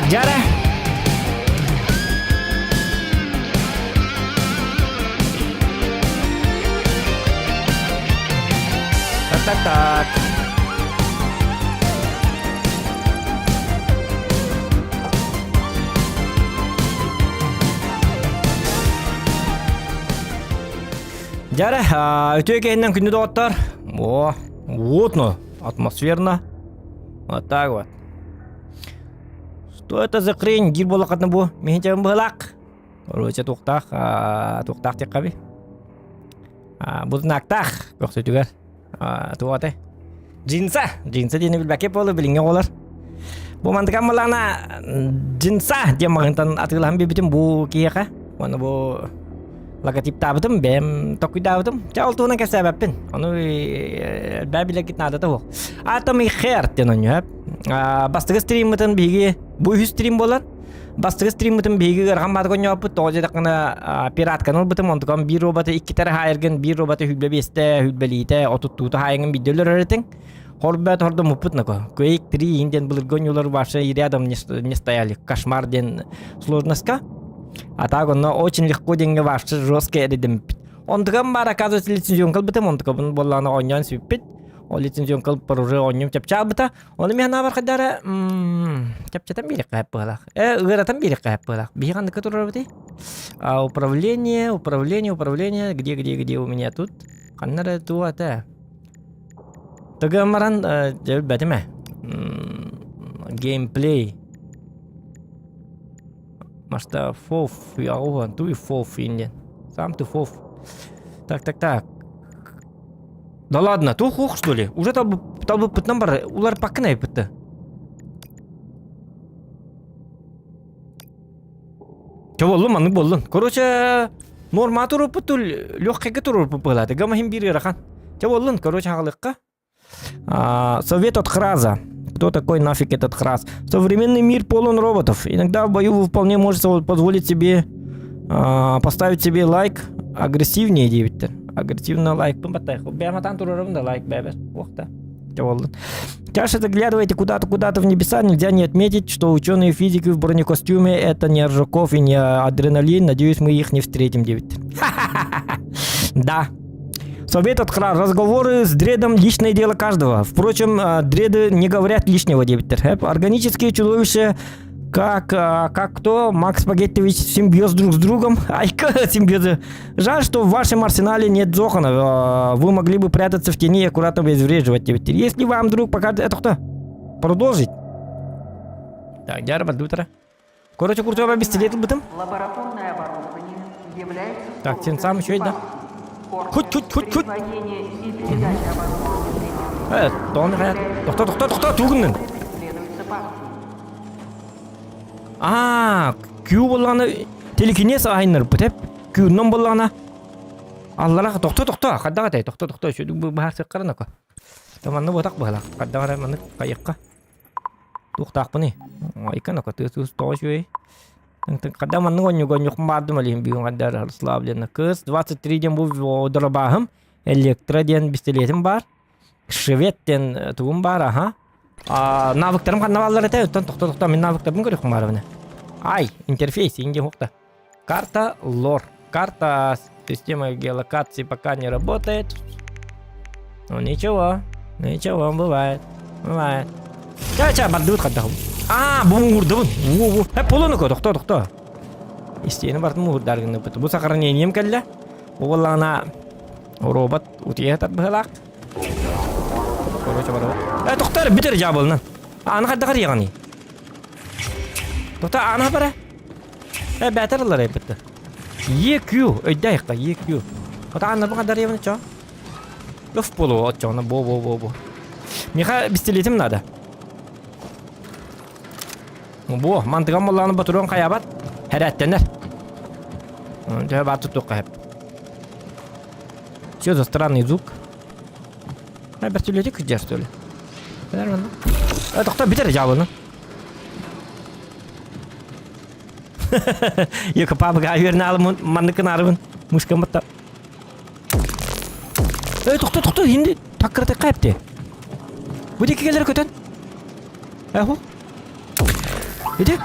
Так, Джара. Так. Жара, өтөйкейінен күнді доғыттар. Вот, ну, атмосферно. Вот так вот. Что это за хрень? Гир болақ атны бұл. Мен жабын бұлақ. Короче, тоқтақ тек қаби. Бұзын ақтақ. Көқсі түгер. Туғаты. Джинса дейіні білбәке болы, біліңе олар. Бұл мандыған мұлана джинса дем мағынтан атығылған бебітім бұл кейеқа. Оны бұл логотип табыдым, бәм тоқуйдабыдым. Чаултуынан кәсәбәппін. Оны бәбілі кетнады да ол. Атомы хэр ден оны. Бастығы стримітін бейгі, бұл үз стрим болар. Бастығы стримітін бейгі ғырған көне опыт, оғы дақына пират канал бітім, онтыған бір роботы, екі тәрі хайырген, бір роботы хүлбе бесті, хүлбелейті, отыттуыты хайыңын бейділер өретін. Хорбет хордом опытно ко. Квейк 3 инден былыргон юлар ваша и рядом не стояли. Кошмар ден сложностка. А так он очень легко деньги ваши жесткие рядом. Он таком бар оказывается лицензион калбытым, он таком была на оньон свипит. Он лицензион калб поруже оньон чапчал быта. Он меня на вархадара чапчатам бирик кайпылах. Гыратам бирик кайпылах. Биган который работает. Управление, где у меня тут? Каннара туата. Тагамаран бәтіме геймплей Машта фоф яуған туй фоф инден сам ты фоф. Так да ладно, тух хух что ли? Уже талбы пытнан бар, улар пакынай пытты. Че болдun, маны болдun. Короче, норма туру пытыл, лёгкайга туру пытылады. Гамахим бири рахан. Че болдun, короче, ағылыққа. Совет от Храза. Кто такой нафиг этот Храз? Современный мир полон роботов. Иногда в бою вы вполне можете позволить себе поставить себе лайк агрессивнее, девять. Агрессивно лайк. Бэматан турором да лайк бэбэс. Ох да. Чаще заглядываете куда-то в небеса, нельзя не отметить, что ученые физики в бронекостюме это не Ржаков и не адреналин. Надеюсь, мы их не встретим, девять. Да. Совет от Храз. Разговоры с дредом – личное дело каждого. Впрочем, дреды не говорят лишнего, девять. Органические чудовища, как кто? Макс Спагеттович симбиоз друг с другом. Айка симбиозы. Жаль, что в вашем арсенале нет Зохана. Вы могли бы прятаться в тени и аккуратно обезвреживать, девять. Если вам вдруг покажет... Это кто? Продолжить? Так, дяра бадутра. Короче, куртова бестилет бытым. Лабораторное оборудование является... Так, тем самым еще и да. Хоть. Тоны хаят. Тоқта, тугынның. Кю болғаны телекинез айныр бітеп. Кюннан болғаны. Аллараға, тоқта. Қаддаға тай, тоқта. Шөдің бұл бағар сыққарын оқа. Таманны бұтақ бұғалақ. Қаддаға маны қайыққа. Тоқтақ бұны. Айқан оқа, тұз тоғы шөй. Когда мы гоню мадам алим бьем отдар славленно кыз 23 ден бу дробахым электроден бистелетим бар шведтен тугум бар навыктарым канаваллар эте токто мен навыктарым көрөкм бар мына ай интерфейс инде хокта карта лор карта система геолокации пока не работает. Ну ничего бывает ча бардут каддахым. Буңурдыбын. Полону ко, тоқта. Истейні бартын мұғырдарғынды бұты. Бұл сақарынен кәлі. Оғылағына робот ұтиетат бұғылақ. Тоқтар, бітір жабылынан. Аны қаддағар еғаны. Тоқта, аны бара. Бәтір ұлар әйбітті. EQ, өйді айыққа, EQ. Тоқта, аны бұл қаддар еғаны чо? Өф болу, от жоғына, бо. Меха бістелетім нады. Бу, мантыган болланы батурон қаябат, әрәттенер. Жа баты тұқ қайып. Что за странный звук? Бәртілеті күздер, что ли? Тоқта бітер жабыны. Екі папыға әверіне алымын, мандықын арымын. Мұшқан бұтта. Тоқта, енді таққырты қайыпты. Бұл декі келер көтен? Әху? Иди.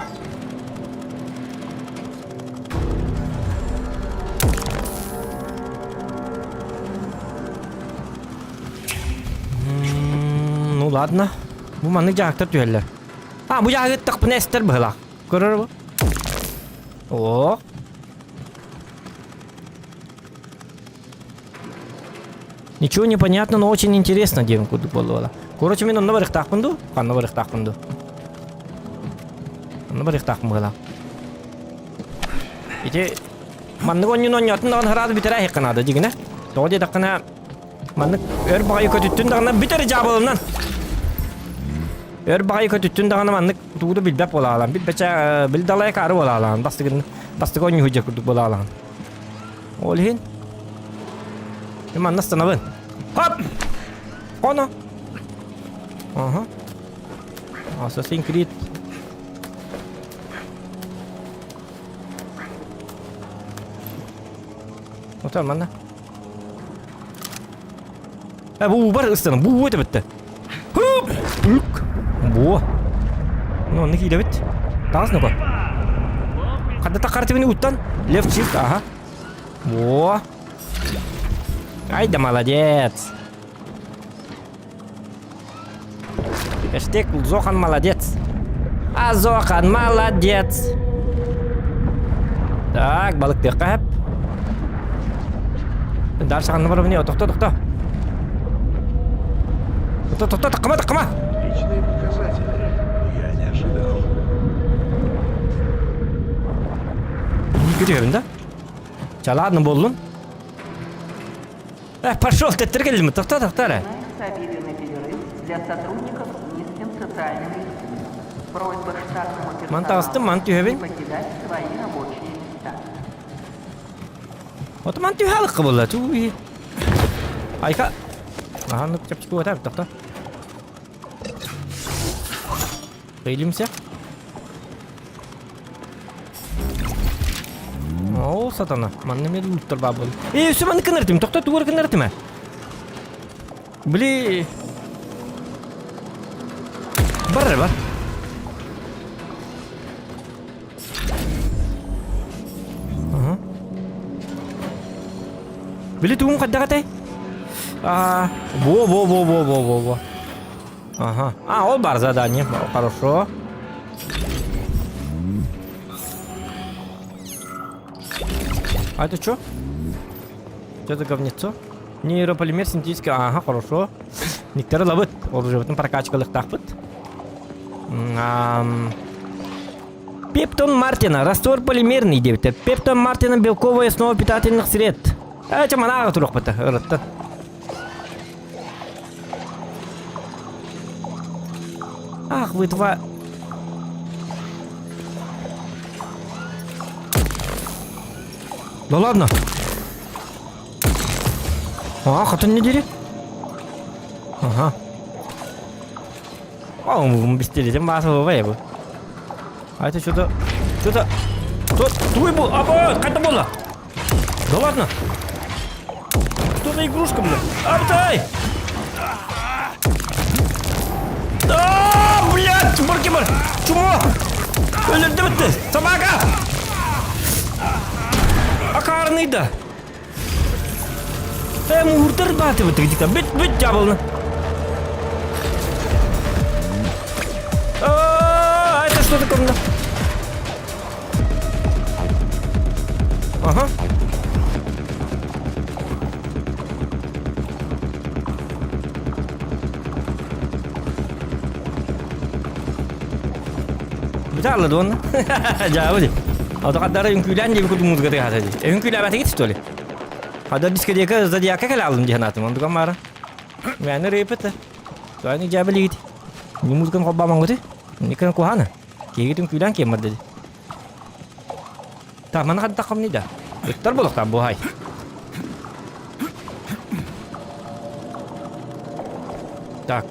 Ну ладно. Bu manlık jaqtar tüyeller. Ha bu jaqı tıqpını ester bıhla. Görür bu? Oo. Ничего не понятно, но очень интересно, девушка была. Короче, мен онна барык тақпынду. Қанна барык тақпынду. Онна барык тақпын быхла. Ите маннык оннун оннятын даган харады битере хекканады дигине. Тоди даккана маннык өр багай көтүттүн дагана битер жабылынан. Өр багай көтүттүн дагана маннык тууду билбеп бола алам. Билбече билдалай кары бола алам. Бастыгын онню хуҗа курдук бола алам. Олхин. Иман настанавын. Хоп! Оно. Ага. Assassin's Creed. Otur mana? Bu var ıslanın. Bu öte bitti. Hop! Buluk. Bu. Ne giydi bit? Dans ne bu? Kadda takartı beni uttan. Left shift. Aha. Bu. Ай да молодец. Хэштег Зохан молодец. А Зохан молодец. Так, балык диккат. Дальше аны бар мне. Токто. Токто, тақма. Личные показатели. Я не ожидал. Не görüyorum da. Çaladın bollun. Пошел, ты трогали, токто. Объявленный перерыв для сотрудников с низким социальным риском. Просьба штатному персоналу не покидать свои рабочие места. Вот манту халкы болла, туй. Айка. Ага, ну чапчик вот так, токто. Пейлимся. О, сатана. Манны мен луттар бабыл. Үсіманы кініртім. Тоқта туғыр кініртіме. Бли. Бар. Ага. Бли туғым қадда қатай? Во. Ага. Ол бар задание. Хорошо. А это что? Что это говнецо? Нейрополимер синтетический. Ага, хорошо. Некоторые ловят. Уже в этом прокачкалых тахпыт. Пептон Мартина. Раствор полимерный, девятый. Пептон Мартина белковая основа питательных средств. Это манага турухпыта. Ах, вы два... Да ладно. Хатын не дери. Ага. Он без теле, массового вейба. А это что-то... Твой был... Как-то было. Да ладно. Что за игрушка, блядь? Абтай! Блядь! Буркимор! Чумо! Öldürdü bitti. Sabaka! Akarnıydı. Muhurtar batı bitti gidikten. Bit jabılını. Это что такое? Ага. Битарлы дон. Жабы. Отақадары үңкүйлән деп күтү музыка деп хатады. Үңкүйлә бата кетти толе. Хада дискотека зодиака келе алдым жахнатым. Онда камара. Мен репета. Тани жабылы гит. Ни музыканы хоббаман готе. Никен кухана. Кегит үңкүйлән кемер dedi. Та мана хадда камнида. Өттөр болуктан бу хай. Так.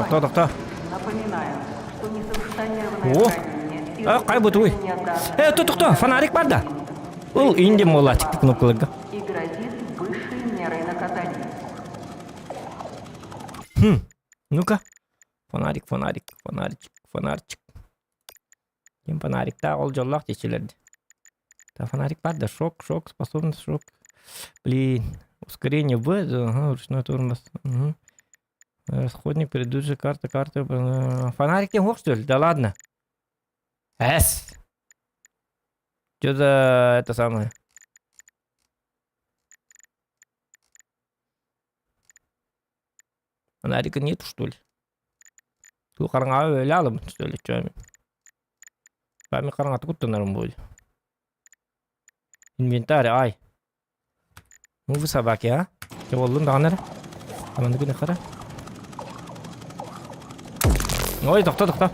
Кто? Напоминаю, что несанкционированное хранение... Кай бу туй? Кто? Фонарик бар да. Ул инде мола чиктик кнопкаларга. И грозит высшей мерой наказания. Ну-ка. Фонарик. Кем фонарикта ол жоллақ течелерді. Та фонарик бар да, шок, способность, шок. Блин, ускорение В, ага, ручной тормоз. Угу. Расходник, предыдущая карта. Фонарик тем что ли? Да ладно. Что-то это самое. Фонарика нету, что ли? Тут караңа öyle алым, что ли, чами. Пами караңа откуда нарым будет? Инвентарь, ай. Ну вы собаки, а? Я воллун дағанар. Аманды күні қара. Ой, тоқта.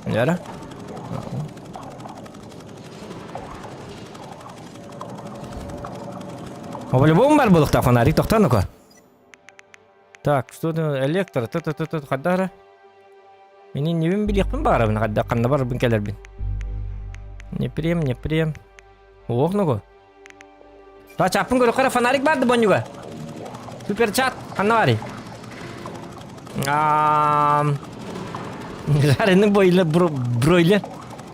Яра. По-любому бар болықта фонарик, тоқта ну-ка. Так, что это? Электр, қаддара. Менен небен білеқпін бағара бін, қадда қанна бар бін келер бін. Не прем. Ох, ну-ка. Та чапын көрі қара фонарик барды бонюға. Супер чат, қанна бари. Жарының бойлы бройлер.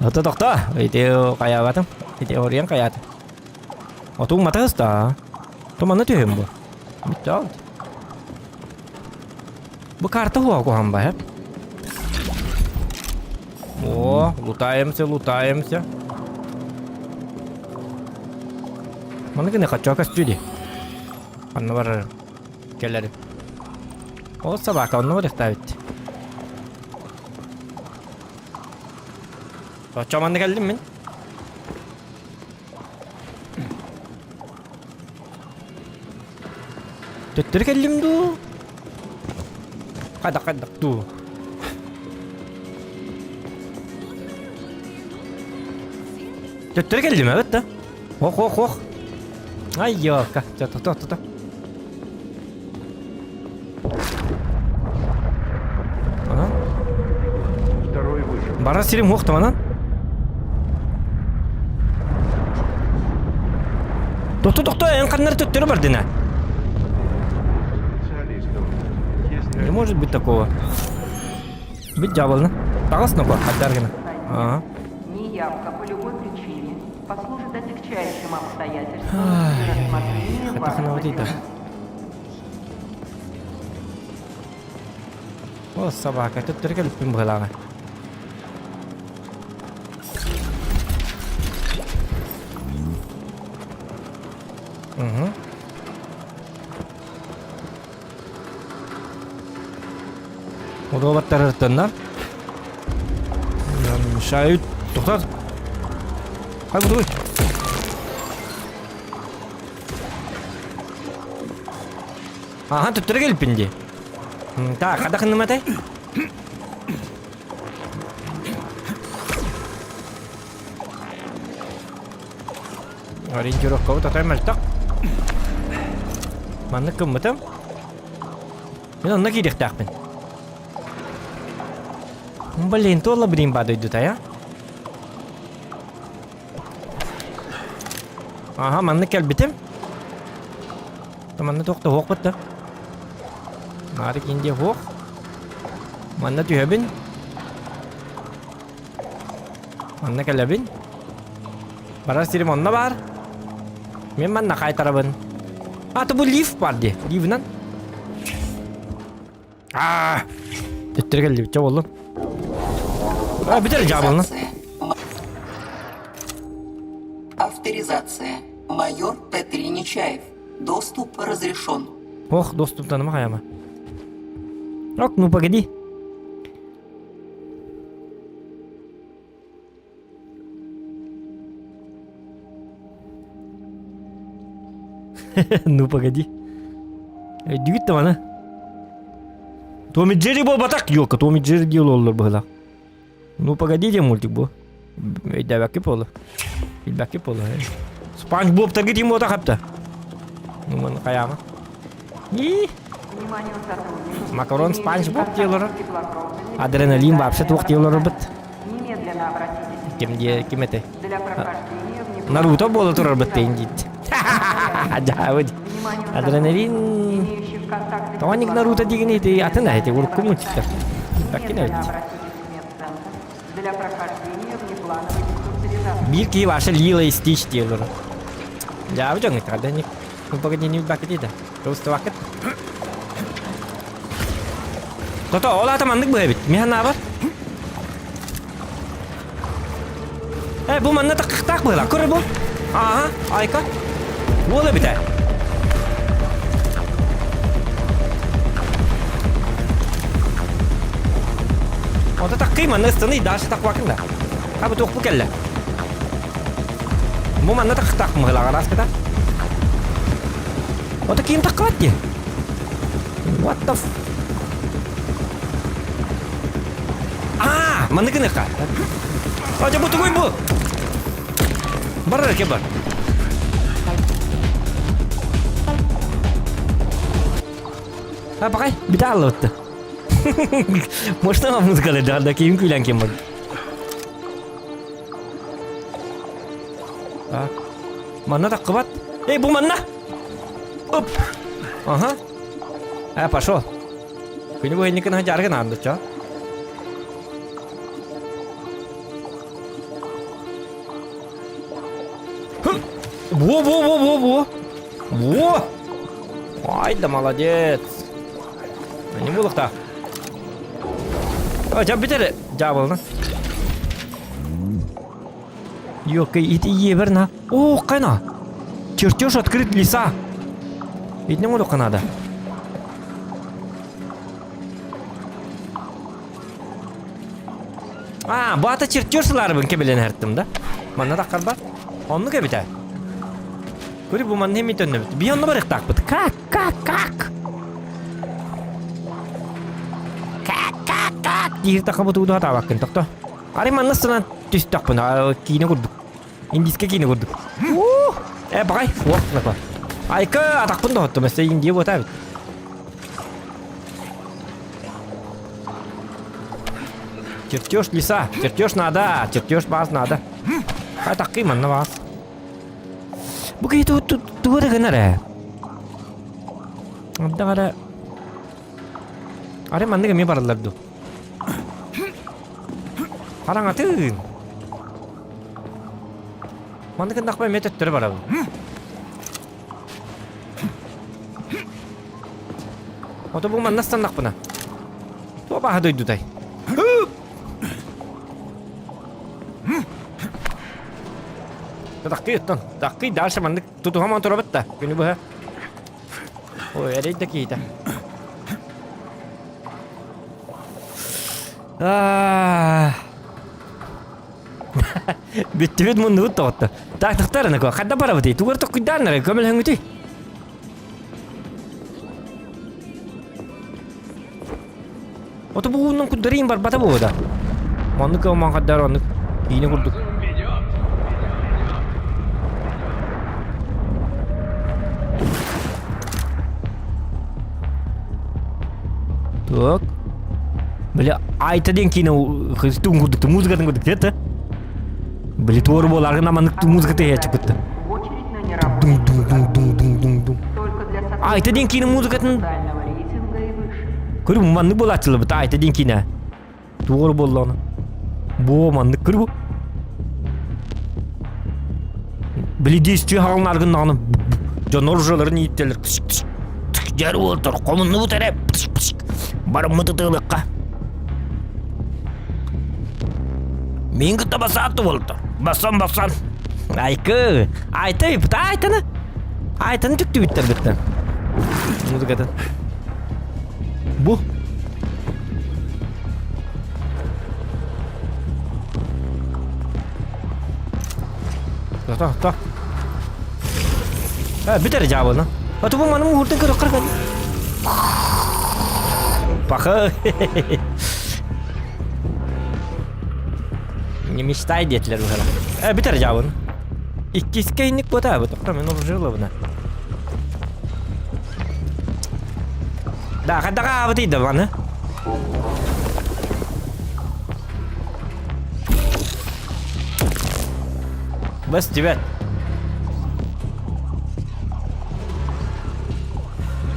Тоқта. Өйте қая батым. Өйте ориян қаят. Отуң мата ұста. Томаны түйім бұл. Бітті алды. Бұл карта хуа қоған ба, әп? О, лутаемся. Маны кіне қатчуа кәстүйді. Қанны бар келері. О, собака, онны бар ықтавитті. Çamandı geldim ben. Töttür geldim du. Kadak du. Töttür geldim evet de. Oh. Ay yok. Tut. Ana. Второй выжил. Bana sirim hoqtu mana. Тоқта, ең қаннары төттері бар дина. Специалистов. Если Не может быть такого. Быть жабылны. Тағасына қор, қаддарғына. Неявка по любой причине послужит отягчающим обстоятельством при рассмотрении Хатахана вот это. О, собака, төттері келіп пен бұғылаға. Роботтар ырттандар. Мешают. Тоқтат. Қай бұды ғой? Аха, түттірі келіп пенде. Та, қадақын ныматай? Ориентировка вот атай мәлтақ. Манны кім бұтым? Мен онына керек тақпен. Блин, то лабиринт бады идут, а? Ага, манны кел битим. Манны тоқты хоқ бітті. Нары кенде хоқ. Манны түйебін. Манны келебін. Барар сирим онна бар. Мен манна қайтарабын. Аты бұл лифт бар де. Ливнан. Түттір келді бітче болдым. Бітер жабылны. Авторизация. Майор П3 Нечаев. Доступ разрешен. Ох, доступ таныма қаяма. Ок, ну погоди. Ну погоди. Дүйітті мана. Том и Джерри бол батақ. Yok, Том и Джерри дел олар бұғылақ. Ну погоди де мультик бұл. Дәбәкі полы. Билбәкі полы. Спанч Боб тәргі дейм ота қапты. Ну маны қаяма. Вниманию сотрудников. Макарон Спанч Боб делары. Адреналин вообще туқ делары бұд. Немедленно обратитесь. Кем еті? Для прохождения в Наруто болы тұрар бұд дейін дейді. Жауыд. Адреналин. имеющих контакты с Тоник Наруто деген еті атын әйті. Ол күмін чықтыр. Бәккен немедленно әйті. обратитесь в медцентр для прохождения прохождения внеплановой деструктуризации. Bir ki varsa lila istiş diyorlar. Ya bu jangan kada nih. Pagkat ini bakit ida. Terus wakit. Toto olah temandık bu habit. Mihan ne var? Bu mana tak bela. Kur bu. Aha, ayka. Bu oleh biter. Oda takki mana istani dash tak wakit dah. Apa tuh bukan lah. Bu mana tak bela keras kita. Oda kim tak kuat ya? What the f... Mana kena kah? Oh, jemput tunggu ibu. Barar ke bar? Apa kai? Bidal lot. Можно вам сказать, да, ким кулянки мод. Mana tak kuat? Bu mana? Up. Aha. Пошел. Kini gue ini kena hajar kan anda, cak? Во! Ай да молодец! Не булах так. Жап битер, жабылны. Yok, iti ебер на. О, кайна. Чертеж открыт леса. Ведь не могу надо. Bu ata чертежлар бен кебелен әрттім да. Мана таққар бар. Онны кебете. Көрі бұл ман хемет өнне бітті. Бионны барық тақ бұд. Как? Дегір таққа бұд ұды хата бақын тақта. Ари манны сынан түс тақ бұн. Кейіне көрдік. Индиске кейіне көрдік. Бағай. Уақытына. Айқы атақ бұнды хотты. Мәсі индия бұд әбіт. Чертеж леса. Чертеж надо. Чертеж баз надо. Хай таққи манны баз. Bukit itu ada kena deh. Ada mana kami paralel tu. Parang atin. Mana kena apa meter terbaru. Atau bukan mana stand nak pernah. Tu apa hadu itu tay. Takki dal sama nih tuh hama antara betta, kini bah. Oh ada itu kita. Betul menurut tu. Tak tertarik nak. Kada para betul. Tu kerja kita nak. Kamel hang itu. Atau bukan nak dari yang berbata boda. Mana kau mahu kada orang ini kurdu. Так. Бля, айтаден кейін христун көрдікті, музыкатын көрдік, деді? Бля, туар боларғы намандықты музыкаты ечіп күтті. В очередь на неработающих. Только для Айтаден кейін музыкатын... социального рейтинга и выше. Көрі мандық бол атшылы бұты, айтаден кейін. Туар болды оны. Бо мандық көрі бұл. Бля, действие халын арғын нағыны. Жанор жаларын еттелер. Жәрі олтыр, қомынны бұтар әп. Барым мұтытылыққа. Мен күтті басатты болды. Басан. Айқы. Айты, бұта айтыны. Айтыны түкті біттер біттен. Музыкатын. Бұ. Та. Бітер жабылны. Ату бұл маның мұғырдың көрі қырған. Пахы. Не мечтай детler бұғыра. Бітер жауын. Иккескейнік бұта бұта. Мен ол жылы бұна. Да, қаддаға абытыйды баны. Бас, ребят.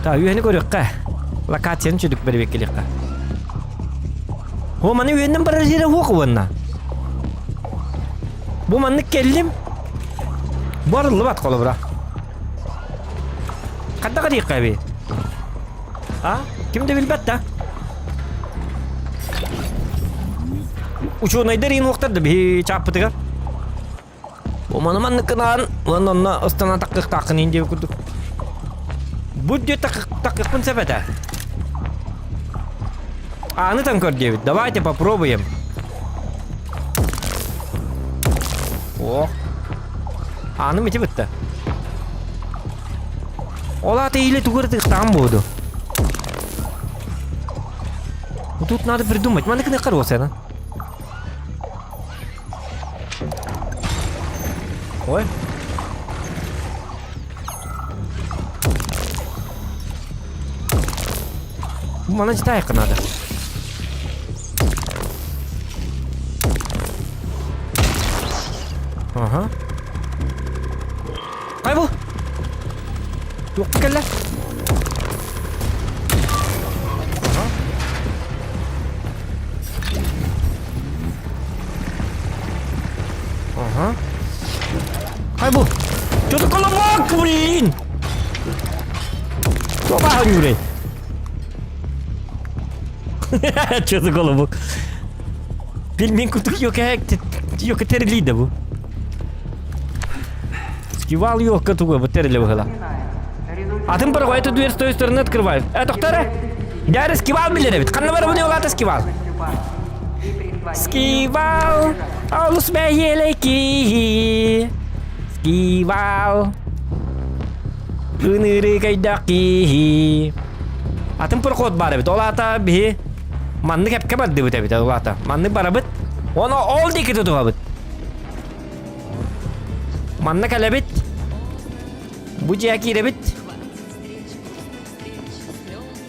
Та, үйені көрек қа. Локацияны чүдік бір бекелек қа. О, маны үйеннен бір жері оқы онна. Bu manlık kellim. Bu arılı bat kolu bura. Kadda kadik abi. Ha? Kimde bilbet da? Uçuğun aydır yine vaktardı bir çapıtıgar. Bu manlık kınan. Onunla ıstana takın ince kurduk. Bu diyor takık pun sepete. Anı tankör David. Давайте попробуем. О. Анım içi bitti. Ola ile тугуртык там буду. Тут надо придумать. Маннык не хорошая, да? Ой. Mana citayka надо. Ага. Кай бу? Yok mu kelle? Ага. Кай бу? Что-то колобок, блин! Coba nyure. Что за колобок? Пельмень кутук yok терли да бу. Скивал yok кутук бу терли бу. А ты порой эту дверь с той стороны открываешь. Доктора? Я скивал билет, ведь канна вару не улата скивал. Скивал, алус беелеки. Скивал. Гыныры кайдаки. А ты проход бары бит, улата би. Манны кеп кебадды бит бит улата. Манны бары бит. Оны ол дике тутуга бит. Манны кале бит. Бу жаки де бит.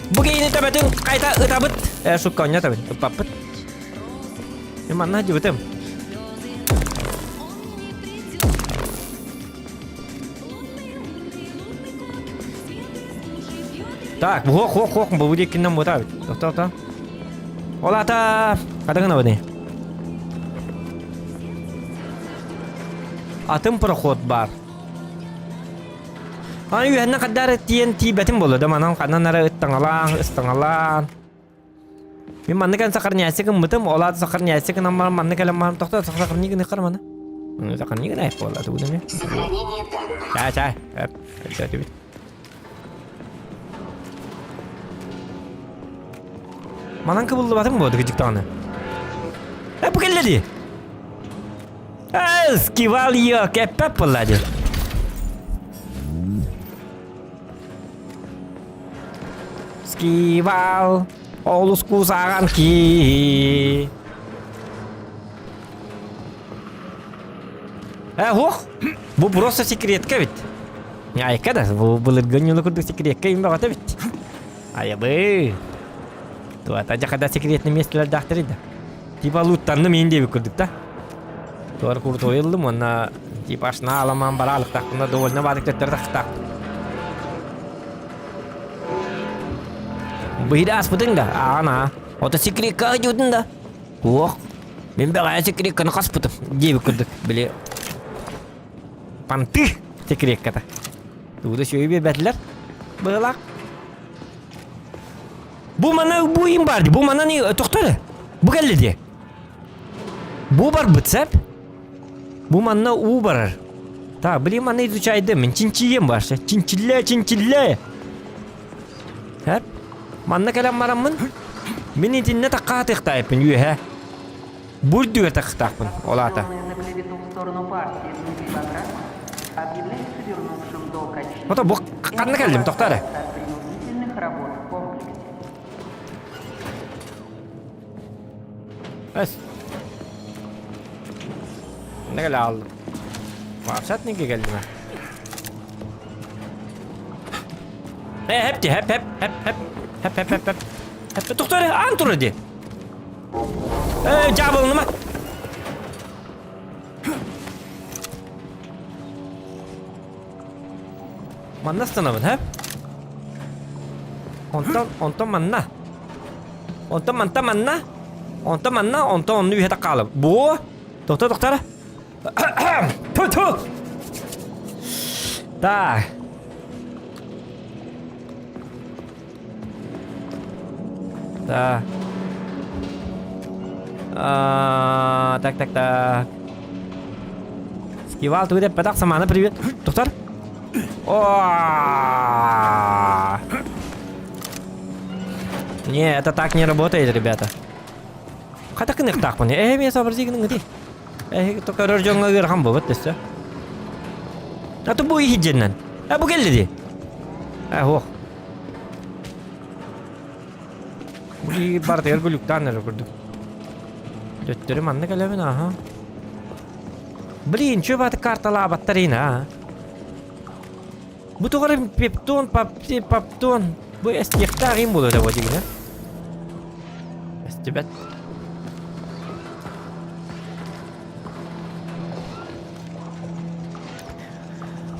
Begini tabetin kaita utabet sukanya tabet papet. Mana aja betul. Так, хох, будет кино мутавит. Доктор. Олата, kadang kenapa nih? Atım проход бар. Anu yuhanna kadar TNT betim bolu da manang kanan nara istangalan. Memang kan sakarnya sih kan betul olah sakarnya sih kan nama mana kalau mana dokter sakarnya kan nekar mana? Sakarnya kan apa olah tuh namanya? Cai. Jadi. Manang kebulu betim bolu kecik tanah. Bukan lagi. Skival ya kayak pepel aja. Скивал, олуску саранки. Ох, bu просто секретка ведь. Ай, когда было гоню куда секретка им багато ведь. Ай, бы. То это же когда секретное место для доктора. Типа луттанны мен деп көрдік та. Туар курт ойылдым, онна типа ашна аламан баралық тақында довольно бадықтар тақ. Beda asputin dah, ana. Atau sikrik aja udah dah. Wah, member aja sikrik kan kas putus. Jadi kuduk beli. Pantih sikrik kata. Tu udah şöyle betler. Belak. Bu mana bu imbar, bu mana ni doktor? Bu geldi dia. Bu bar bitsep. Bu mana ubar. Ta beli mana изучайdım. Çinçiyem varsa. Çinçille. Hep. Mana kalam maramın? Beni dinle takatı taypın yuha. Burdu takatın olata. Ota bu kanna geldim doktor. Es. Ne gel aldım. Maksat ne geldi mi? Hep. Doktor, antur hadi. Cabal nama. Mana stanamın hep? Ondan mana? Ondan nu heta kalım. Bu? Doktor. Tü. Так. Так. Так. Скивал, ты пятак сама, привет. Доктор? Не, это так не работает, ребята. Хотя кынық так bunu. Мен сабырзигінің ғыди. Только рожденға ғырған бұл, вот десті. А то бұл ехи женнен. Бұл келді де. Ох. Бұл бардығыр бүліктен әрі көрдік. Дөттері манны кәлемін, аха. Блин, чё баты картала абаттарин, а? Бұл тұғыры пептон, паптон. Бұл әстектағын болу да водигін, а? Әстебәт.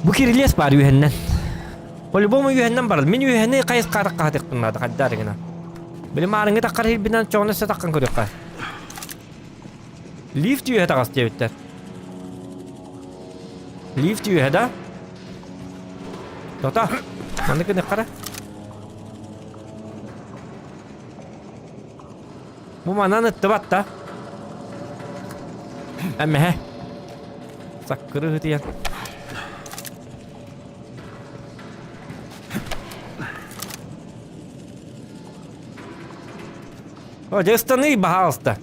Bu kirlies var yühenden. По-любому yühenden barıl. Men yühenden qayız qarıq qatıq bunlarda qaddarıgına. Bilim arıngı taqqar hilbinden çoğunu size taqqan körük qay. Lift yühe taqas diyebitler. Lift yühe da. Tota. Mandıkı ne qara? Bu manan ıttıbat da. Emme he. Sakkırı hıtıyan. О, где штаны, пожалуйста.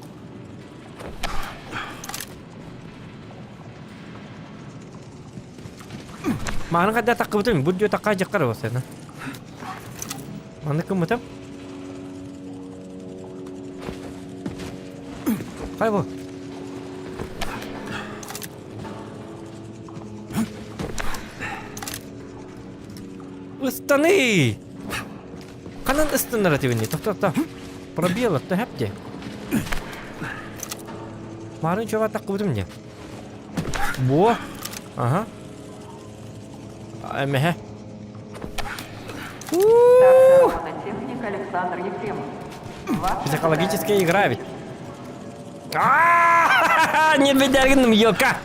Mana kada tak betul, bujuk tak aja karo sana. Mana kamu tam? Kaybol. Штаны. Kanan ıstınlar atıyor. Tak. Пробел это хапте. Марын чего так будем мне? Во. Ага. Эмхе. Техник Александр Ефремов. Психологическая игра ведь. Не бедергин ёлка.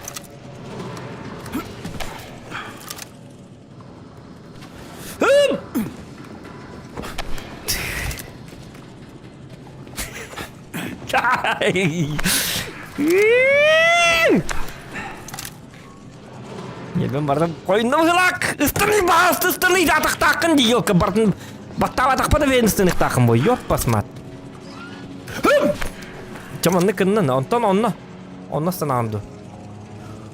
Ben bardım koyunum hılak. Istırlı bastı, ыстырlı жатық тақын дейі. Бардың баттава тақпады бен ыстырlık тақын бой. Yok basmat. Çamanlı kınını, ondan onna. Onna sınağımdı.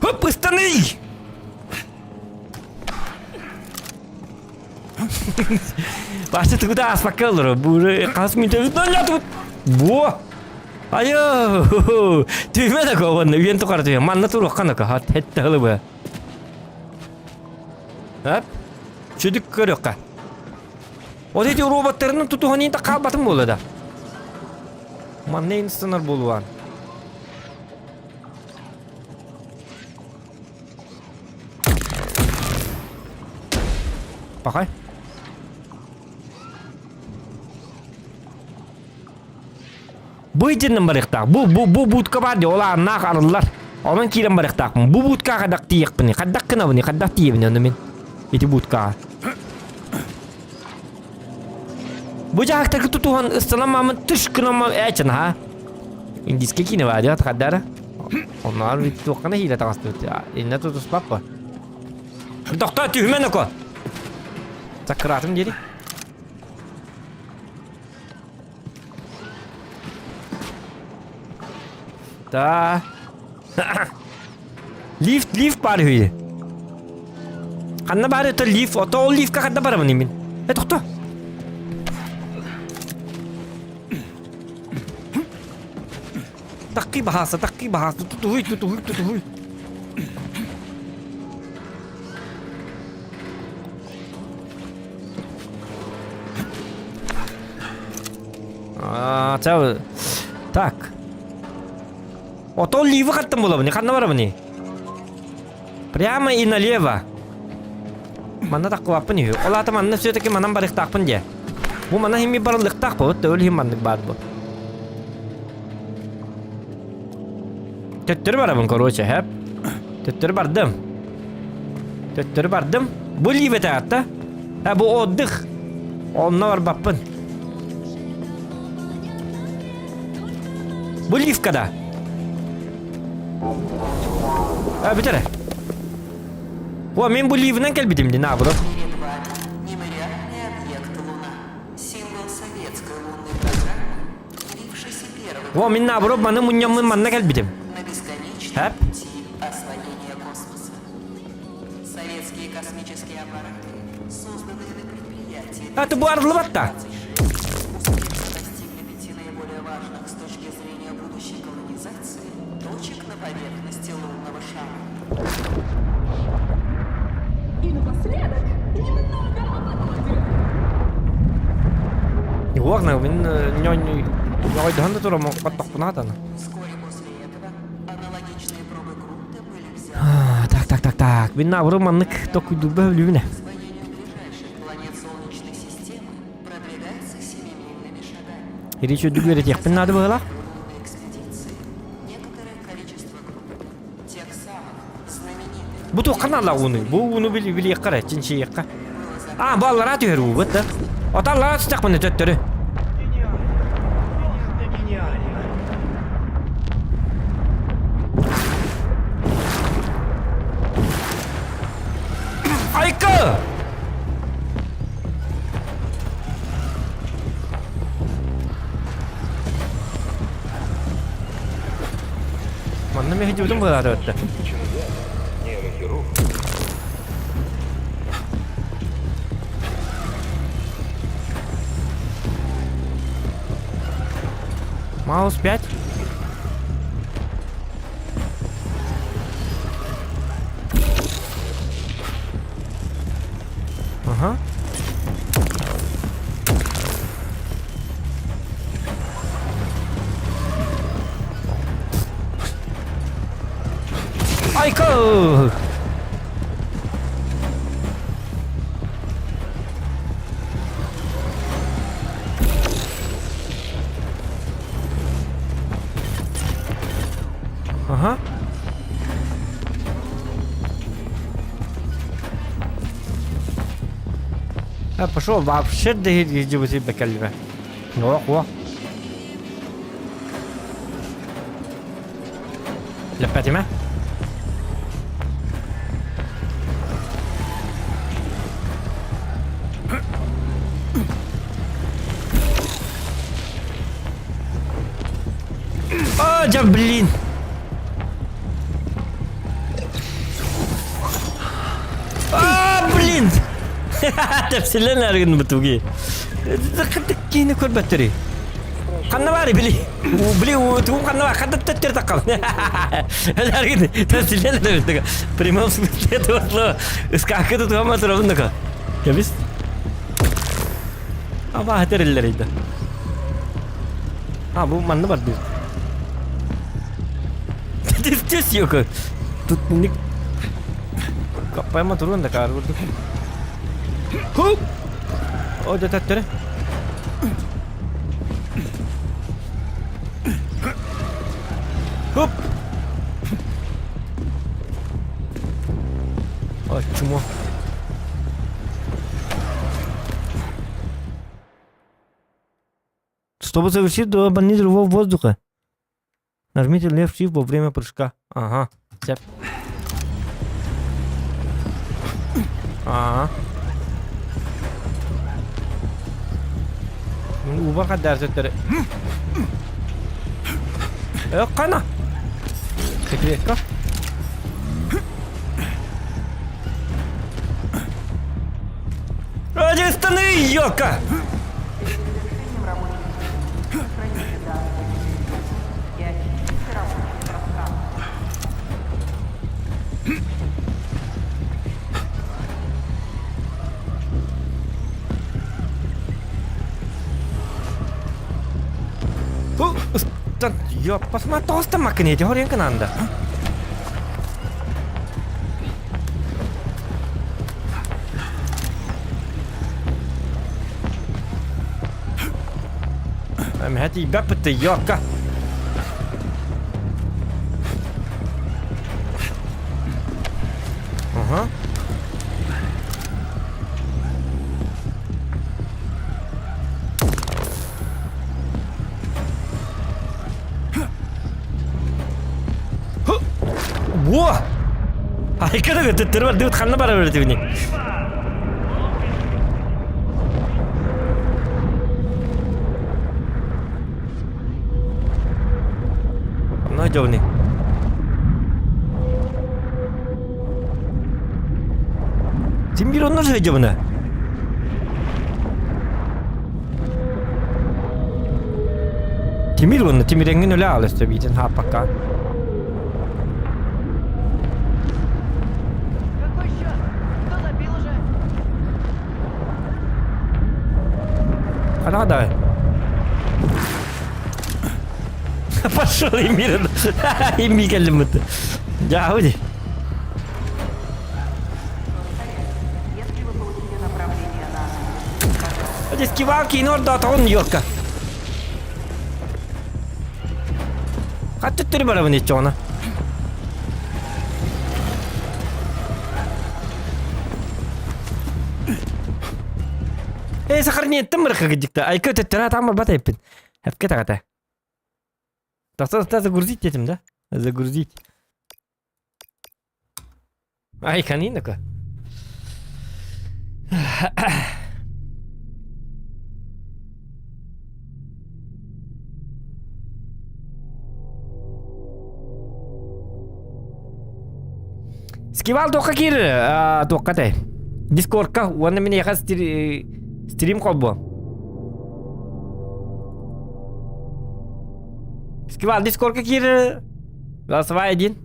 Hıp ыстырlı. Başta tıkıda asmak kalır. Bu kasmıydı. Bu. Ayo, tüyme de kovandı. Üyen tukar tüyme. Manna turu kanaka. Hette hılı bu. Hop. Çödük körüyor ka. O dedi robotlarının tutuğunu da kalbatın bolu da. Manna en sınır boluğan. Bakay. Bu içinden barıqtaq. Bu budka var ya, olar naq arılar. Onun kiren barıqtaq. Bu budka qadak tiyik bini. Qadak kına bini. Qadak tiyik bini onu min. Iti budka. Bu jaqtaki tutuğun ısılamamın tışkınamam eçin ha. İndiske kine var ya qaddara. Onlar bir tutuğuna hile taqastı. İnne tutus bappa. Doktor tühmen oko. Sakıratım geri. Da. Lift var hüyü. Kanna bari ötü lift. Oto o lift kakadda bara mı nimin? Doktor. Takki bahasa. Tutuhuy. Çav. Tak. Ото ливо хаттым бола бұны, қанна бара бұны? Прямо и налево. Манна таққы баппын үй. Олаты манна все-таки манан барық тақпын де. Бұл манна химми барылық тақпы, өтті өл хим маннық бар бұл. Төттір бара бұн, короче, хәп. Töttörü bardım. Töttörü bardım. Bu livet hatta. Ha bu oddık. Onunla var bappın. Bu livkada. Ha bitere. О, мен bu livden gelmedim de ne yapalım? Перед вами мемориальный объект Луна. Символ советской лунной программы, явившийся первым O men ne yapalım? Bana munyamın manna gelmedim. на бесконечном Хэп. пути освоения космоса. Советские космические аппараты, созданные на предприятии Ha bu arılı batta. успешно достигли 5 наиболее важных с точки зрения будущей колонизации точек на поверхности лунного шара. И напоследок немного о погоде. Yok ne ben yoydan da durum batak buna da. Вскоре после этого аналогичные пробы грунта были взяты Tak. Ben ne yapalım? Manlık dokuydu böyle ne? к освоению ближайших планет Солнечной системы продвигается семимильными шагами. Heri şu düğü verecek. Ben ne adı böyle? Лунной экспедиции некоторое количество групп тех самых знаменитых Bu tokanlar onu. Bu onu bili yakar. Çin şey yakar. Ah bu Allah'a diyor bu. Bitti. Otallara tutacak bunu töttörü. Ты гениальный. Aykı! Mana meh judum böyle öttü. Нейрохирург. Mouse 5. Ага. Aykı! Ага. Пошел вообще да иди вот себе кальва. Ну, хо. La Fatima. Oh, Jablin. Блин! Тәпсилен әргін бұтуге. Қаттықкені көр бәттірі. Қанна бары білі. Білі ұтуым қанна бары. Қанна төттер таққал. Әргін тәпсилен әргін. Прямом смысле этого слова. Скакы тұтуға ма тұрабындыға. Кәбіс? Аба әтер елдер еді. Бұл манны бар біз. Тәс yok. Тут не... Kapayama turun da kar vurdu. Hop! O detektörü. Hop! Ой, чмо. Чтобы завершить добавление живого воздуха, нажмите Left Shift во время прыжка. Ага. Цеп. Ага. Uber kan dersleri. Kana. Секретка. Раджестаны, ёка! Завершением рабочей сохраните данные и очистите рабочее пространство. Я посмотри, толстая макнете, горенка надо. هاتي باب التياكة Ага. Во! Айкада төттөр бар, дут ханна бара берди бини. Ну, жовни. Тимир онно же жовна. Тимир онно, Тимир engin öyle alıştı bir ha пока. Какой счет? Кто забил уже? Hadi hadi. Пошел Эмир. Эмир geldim mutlu. Ya hadi. Если вы получили направление на... Hadi skivaki in orada atalım York'a. Kaç tutturayım arabanı hiç ona. Сохранить мрха где-то. Ай, как ты там работаешь? Хап ката. Достаточно загрузить этим, да? Загрузить. Ай, канина-ка. Скивал тока кир, тока-то. Дискордка, он меня яхас стрим колбо. Скивал дискордка кир, голосовай один.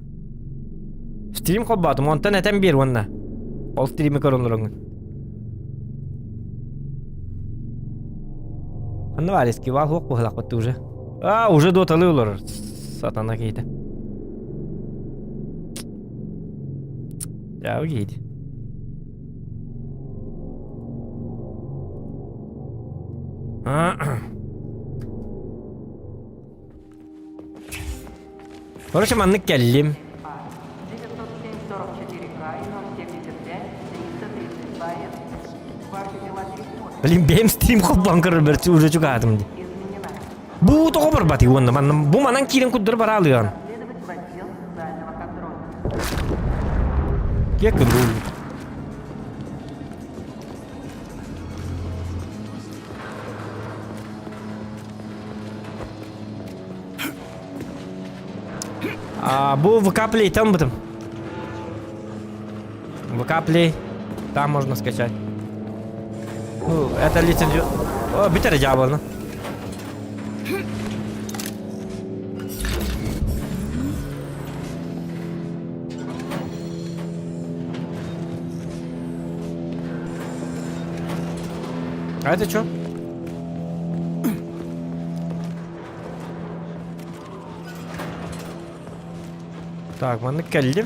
Стрим колбо, то монтан этим бир онна. Ол стриме коронлорон. Анна вали скивал хок похлак вот уже. Уже доталы улар. Сатана кейте. Ya giydi. Короче, маннык geldim. 907-44К и 075-332 Ваши дела пересмотрены. Блин, benim stream kopban kırır berçi уже çıkardım. Изменена. Bu da kopar batı onda. Bu manan kirin kudur bara alıyor. Следовать в отдел социального контроля. Yakın bu. Bu выкапли там потом. Выкапли. Там можно скачать. Ну, это лицензию. О, битер дьявол. А это что? Так, мы накалили.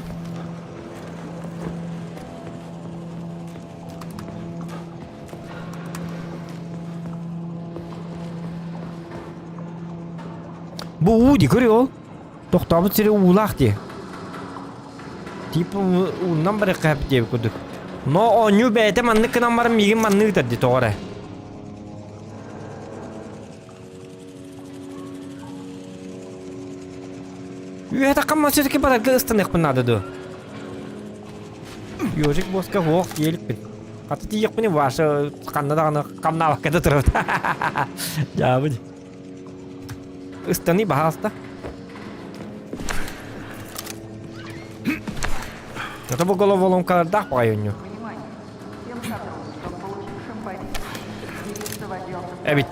Bu Uğdi görüyor. Doktor bu seri uğlaktı. Tipi ondan beri kapı diye kurduk. No o nyu bete manlık nambarım yigin manlık dedi doğru. Это кому все-таки подготовить надо, да? Ёжик боска вох елпин. А ты их не ваша канада камнава когда трот. Я буду. Стани бахаста. Это бы голову ломка да поюню. Внимание! Всем сотрудникам, получившим повестку, явиться в отдел Эбит.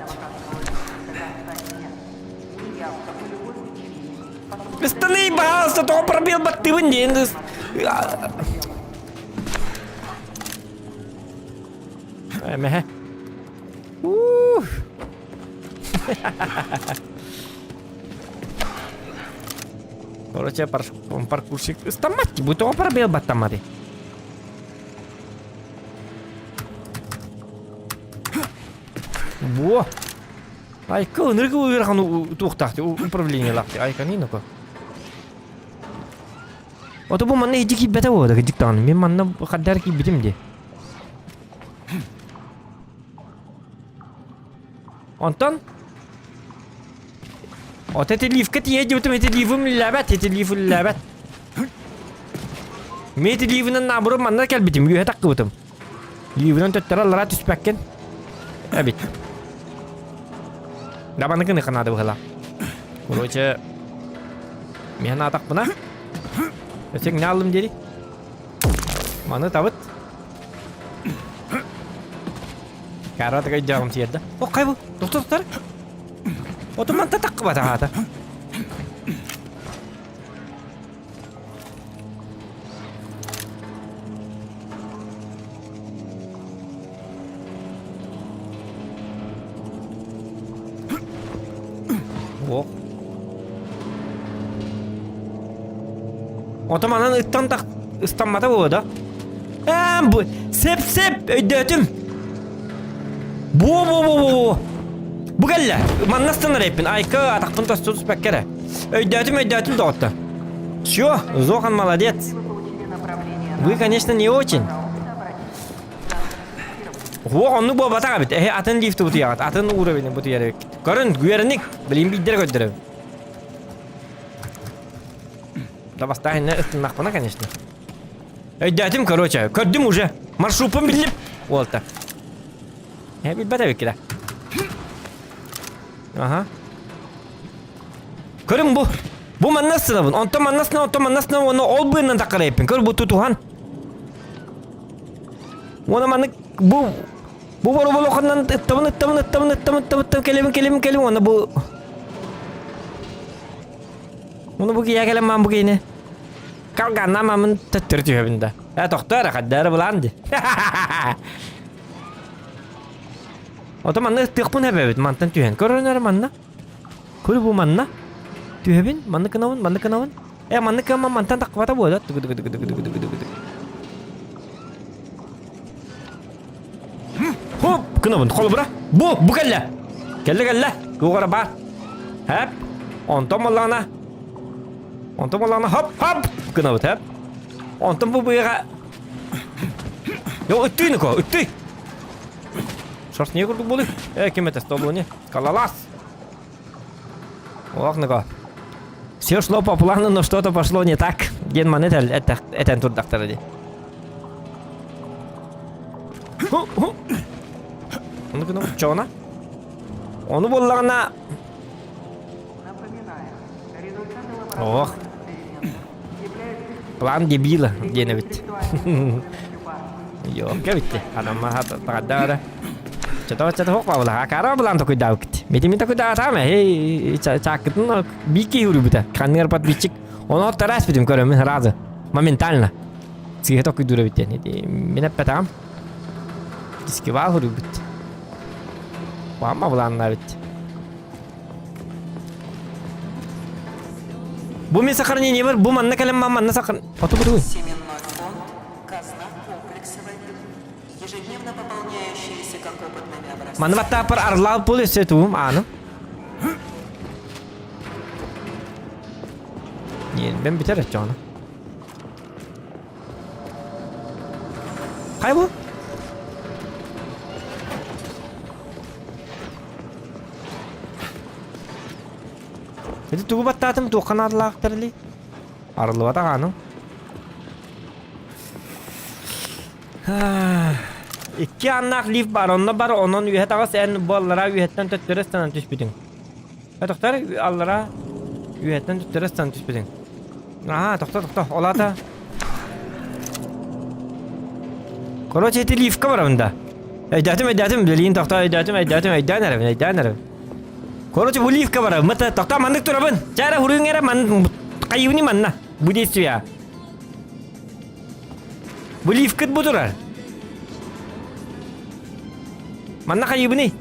Неявка по любой причине. Стани бахаста, то пробил баты вынен. Мeh. Короче, паркурщик. Стаматки, будто он пробил батамари. Во! Ай, көнерге уйраган туктакты, управление лакты. Ай, канино-ко. Oto bu manna hiç ki bete oldu gıcık tanım. Ben manna kadar ki bitim diye. Ondan o tetelif ket ye diyorum tetelifim labet tetelifim labet. Me tetelifinin naburu manna kel bitim yuhe takı bitim. Livinin töttara tüspekken. Evet. Da bana kene kanada bahala. Korоче мен атақ бұна. Өсек не алдым деді? Маны табыт. Каратыға жағым тиеді. О, қай бұл? Тоқтар. Отыман татаққы бата ғата. О. Otomanın ıstanmada bu da. Bu sep ödötüm. Bu. Bu gelle. Man nasıl repin? Ayka atakpın tostus bekkere. Ödötüm doğdu. Всё, Зохан молодец. Вы, конечно, не очень. Во, onu bu bata bit. Atın lifti bu tiyat. Atın uğrabini bu tiyat. Görün, güvenlik. Bileyim bir dere götürüm. Да поставим на это нахуй, конечно. Дядем, короче, кодим уже. Маршрутом билип. Вот так. Я бит бата викида. Ага. Көрüm bu. Bu manasına bun. Onto manasına onu ol buyundan takara yapın. Kör bu tutuhan. Ona manık bu. Bu var bu lokandan ıttımın kelim ona bu. Onu bu giye gelem bu giyine. Kalkan namamın tüttürtüyor binde. Doktor kadar bulandı. Otomanı tıkpın hep evet mantan tühen. Körünler manna. Kuru bu manna. Tühebin manna kınavın. Manna kınavın mantan takvata bu da. Hop kınavın kolu bura. Bu kelle. Kelle. Yukarı bar. Hep. Ontom Allah'ına hop. Kınavut hep. Ontom bu yere. Yo üttüyünü ko. Üttüy. Şors niye kurduk bunu? Kime test oldu ne? Kalalas. Ох, ну-ка. Все шло по плану, но что-то пошло не так. Ген монетель, это тут доктор иди. Ну-ка, ну, что она? Он боллағына... Ох. План дебила, гені бітті. Yok, bitti. Adamlar hatta Çata hok var la. Kara bulan to kuidau kit. Meti kuidau ta me. Hey, çakıtın biki huru bita. Kanır pat biçik. Onu taras bitim körüm razı. Моментально. Сиге то kuidura bitti. Ne mine petam. Diski var huru bit. Ama bulanlar bitti. Bu mi сохранение var. Bu manna kalem manna sakın. Otu bu. Семенной фонд, казна комплексовая, ежедневно пополняющаяся как опытными образцами. Manna batta par arlav polis etum anı. Ben biter edeceğim onu. Kay bu? Jadi tuh batta tem tuh kanal terli. Arlav ata anı. İki annak lif var, onda var, onun üyet ağa sen bollara üyetten tüttürürsen tüspüdün. Doktor, allara üyetten tüttürürsen tüspüdün. Aha, doktor, ola da. Korоче, eti lifka var bunda. Eydatim, bilin doktor, eydatim. Korоче, bu lifka var, mata doktor mandık turabın. Cara hurun era man kayıvni manna. Bu desu ya. Bu lifkit bu durar. Mana kayu ini?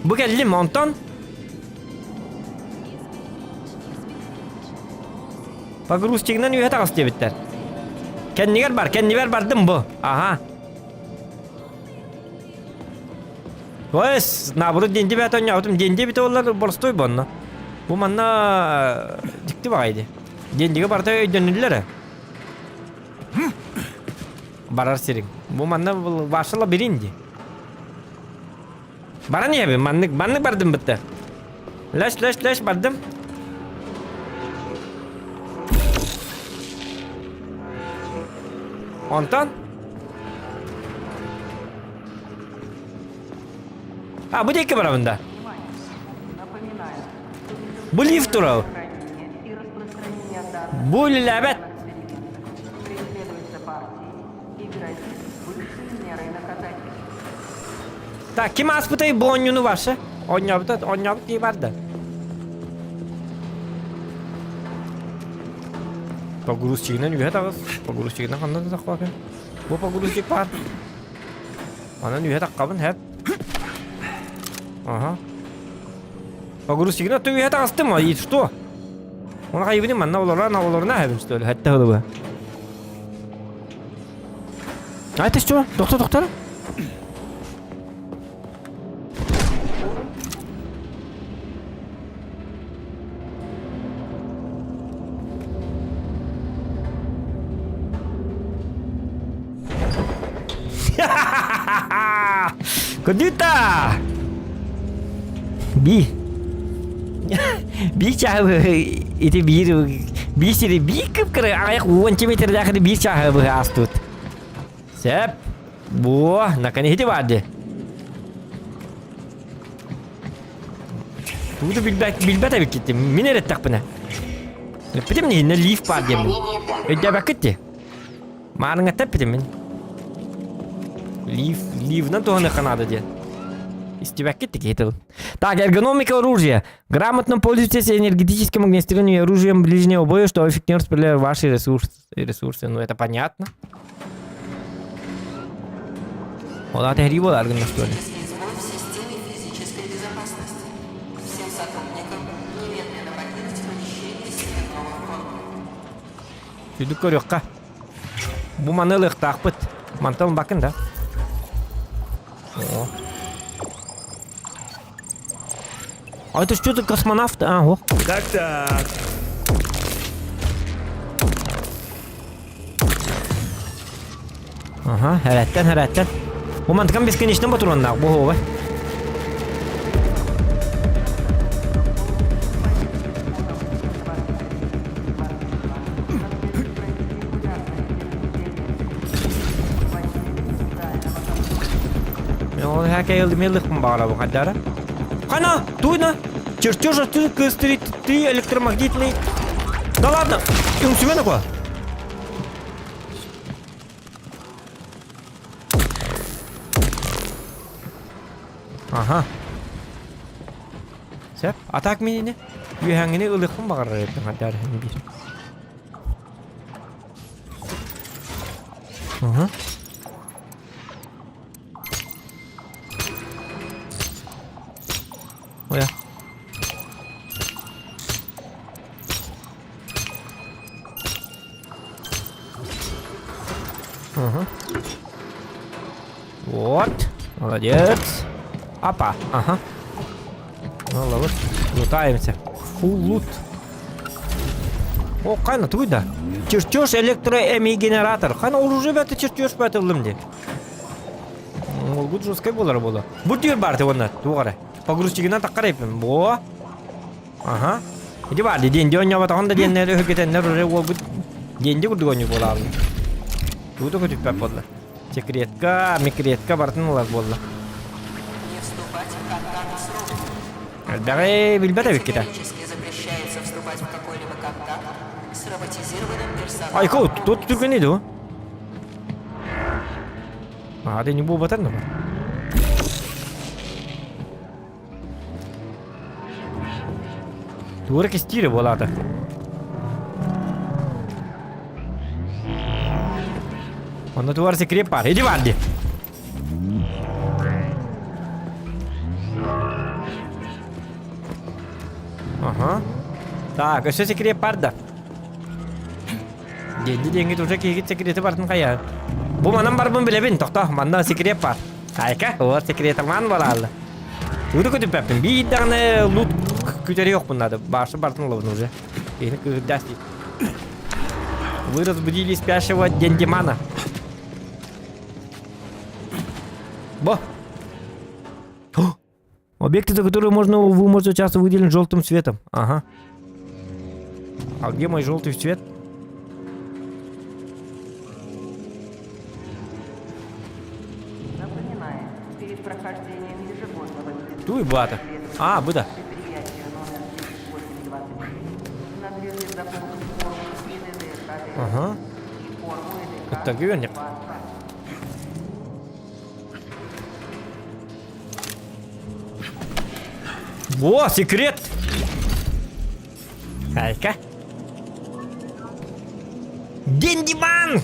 Bu geldi monton. Pagrus cingnan yuh takas dia bitter. Ken nigar bardım bu. Aha. Wes, naburu dendi be atonya otum dendi bit ollar bolstoy bonna. Bu manna dikti baydı. Dendiga barda dönüller. Barar sirin. Bu manna başla birindi. Bara niye be? Manlık bardım bitti. Laş bardım. Ondan. Ha bu değil bara bunda. Напоминаю, Bu lift durağı. хранение и распространение данных Bu labet. преследуется партией и грозит высшей мерой наказания. Ta kim aspıtayı bu oyunu varsa oynayıp diye vardı. Pogurusçiğinden üye tağız. Pogurusçiğinden kandan da takva be. Bu pogurusçiğ var. Anan üye takkabın hep. Aha. Pogurusçiğinden tüm üye tağızdı mı? İyi tuttu. Ona kaybedeyim ben ne olur ne hepim işte öyle. Hatta öyle bu. Haydi işte doktor. Kodita. Bir çahı itu bir siri bir kıpkırı ayak 10 metre dakika bir çahı bu astut. Sep. Bu nakani hiti vardı. Tuğdu bilbet tabii gitti. Mineret tak buna. Pitim ne leaf var diye mi? Öde bakitti. Marın atap pitim. Leaf на то не Канада где. Из тебя китики хитил. Так, эргономика оружия. Грамотно пользуйтесь энергетическим огнестрельным оружием ближнего боя, что эффективно распределяет ваши ресурсы. Ну, это понятно. Вот это гриво, аргумент, что ли? Сбой в системе физической безопасности. Всем сотрудникам немедленно покинуть помещение сигнального фонда. Südük körüqqa. Bu manılık taqpıt. Mantalım bakın da. А это что-то космонавт? А, о. Так. Ага, herretten. Bu mantıkan beskeniçten baturanlar. Bu hova. Ya herkese yıldık mı bağla bu kadar? Kana, tuyna. Чертеж открыт, 3 электромагнитный. Да ладно, он себе такое. Ага. Sep, atak menini. Yühengini ılıkın bağırır ettim hatta bir. Aha. Oya. Ага. Вот. Молодец. Опа. Ага. Ну, вот. Лутаемся. Фул лут. О, қайна, туй да. Чертеж электроэмигенератор. Қайна, оружие бәті чертеж бәті ұлымде. Ол бұд жосқай болар болу. Бұд дейір барды онда, туғары. Погрузчигінен таққар епім. Бо. Ага. Иди барды, денде ойна батағында деннері өкетенлер үрі ол бұд. Денде күрді ойны бола алды. Туды көтіп бәп болды. Секретка, микретка бартын олар болды. Не вступать в контакт с роботом. Әлбәғі білбәт әбек кета. Категорически запрещается вступать в какой-либо контакт с роботизированным персоналом. Айко, тут түрген еді о. Ады не бұл батар ба? Туғыры кестері болады. Onda tuvar секрет бар. Иди варди. Ага. Так, өсі секрет бар да. Денді тұрса кейгіт секреті бартын қая. Бұл манам бар бұн білебін, тоқта. Манда секрет бар. Айка, олар секреті ман бар алды. Туды көтіп бәппін. Бейдағыны лут күтері жоқ бұнады. Башы бартын ловын уже. Кейіні күгірдәсті. Вы разбудили спящего Дендимана. Во! О! Объекты, за которые вы можете часто выделены желтым цветом. Ага. А где мой желтый цвет? Напоминаю, перед прохождением ежегодного Туй бата. А, быда. предприятия номер 3826 надлежит заполнить форму ИДД Ага. и форму ИДК. Вот так, верно. Во, секрет! Хайка. Дендиман!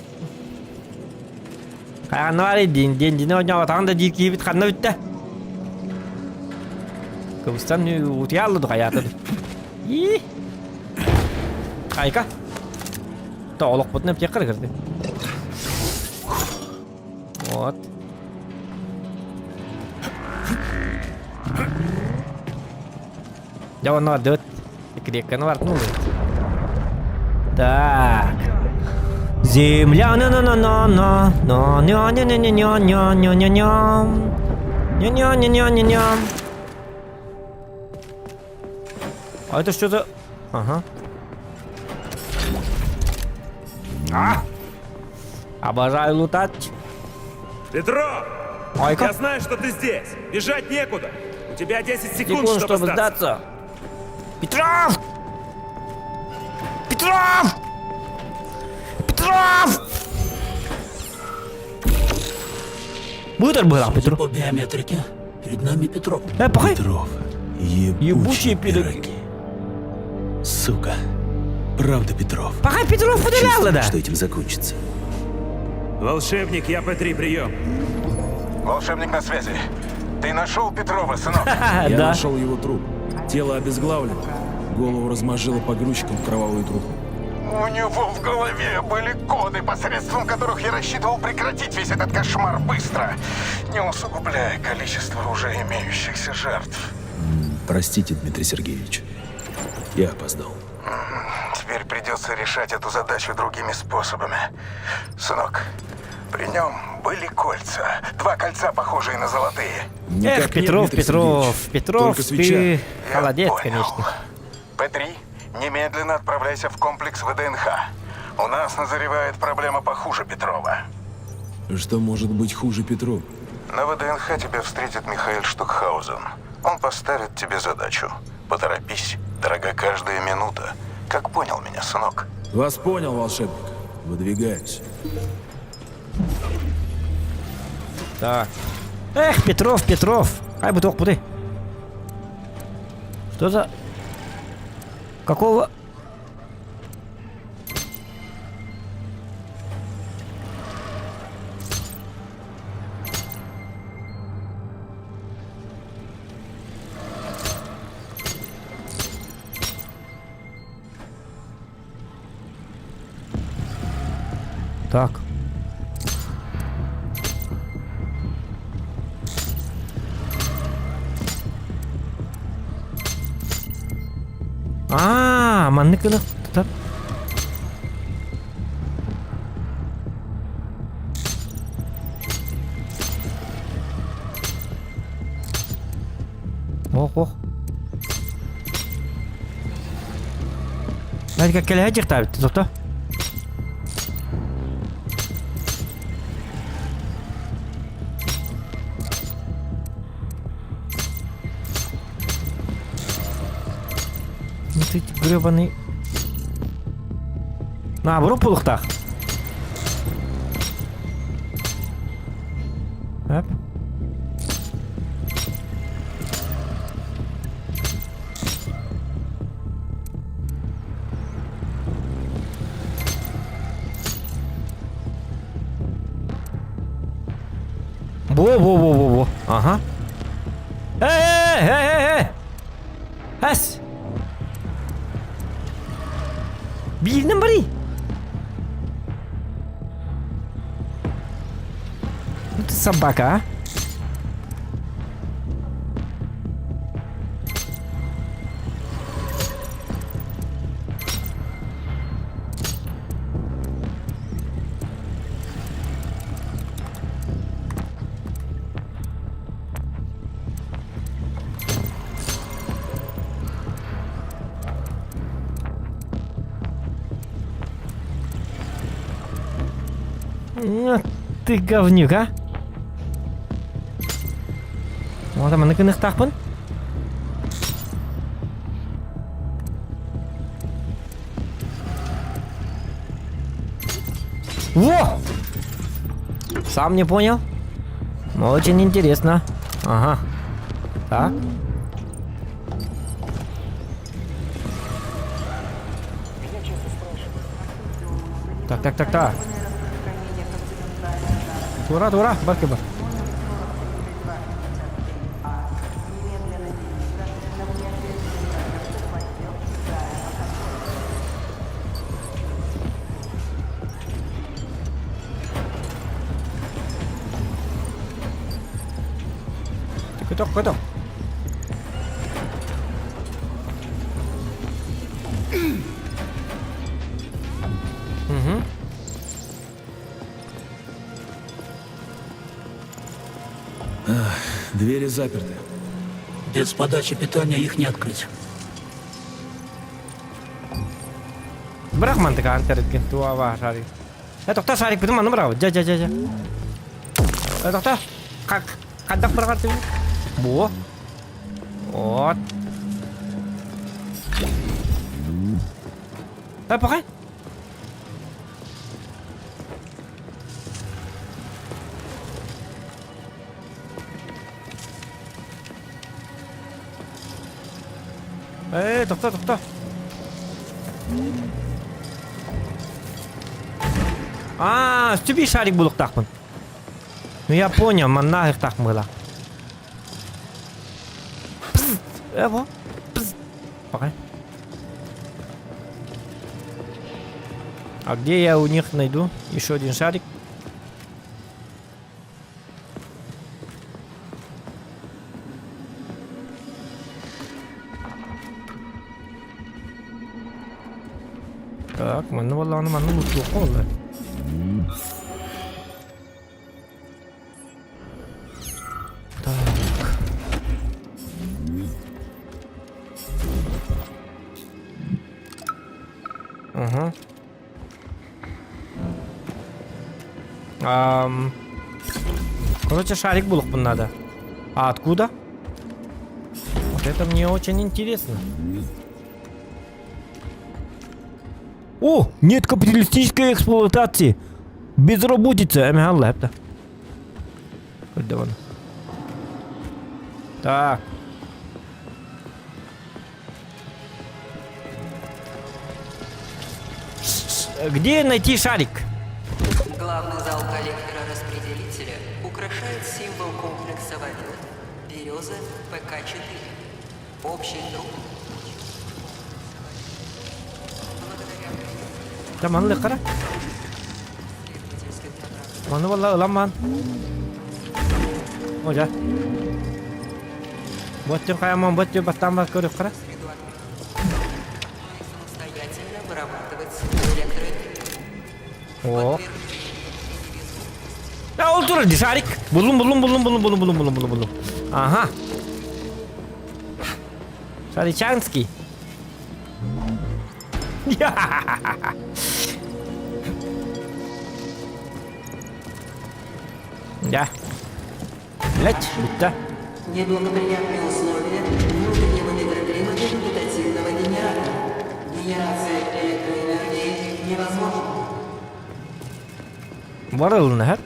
Канвари дендини ойноо танда дикий бит ханна битте. Кыбыстан утялды хаята. И. Хайка. Тоолок бутнеп текер кирди. Вот. Jauh nodot. Dikediakan warna. Так. Земля на на на на на на ня ня ня ня ня ня ня ня ня ня ня ня ня ня ня. А это что за... Ага. Обожаю лутать. Петро! Айка. Я знаю, что ты здесь. Бежать некуда. У тебя 10 секунд, Секунд, чтобы чтобы сдаться. сдаться. Петров! Петров! Петров! Быстро было, Петров. По биометрике. Перед нами Петров. Пахай. Петров. Ебучие пироги. Сука. Правда, Петров. Пахай, Петров потерял, Чувствую, да? что этим закончится. Волшебник, я П3, прием. Волшебник на связи. Ты нашел Петрова, сынок? Я Да. нашел его труп. Тело обезглавлено. Голову размажило погрузчиком в кровавую трубку. У него в голове были коды, посредством которых я рассчитывал прекратить весь этот кошмар быстро, не усугубляя количество уже имеющихся жертв. Простите, Дмитрий Сергеевич. Я опоздал. Теперь придется решать эту задачу другими способами. Сынок, при нем были кольца. 2 кольца, похожие на золотые. Никак Эх, нет, Петров, Дмитрий Петров, Сергеевич. Петров, Только свеча. ты Я молодец, понял. конечно. П3, немедленно отправляйся в комплекс ВДНХ. У нас назревает проблема похуже Петрова. Что может быть хуже Петрова? На ВДНХ тебя встретит Михаил Штукхаузен. Он поставит тебе задачу. Поторопись, дорога каждая минута. Как понял меня, сынок? Вас понял, волшебник. Выдвигаюсь. Так. Эх, Петров, Петров. Ай, буток, буды. Что за... Какого... Так. Манны кына. Так. Ох. Надо как келеһе табит, тоқта. Ну ты гребаный. Наоборот, полухтах. Оп. Во. Ага. Эй! Ас! Бильным бри! Ну ты собака, а? Ты говнюк, а? Вот там на тахпын. Во! Сам не понял? Но очень интересно. Ага. Так. Так. Дура, баркиба. Готов. Угу. Двери заперты. Без подачи питания их не открыть. Бірақ мантыка антереткен туава шарик. Тоқта шарик бітім аны бұрау. Жа. Тоқта. Қаддақ бір қарты. Бұ. Вот. Пақай. Тоқта. Стюби шарик булық тақпын. Ну я понял, man нахер тақпын была. Эво. Пақай. А где я у них найду еще один шарик? Так, манны лучше ухода. Так. Ага. Короче, шарик был надо. А откуда? Вот это мне очень интересно. О, нет капиталистической эксплуатации. Безработица. Так. Где найти шарик? Главный зал коллектора-распределителя украшает символ комплекса валют «Береза ПК-4». Общий труд. Tamam lekara. Mana wallah laman. Oh ja. Buat yang kayak mau buat coba tambah ke lekara. Самостоятельно вырабатывать электроэнергию. Oh. Ya otur di sarik. Belum. Aha. Sarichanski. Ya. Ya. Лечь, будто. Неблагоприятные условия внутреннего микроклимата вегетативного генератора. Генерация электроэнергии невозможна. Варыл, да?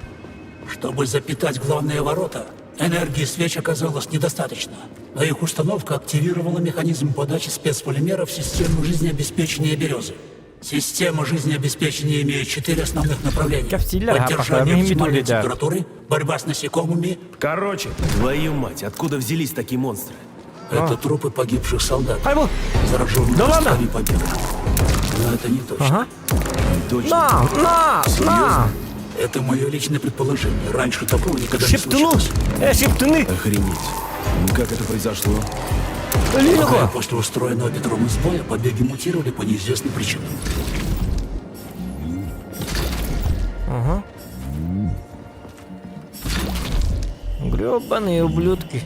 Чтобы запитать главные ворота, энергии свеч оказалось недостаточно, но их установка активировала механизм подачи спецполимеров в систему жизнеобеспечения «Березы». Система жизнеобеспечения имеет 4 основных направления. Поддержание оптимальной температуры, борьба с насекомыми. Короче, твою мать, откуда взялись такие монстры? Это трупы погибших солдат, Айбу. зараженных Да ладно? тканью победы. Но это не точно. Ага. Точно. На! Это мое личное предположение. Раньше такого никогда не Шептуну! случалось. Шептуны! Охренеть. Как это произошло? Полагаю, после устроенного Петром сбоя побеги мутировали по неизвестным причинам. Ага. Грёбаные ублюдки.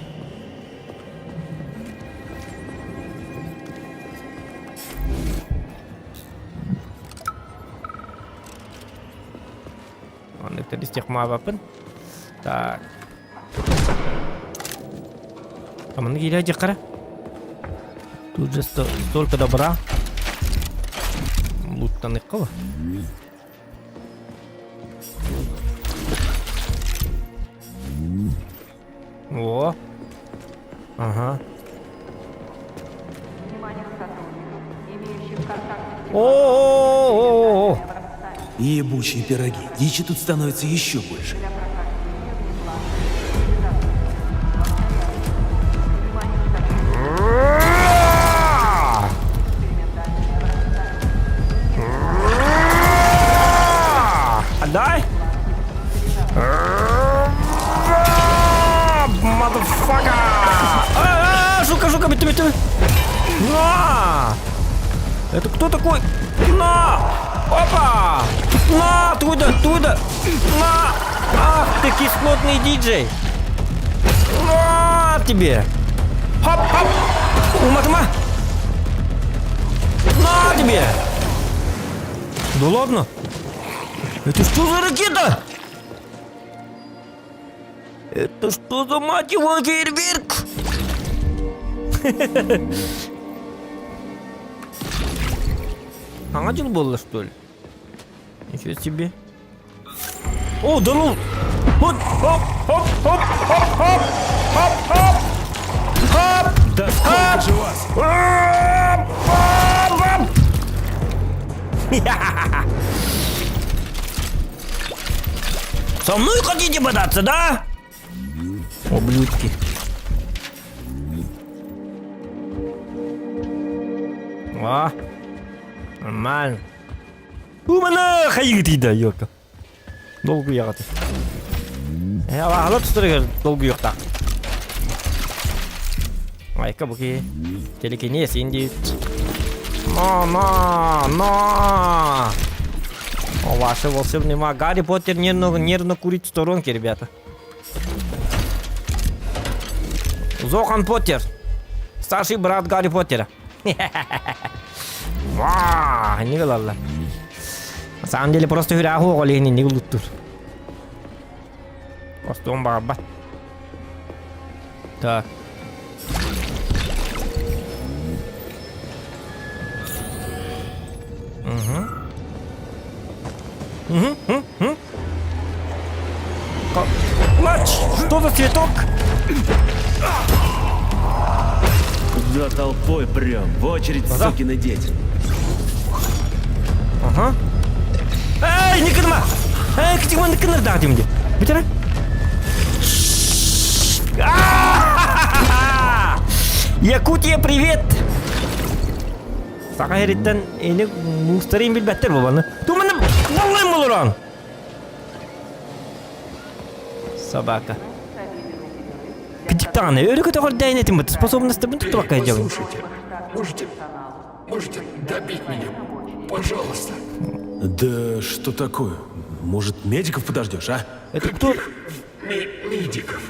Он это из тех мавапын. Так. А мы нагиля дикара. Тут же столько добра. Луттаны кого? О. Ага. О-о-о-о-о. Ебучие пироги. Дичи тут становится еще больше. Отдай! Motherfucker! Жука, биту! На! Это кто такой? На! Опа! На! Туда! На! Ах ты кислотный диджей! На тебе! Хоп! Ума! На тебе! Да ладно? Это что за ракета? Это что за, мать его, фейерверк? Ангел было, что ли? Ничего себе. О, да ну! Вот, хоп! Да сколько же вас? Со мной хотите бодаться, да? Ублюдки. О, нормально. Умана хайгити да йока. Долго ягаты. Алып тұстыры долго йоқта. Айка бұки. Телекене сенде. Но. Ваши волшебные маг. Гарри Поттер нервно курит в сторонке, ребята. Зохан Поттер. Старший брат Гарри Поттера. Вау, не голова. На самом деле просто хураху олени не глуттур. Просто он баба. Так. Матч! Что за цветок? Да толпой прям, в очередь, сукины дети. Ага. Эй, не кыдма! Эй, кытыгма не кыныр да демде. Битера? Якутия, привет! Сака хереттен эни мустарин билбеттер болбаны. Туманы боллайм болуран. Собака. Кытыктаны өрүкө тогор дайнетим бит. Способности бунту тока делать. Слушайте, можете добить меня, пожалуйста. Да что такое? Может, медиков подождешь, а? Это кто? Медиков.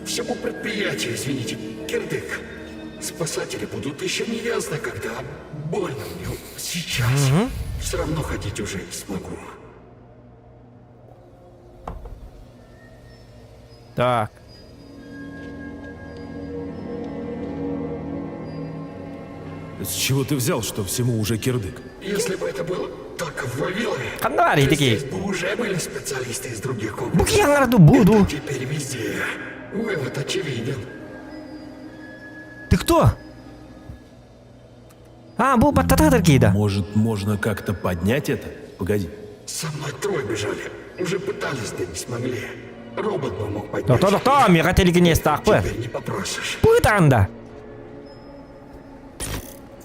Всему предприятию, извините, кирдык. Спасатели будут еще не ясно, когда. Больно мне сейчас. Все равно ходить уже не смогу. Так. С чего ты взял, что всему уже кирдык? Если бы это было только в Вавилове, Канари то такие. здесь бы уже были специалисты из других областей. Бук я на роду буду. Это теперь везде. Вывод очевиден. Ты кто? А, был баттата да. Может, можно как-то поднять это? Погоди. Со мной трое бежали. Уже пытались, да не смогли. Робот бы мог поднять. То, мира телекине стахпы. Теперь не попросишь. Пытанда.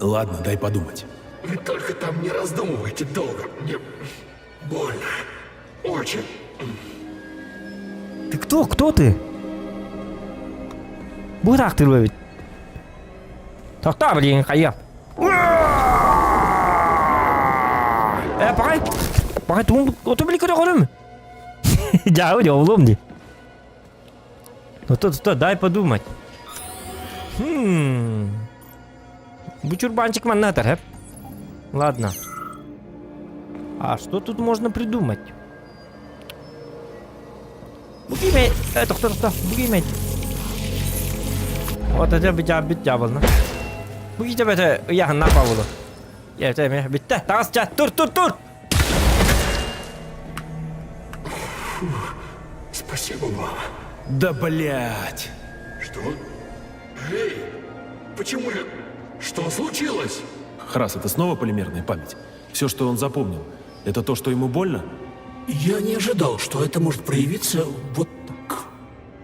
Ладно, дай подумать. Вы только там не раздумывайте долго. Мне больно. Очень. Ты кто? Кто ты? Бурак ты ловит. Тоқта, блин, хая. Пағай, туын оты білі көре қорым. Жауы де олым де. Тоқта, дай подумать. Бучурбанчик маннатор, хэп? Ладно. А что тут можно придумать? Bu giymeyin. To'xta. Bu giymeyin. O'rtacha bit jabılni. Bu giycha bete yaqin napa bo'ldi. Yetaymi? Bitta. Tascha. Tur. Спасибо вам. Да блять! Что? Эй, почему я... Что случилось? Храс, это снова полимерная память? Все, что он запомнил, это то, что ему больно? Я не ожидал, что это может проявиться вот так.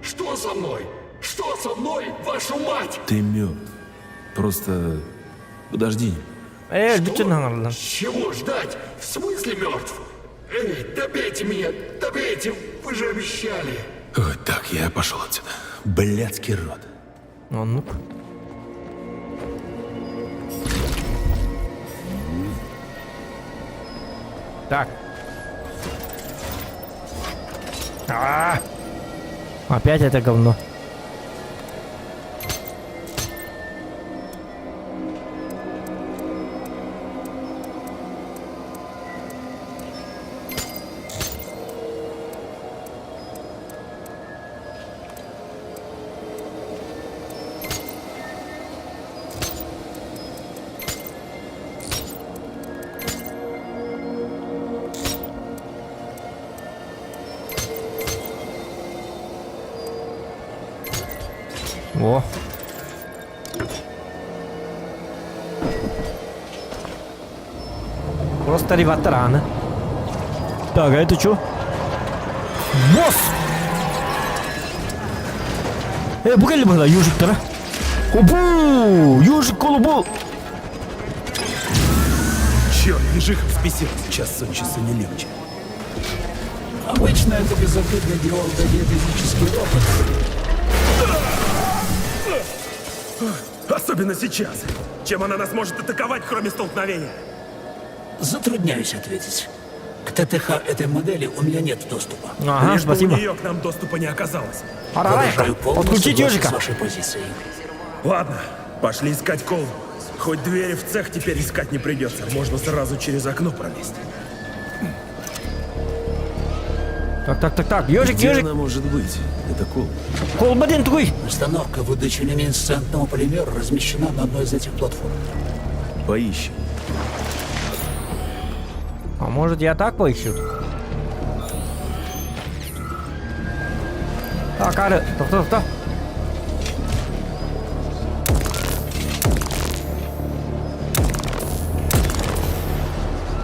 Что со мной? Что со мной, вашу мать? Ты мертв. Просто подожди. Bütün hangarlar. Чего ждать? В смысле мертв? Эй, добейте меня, добейте, вы же обещали. Вот так, я пошел отсюда. Блядский рот. Ну. Так. Опять это говно. О. Просто ребята рано. Так, а это что? Босс! Bu geldi bana ёжиктар. Обу! Ёжик колубу. Черт, ежиха спесил. Час сон часа не легче. Обычно это безобидный геодезический робот. Особенно сейчас. Чем она нас может атаковать, кроме столкновения? Затрудняюсь ответить. К ТТХ этой модели у меня нет доступа. Ага, Лишь бы спасибо. у нее к нам доступа не оказалось. Выражаю полное Отключить согласие ёжика. с вашей позицией. Ладно, пошли искать колбу. Хоть двери в цех теперь искать не придется. Можно сразу через окно пролезть. Так. Ёжик. Где она может быть? Это кол. Колбадин туй. Установка выдачи люминесцентного полимера размещена на одной из этих платформ. Поищем. А может я так поищу? Так, ары. Тоқта.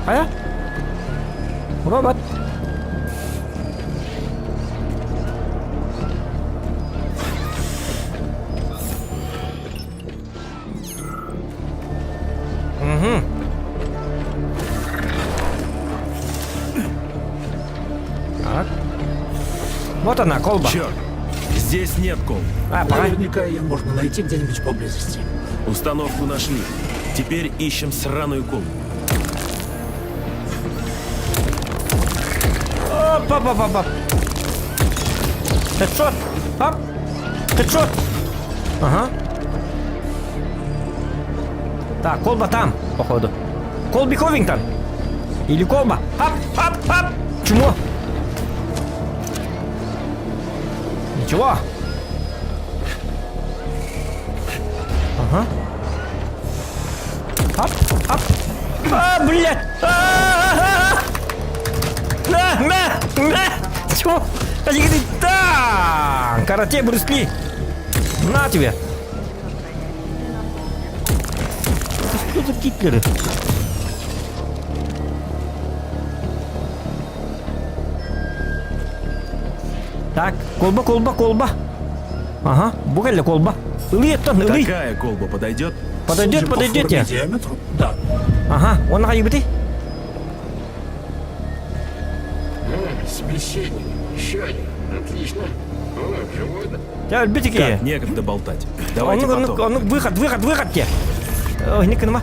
Ая? Робот. Так. Вот она, колба. Черт, здесь нет кол. Пора. Наверняка ее можно найти где-нибудь поблизости. Установку нашли. Теперь ищем сраную колбу. Оп. Хедшот. Оп. Хедшот. Ага. Так, колба там, походу. Колби Ховингтон. Или колба. Оп. Чмо? Ничего. Ага. Оп. Блядь. На. Чего? Да! Карате Брюс Ли. На тебе. Это что за киклеры? Так, колба. Ага, бугелля колба. Ылыйттан, ылый. Такая колба подойдет? Подойдет Судя по форме тебе. и диаметру, да. Ага, он на бити. Смещение. Щадь. Отлично. О, живой. Я битики. Так, некогда болтать. Давайте потом. Ну, выход те. Ой, не канма.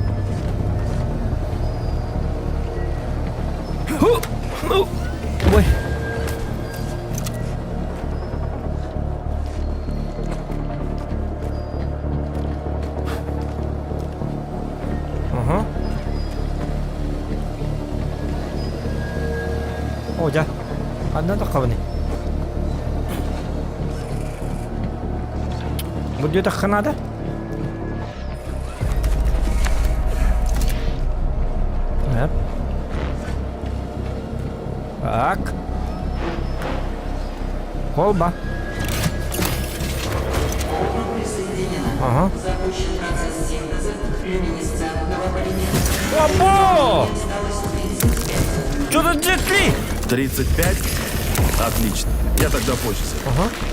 Ой. Ага. О, ja. Одна такая. Burada kanada. Evet. Так. Колба. Ага. Запущен процесс синтеза люминесцентного полимера. Опа! Что-то джетли! 35? Отлично. Я тогда позже.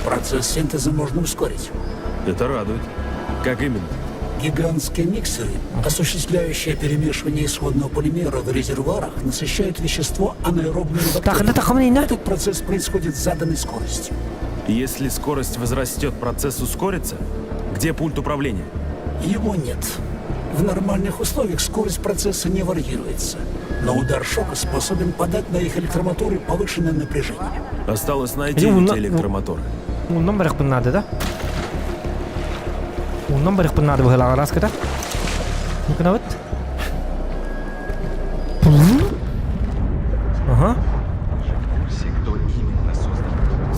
Процесс синтеза можно ускорить. Это радует. Как именно? Гигантские миксеры, осуществляющие перемешивание исходного полимера в резервуарах, насыщают вещество анаэробными Так, это бактериями. так, Этот процесс происходит с заданной скоростью. Если скорость возрастет, процесс ускорится? Где пульт управления? Его нет. В нормальных условиях скорость процесса не варьируется. Но удар шока способен подать на их электромоторы повышенное напряжение. Осталось найти Ну, эти электромоторы. Унdan beri pun ada dah. Undan beri pun ada bahalang ras kita. Mungkin awet. Ага.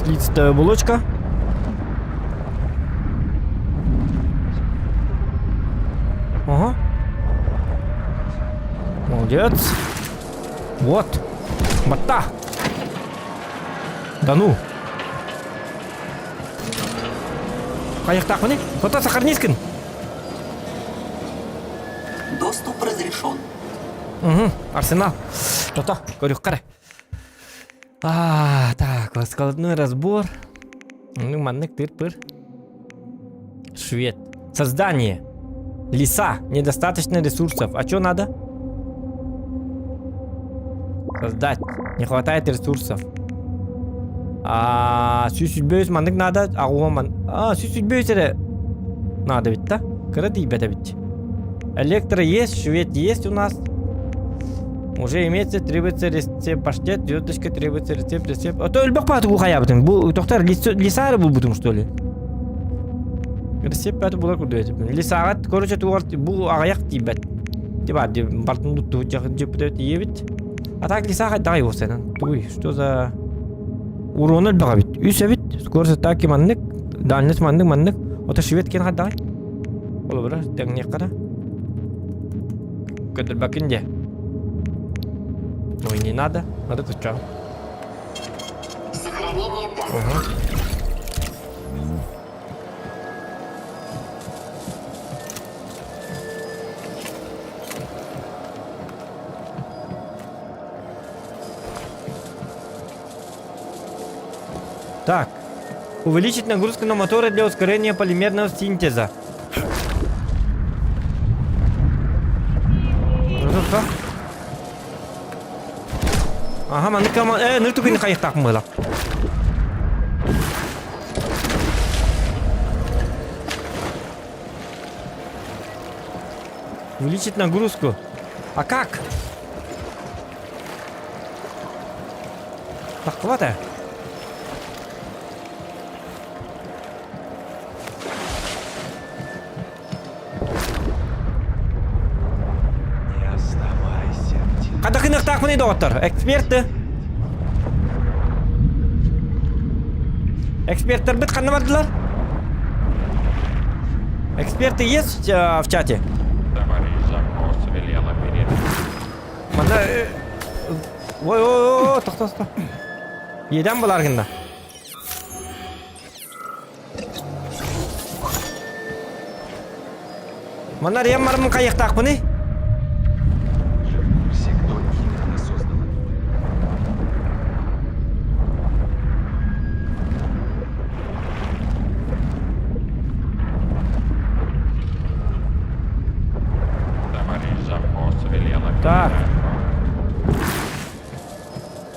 Слизистая булочка. Ага. Молодец. Вот. Бата. Да ну. Қайықтақ міне? Тота Сахарнискин. Доступ разрешен. Арсенал. Тота, говорю, қарай. Так, складной разбор. Ну, маннык, тыр-пыр. Швед. Создание. Леса. Недостаточно ресурсов. А что надо? Создать. Не хватает ресурсов. Süsüz mandık надо, süsüz надо ведь, да? Кради, беда ведь. Электро есть, швед есть у нас. Уже имеется, требуется рецепт, паштет, звездочка, требуется рецепт. А то өлбек пату кухая бутым. Бу доктор лисары был бутым, что ли? Рецепт пату булар курдует. Лисагат, короче, бу аяк тибет. Тиба, бартын дутту, жепет евит. А так лисагат дай его сенен. Туй, что за... Уроны бага бит. Үсә бит. Скорость таки маннык. Дальность маннык. Ота швед кен хадда. Ола бара тәңне кара. Көдір бакинде. Ой, не надо. Надо тут чау. Сохранение данных. Так. Увеличить нагрузку на моторы для ускорения полимерного синтеза. Ага, манныка... нырту кыйын кайыктак мыла. Увеличить нагрузку. А как? Так, хватай. Қада қинақтақ міне доғыттар? Эксперті. Эксперттер бит қанна бардылар? Эксперты есть в чате? Манда... Ой, тоқта. Еден бұл арғында. Манда рем мармын қайықтақ міне? Так.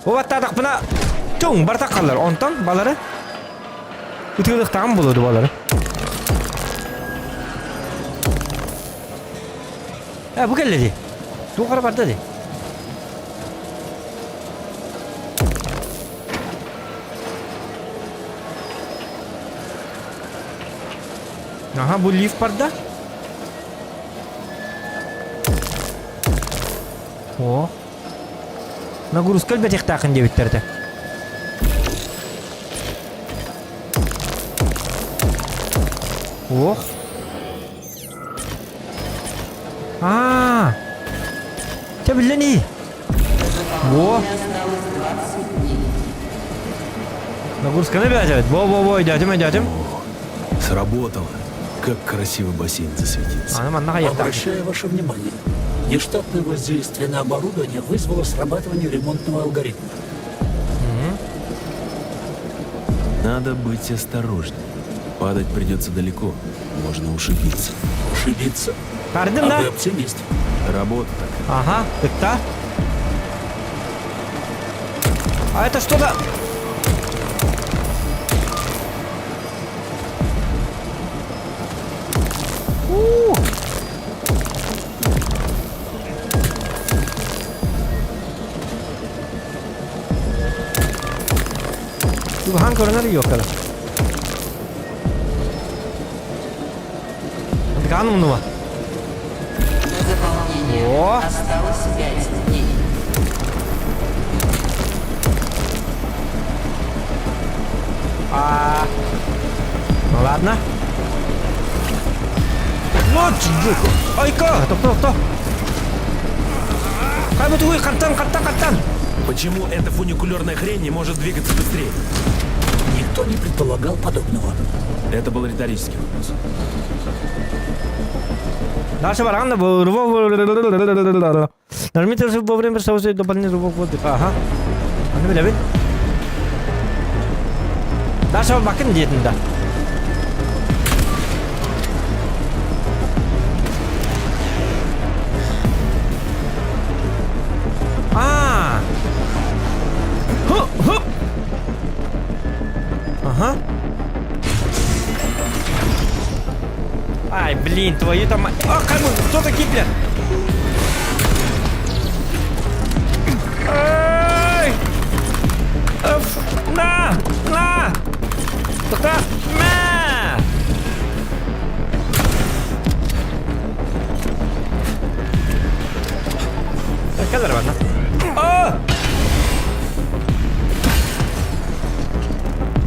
Вот так бuna çoğun bardak kalır. Ondan baları ütülükten bulurdu baları. Bu geldi. Yukarı barda de. Aha bu lift barda. О. Нагрузка бит ихтакын дебиттерде. Ох. Те, блин. Во. Нагрузка на 5. Во, идем. Сработало. Как красиво бассейн засветился. Обращаю ваше внимание. Нештатное воздействие на оборудование вызвало срабатывание ремонтного алгоритма. Надо быть осторожнее. Падать придется далеко. Можно ушибиться. Ушибиться? А Кардин, да? вы оптимист. Работа такая. Ага, так-то. А это что-то... Хан көрінер yok kada. Хан мұны ма? О! Осталось 5 дней. Ну ладно. Вот джуку. Ай-ка! Кто? Как будто вы каттан. Почему эта фуникулерная хрень не может двигаться быстрее? Никто не предполагал подобного. Это был риторический вопрос. Дальше баранда был рывок. Нажмите во время того, что дополнительный рывок воды. Ага. Біле. Дальше bakın dietinde. Хоп. Ага. Ай, блин, твою там... как бы, кто-то киплет. Ай! На! Так, на! Kadar var lan?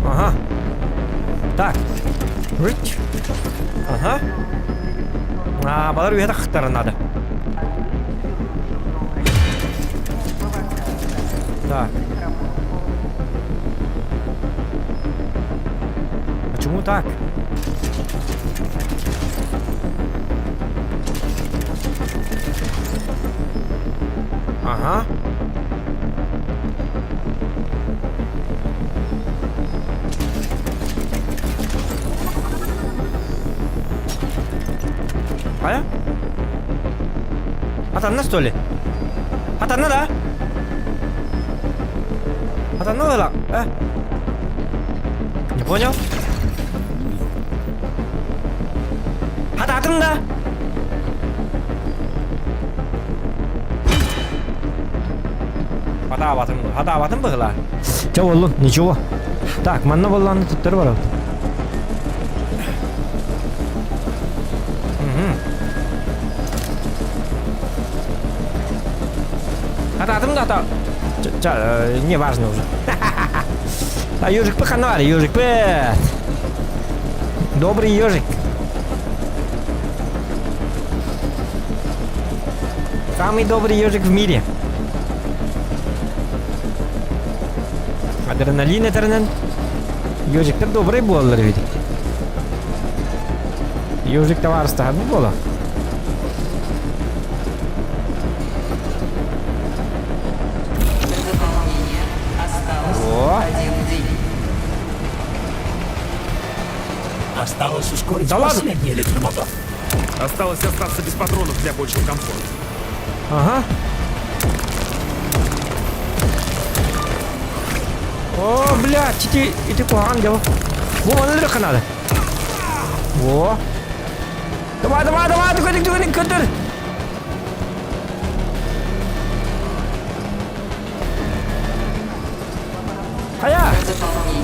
Ага. Так. Рыч. Ага. Балар уйда хтара надо. Так. Почему так? Ага. Ая? Атанна, что ли? Атанна, да? Атанна, да? Не понял? Атанна, да? Хатаватым было. Чего было? Ничего. Так, манна была на тут тервара. Хататым да. Не важно уже. А ежик по канале, ежик. Добрый ежик. Самый добрый ежик в мире. Адреналин этернен. Ежиктер добрый болдыр бит. Ежик товарыстаган боло. Осталось ускорить да последний электромотор. Осталось остаться без патронов для большего комфорта. Ага. О, блядь, иди куан, дело. Во, надо надо. Во. Давай, кадр. Ая.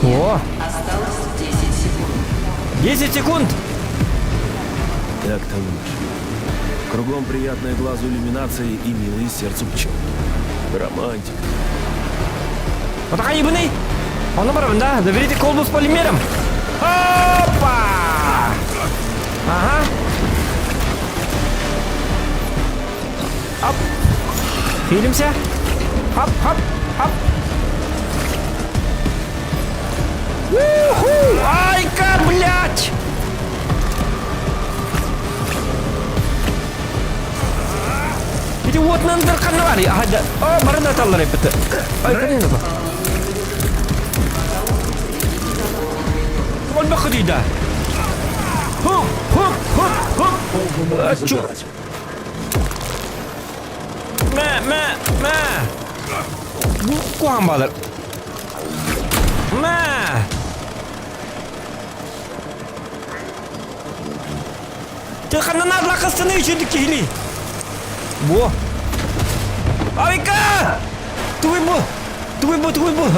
Во. Осталось 10 секунд. 10 секунд. Так-то лучше. Кругом приятная глазу иллюминация и милые сердцу пчел. Романтика. Вот такая ебаный. Он набрал, да? Заберите колбу с полимером. Опа! Ага. Оп. Филимся. Хоп, хоп, хоп. Уху! Ай-ка, блядь! Jadi what nanti kan lari ada. Oh, baru datang lari betul. Ay, kanina ba? Wala ba kadida? Hup, hup, hup, hup. Achu. Ma. Ku hambalar. Ma. Tekan na lakas na yun di kihili. Buah. Awika! Tunggu bu.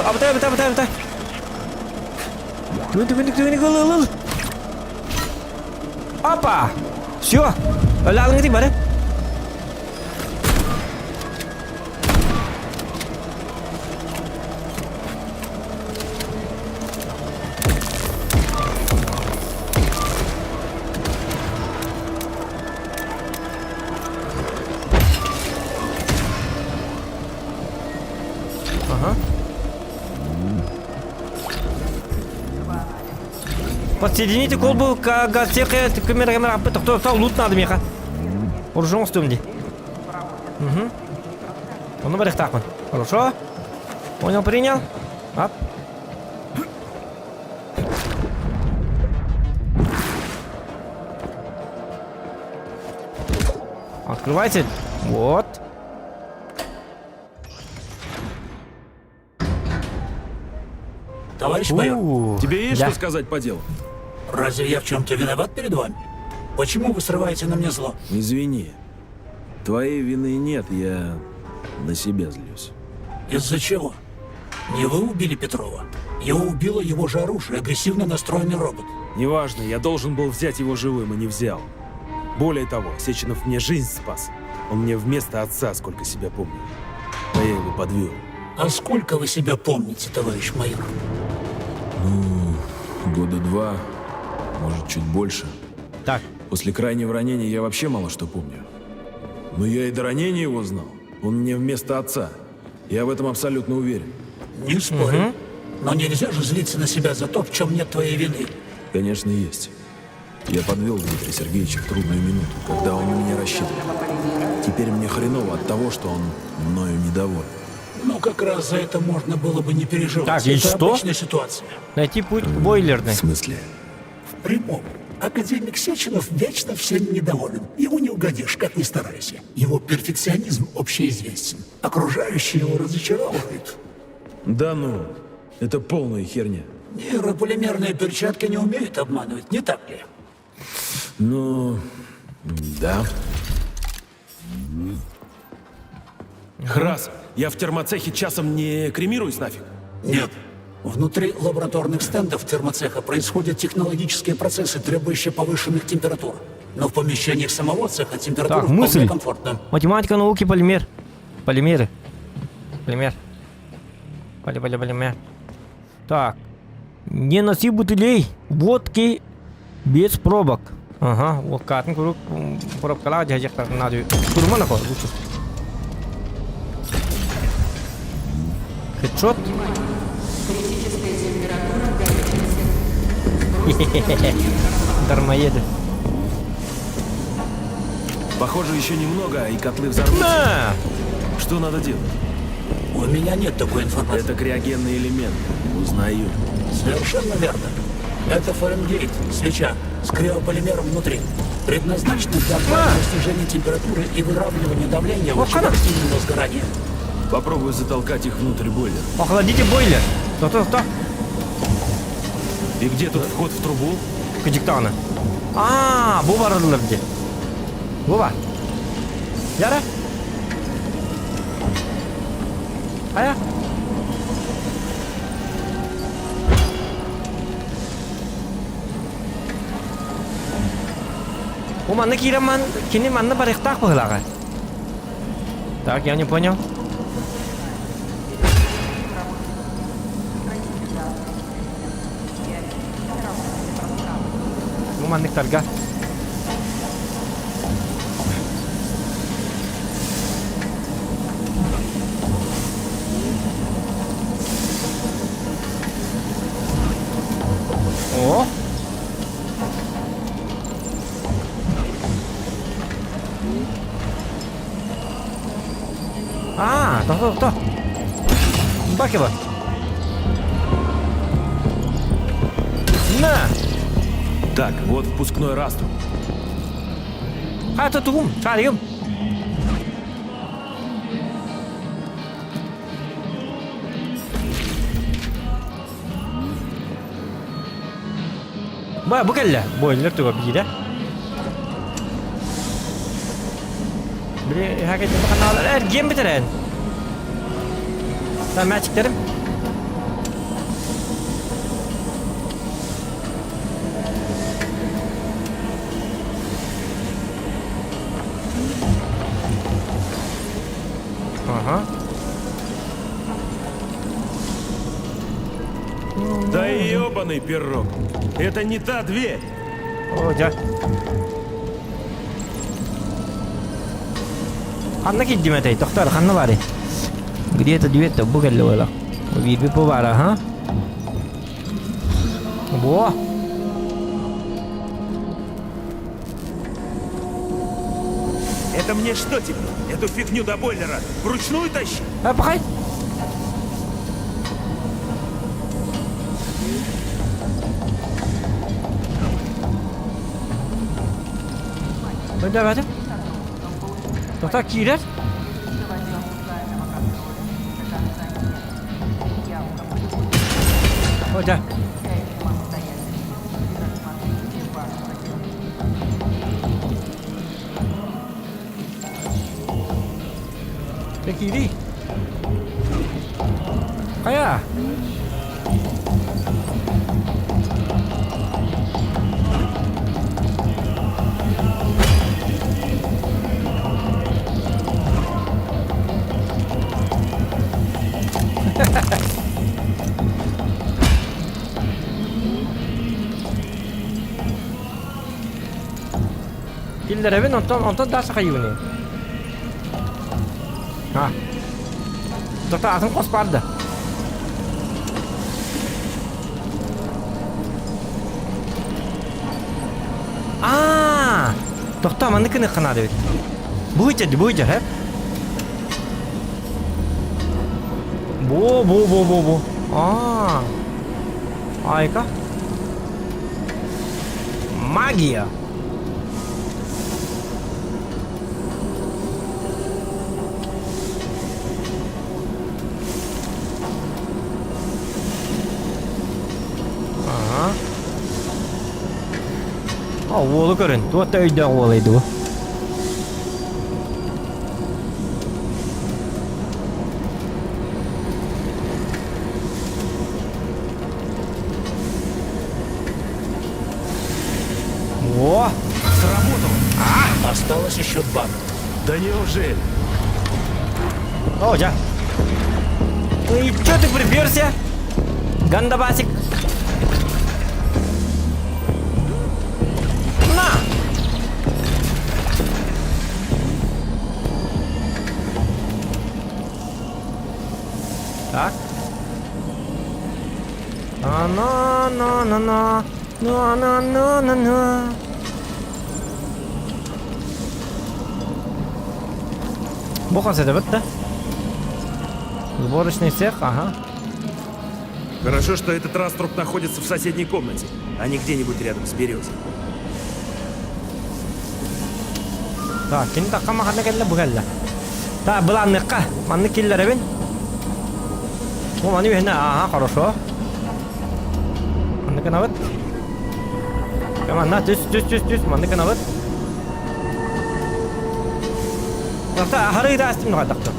Ah, betul. Tunggu. Apa? Sio. Lalang itu mana? Подсоедините колбу к газетке, камера, кто лут надо, меха. Уржон стумди. Угу. Он на так он. Хорошо. Понял, принял. Ап. Открывайте. Вот. Товарищ майор, Тебе есть что сказать по делу? разве я в чем-то виноват перед вами? Почему вы срываете на мне зло? Извини. Твоей вины нет, я на себя злюсь. Из-за чего? Не вы убили Петрова. Его убило его же оружие, агрессивно настроенный робот. Неважно, я должен был взять его живым, и не взял. Более того, Сеченов мне жизнь спас. Он мне вместо отца, сколько себя помню. А я его подвел. А сколько вы себя помните, товарищ майор? Года 2, может, чуть больше. Так. После крайнего ранения я вообще мало что помню. Но я и до ранения его знал. Он мне вместо отца. Я в этом абсолютно уверен. Не спорю. Но нельзя же злиться на себя за то, в чем нет твоей вины. Конечно, есть. Я подвел Дмитрия Сергеевича в трудную минуту, когда он на меня рассчитывал. Теперь мне хреново от того, что он мною недоволен. Ну, как раз за это можно было бы не переживать. Так, и это что? обычная ситуация. Найти путь бойлерный. В смысле? В прямом. Академик Сеченов вечно всем недоволен. Ему не угодишь, как ни старайся. Его перфекционизм общеизвестен. Окружающие его разочаровывают. Да ну, это полная херня. Нейрополимерные перчатки не умеют обманывать, не так ли? Ну, да. Храс, я в термоцехе часом не кремируюсь нафиг? Нет. Внутри лабораторных стендов термоцеха происходят технологические процессы, требующие повышенных температур. Но в помещениях самого цеха температура Так, мысль. вполне комфортна. Математика, науки, полимер. Полимеры. Полимер. Полимер. Так. Не носи бутылей водки без пробок. Ага, вот картинг пробка надо. Курмана лучше. Хедшот. Дармоеды. Похоже, еще немного, и котлы взорвутся. На! Что надо делать? У меня нет такой информации. Это криогенный элемент. Узнаю. Совершенно верно. Это Фаренгейт, свеча, с криополимером внутри. Предназначена для достижения температуры и выравнивания давления в очень активного сгорания. Попробую затолкать их внутрь бойлера. Охладите бойлер. Кто? И где тут вход в трубу? Кадиктана. Bu varılır diye. Bu var. Yara. Aya. Mana kiraman, kini mana bariktak pahalaga. Так, я не понял. Mana targa. Toh. Bak ya bak. На! Так, вот впускной раструб. Tutugum, çağırıyorum. Bu kelle. Bu eller tuh bir de. Bir hakikaten kanallar game bitiren. Sen maçıklarım. Ага. Да ебаный пирог. Это не та дверь. Hoca. Kanna gittim etey. Doktor kanna var. Где-то две-то бугелли вала. Види повара, ха? Во. Это мне что теперь? Эту фигню до бойлера вручную тащи? Пахай. Hadi. Doktor kiret. Hoca. Ke kiri. Kaya. Killer evin ondan daha sakayı bunu. Ha. Doktor atın kos bardı. Aa! Doktor mana kena kena dedi. Bu aja hep. Bu. Aa. Ayka. Magia. Oğlu görün. Tuot öyle oğluydu bu. О! Сработало. Осталось еще 2. Да неужели? О, ja. Ну и чё ты приперся? Гандабасик. На! Так. На. Бухался да вот-то. Сборочный цех, ага. Хорошо, что этот раструб находится в соседней комнате, а не где-нибудь рядом с березой. Так, ini tak kama kana kella bugalla. Ta bulanniqqa, manni killere ben. Bu mani hena, aha, хорошо. Manni kana vat. Kaman na düz, manni kana vat. Ta harı da astim no dakta.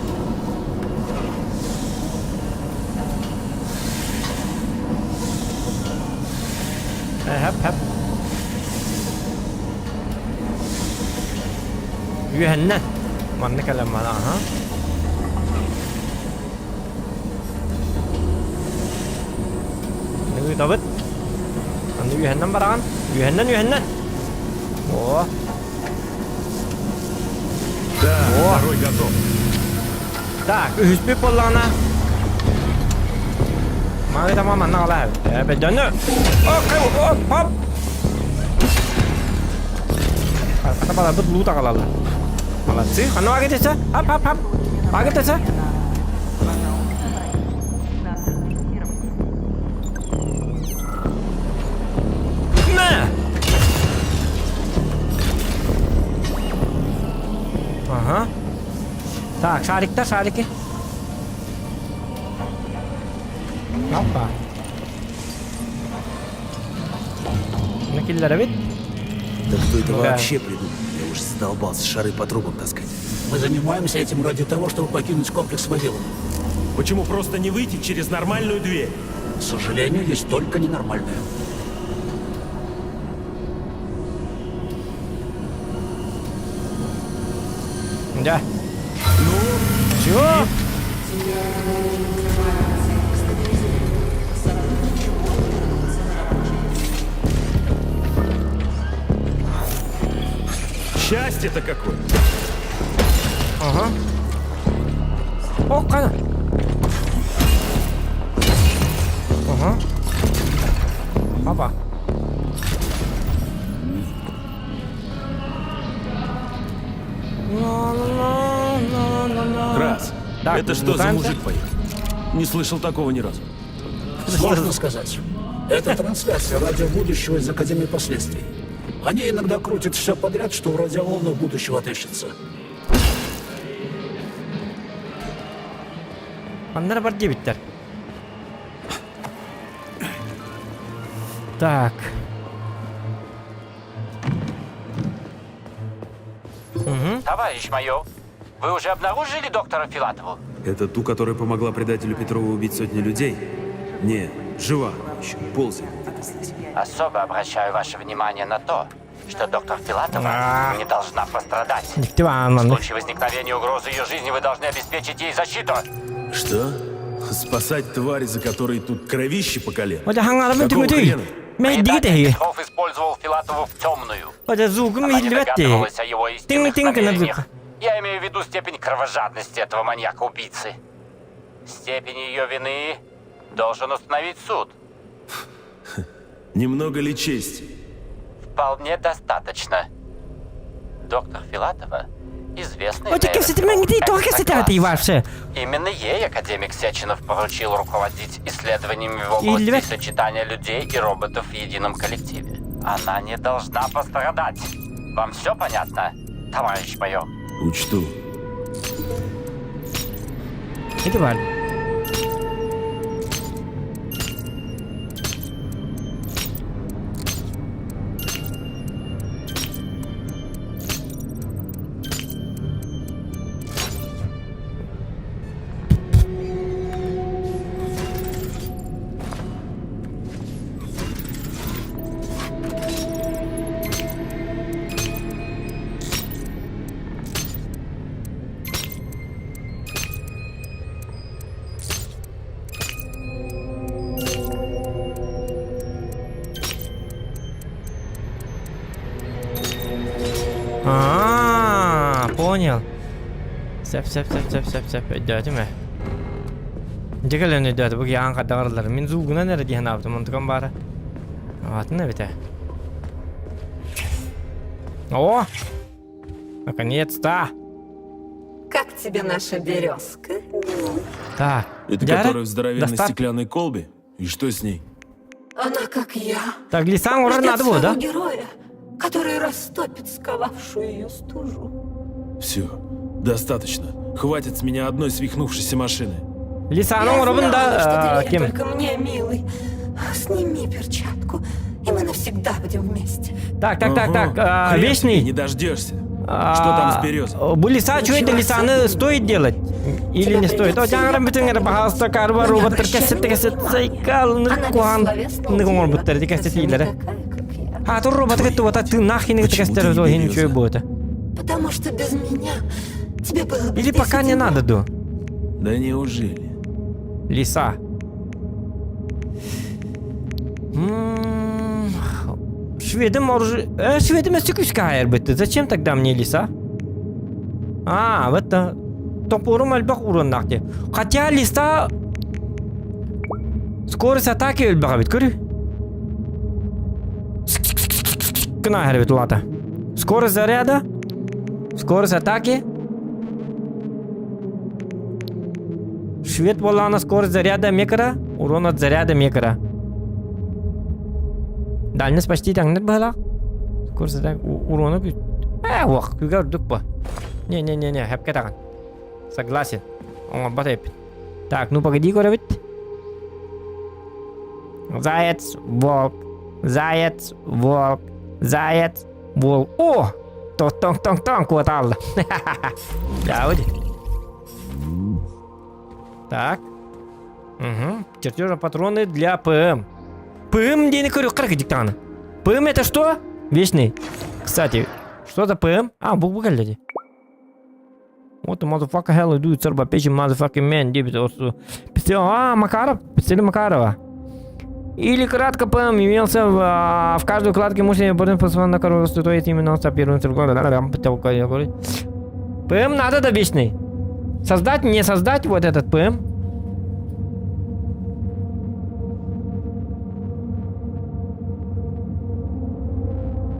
Hep. Yuhanna. Manni kalam mana, aha. Ini tabet. Manni Yuhanna barangan. Yuhanna. О. Да, О. второй готов. Так, ühüspü pollana. Mari tamam mana olah. Bedana. Hop. Kata pada bet lu tak kalah. Malah sih, kanu agak desa. Hop. Agak desa. Так, шарики. Опа. Накиллер ведь? Да кто это Да. вообще придумал? Я уж задолбался шары по трубам таскать. Мы занимаемся этим ради того, чтобы покинуть комплекс Вавилон. Почему просто не выйти через нормальную дверь? К сожалению, есть только ненормальное. Да. Чего? Счастье-то какое! Ага. О, кана. Ага. Опа. Крас, Так, это что за мутанты? мужик поехал? Не слышал такого ни разу. Сложно сказать. Это трансляция радио будущего из Академии последствий. Они иногда крутят все подряд, что в радиоволнах будущего отыщется. Аннары бар дебиттер. Так. Товарищ майор, вы уже обнаружили доктора Филатову? Это ту, которая помогла предателю Петрову убить сотни людей? Не, жива она еще, ползает где-то здесь. Особо обращаю ваше внимание на то, что доктор Филатова не должна пострадать. В случае возникновения угрозы ее жизни вы должны обеспечить ей защиту. Что? Спасать твари, за которые тут кровище по колено? Оля хангарым Какого түмөтөй. хрена? Мен Предатель дигите. Петров использовал Филатову в темную. Оля зугум Она не хилбетте. догадывалась о его истинных Тинг-тинг намерениях. надзука. Я имею в виду степень кровожадности этого маньяка-убийцы. Степень ее вины должен установить суд. Немного ли чести? Вполне достаточно. Доктор Филатова известный Оля кесите мен где только сетати вообще. Именно ей академик Сеченов поручил руководить исследованиями в Илья. области сочетания людей и роботов в едином коллективе. Она не должна пострадать. Вам все понятно, товарищ майор? Учту. Это бар. Понял. Сәп. Өйдәді ме? Дегелен өйдәді. Бұл яң қадағырлар. Мен зуғынан әрі дейін аптым. Мұнтыған бары. Атын әбіті. О! Наконец-то! Как тебе наша березка? Так. Это которая в здоровенной стеклянной колбе? И что с ней? Она как я. Так, лисан уже надо было, да? Героя, который растопит сковавшую ее стужу. Все, достаточно. Хватит с меня одной свихнувшейся машины. Лисаның ұрыбын да... Кем? Только мне, милый. Сними перчатку, и мы навсегда будем вместе. Так. Хрен Вечный. тебе не дождешься. Что там с березой? Бұл лиса, что это лисаны стоит делать? Или не стоит? О, жаңарым бүтін әрі бағалыста қарба роботтар кәсет сайкалыны қуан нығын роботтар кәсет ейлері. А, тұр робот кетті ота ты нахин это кәстері зо хен чөй болды. Потому что без меня тебе было бы Или пока не надо, ду. Да неужели? Лиса. Шведом оружие... Шведом стекушка бітті. Зачем тогда мне лиса? А, вот это... Топором әлбақ урыннақты. Хотя лиса... Скорость атаки өлбіға бит, көрі? Кына әрбет улата. Скорость заряда. Скорость атаки. Швед болана скорость заряда мекара. Урон от заряда мекара. Дальность почти таңнет бала. Скорость атаки. Урона күт. Уақ, күгер дүк ба. Не, хәпке таған. Согласен. О, батарей. Так, ну погоди, говорит. Заяц, волк. Заяц, волк. Заяц, волк. О! Тонг-тонг-тонг-тонг, вот алла. Да, вот. Так. Угу. Чертежа патроны для ПМ. ПМ где не говорю, как диктана. ПМ это что? Вечный. Кстати, что за ПМ? А, буквально. Вот motherfucker hell do it, сорба печи motherfucking man, дебит. А, Макаров, писали Макарова. Или кратко ПМ имелся в каждой вкладке мощный абонент посылан на корову, стоит именно с первым циркулем. ПМ надо да вечный. Создать, не создать вот этот ПМ.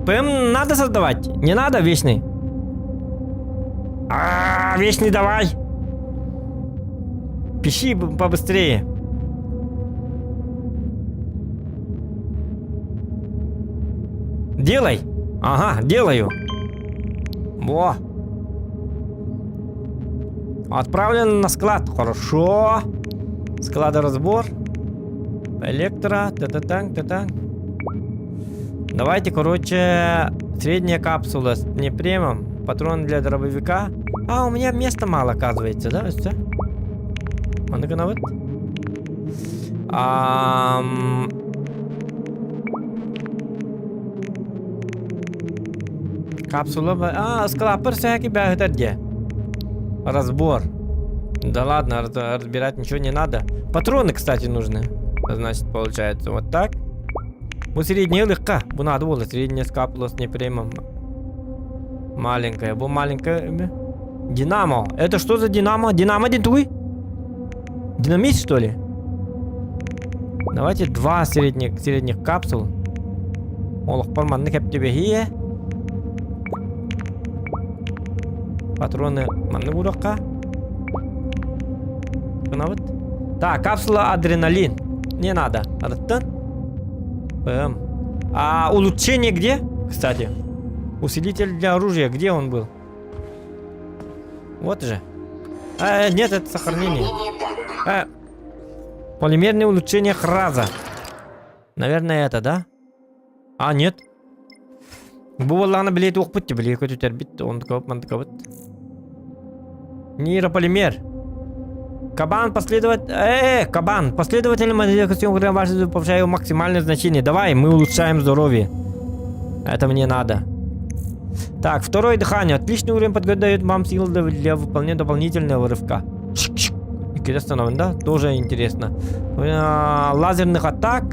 ПМ надо создавать, не надо вечный. Вечный давай. Пиши побыстрее. Делай. Ага, делаю. Во. Отправлен на склад. Хорошо. Складоразбор. Электро. Та-та-танк. Давайте, короче, средняя капсула с непремом. Патрон для дробовика. А, у меня места мало, оказывается, да? Все. А ну-ка, вот. Капсула. Склапер всякий бегает где? Разбор. Да ладно, разбирать ничего не надо. Патроны, кстати, нужны. Значит, получается вот так. Вот средняя легка. Bu надо было средняя капсула с непремом. Маленькая. Bu маленькая. Динамо. Это что за динамо? Динамо дентуй? Динамит, что ли? Давайте 2 средних капсул. Олах парманны кеп тебе хие. Патроны манны буракка. Так, капсула адреналин. Не надо. ПМ. А улучшение где? Кстати. Усилитель для оружия. Где он был? Вот же. Нет, это сохранение. Полимерное улучшение храза. Наверное, это, да? А, нет. Бувалланы білет оқпытты, білет көтетер бит. Он такой. Нейрополимер. Кабан последовательный... Кабан. Последовательный модификацион повышает максимальное значение. Давай, мы улучшаем здоровье. Это мне надо. Так, второе дыхание. Отличный уровень подготовит вам сил для выполнения дополнительного рывка. Интересно, да? Тоже интересно. Лазерных атак.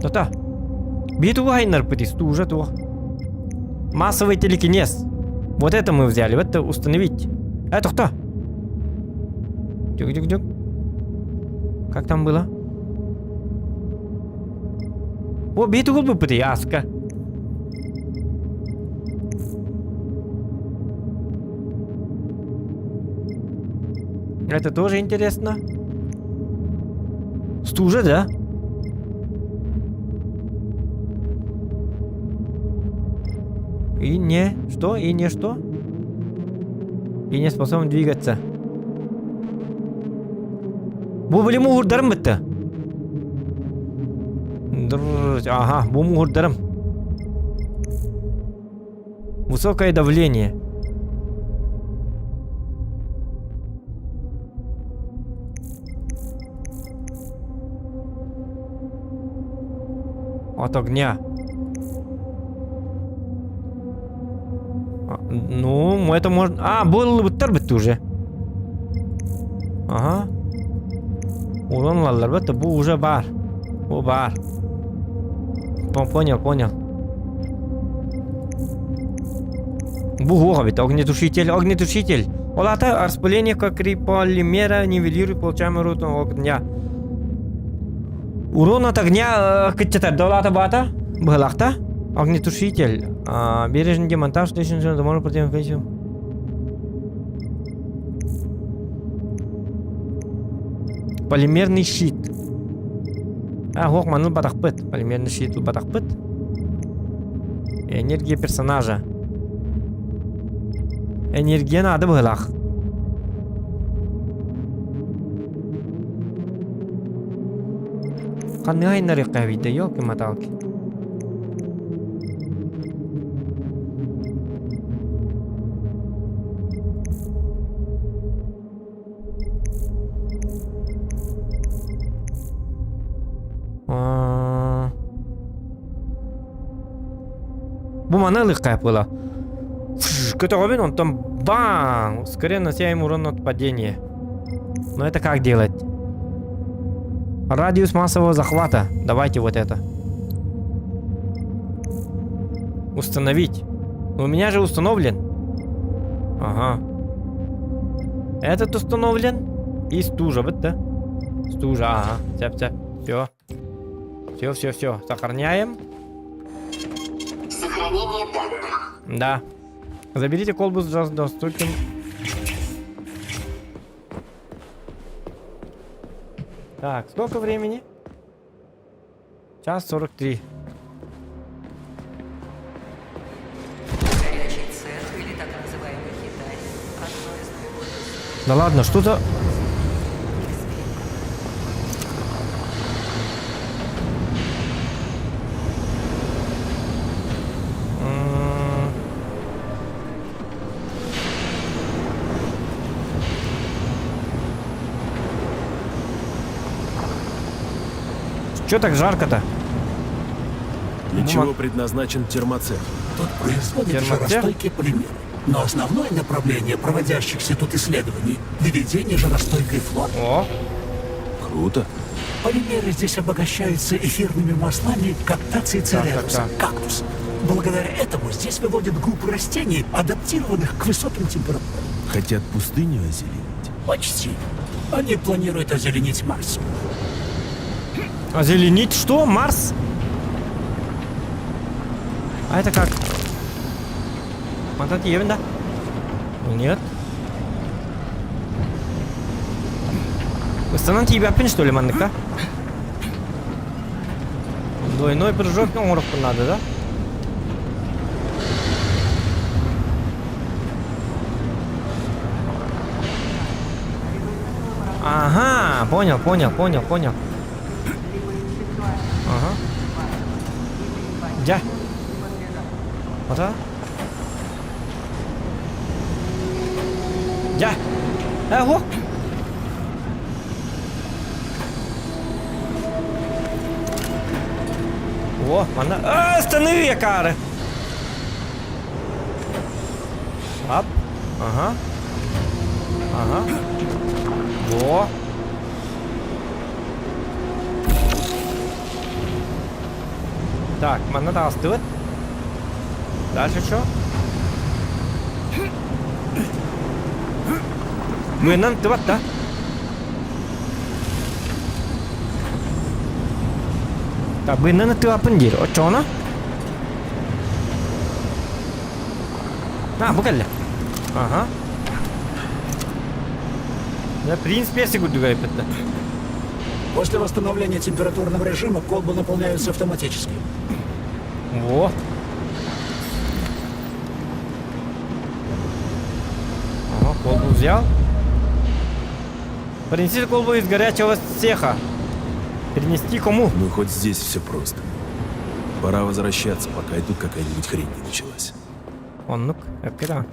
Да-да. Битвайнер пытись, уже то. Массовый телекинез. Вот это мы взяли. Вот это установить. Это кто? Дюк. Как там было? О, битву бы пытяска. Это тоже интересно. Стужа, да? И не что? И не что? И не способен двигаться. Bu bile muhurdarım bitti. Ага, bu muhurdarım. Высокое давление. От огня. Ну, это можно... был бы торбит уже. Ага. Уронлалар, это был уже бар. О, бар. Понял. Бугова, ведь огнетушитель. Олата распыление как полимера нивелирует получаемый урон огня. Урон от огня кычетер долата бата. Бхалахта. Огнетушитель. Бережный демонтаж, что можно противостоять. Полимерный щит. Маныл батахпыт. Полимерный щит батахпыт. Энергия персонажа. Энергияны ады быһылах. Канны айнары кавиде, ёлки-маталки. Бу мана лыкай было. Который он там бам! Скорее наносим урон от падения. Но это как делать? Радиус массового захвата. Давайте вот это. Установить. У меня же установлен. Ага. Этот установлен. И стужа, вот да? Стужа, ага. Цеп. Все. Сохраняем. Сохранение данных. Да. Заберите колбу с доступным. Так, сколько времени? 1:43. Горячий цех, или так называемый Китай, одно из наиболее... Да ладно, что-то... Чё так жарко-то? Для чего предназначен термоцех? Тут производят жаростойкие полимеры. Но основное направление проводящихся тут исследований — выведение жаростойкой флоры. О! Круто. Полимеры здесь обогащаются эфирными маслами каптации цереруса, кактус. Благодаря этому здесь выводят группы растений, адаптированных к высоким температурам. Хотят пустыню озеленить? Почти. Они планируют озеленить Марс. Озеленить что? Марс? А это как? Мотать да? Нет. Восстановите тебя что ли, манныка? Двойной прыжок на уровку надо, да? Ага, понял. Ага. Где? Вот это? Где? Ого! О, она... Останови, якары! Ап. Ага. Во. Так, надо остыть. Дальше что? Мы нам тыват, да? Так, мы на тыва пандир. О, что она? Букалля. Ага. Да, в принципе, я секунду говорю, это. После восстановления температурного режима колбы наполняются автоматически. Во. Ага, колбу взял. Принесите колбу из горячего цеха. Перенести кому? Ну, хоть здесь все просто. Пора возвращаться, пока и тут какая-нибудь хрень не началась. Он, ну-ка, это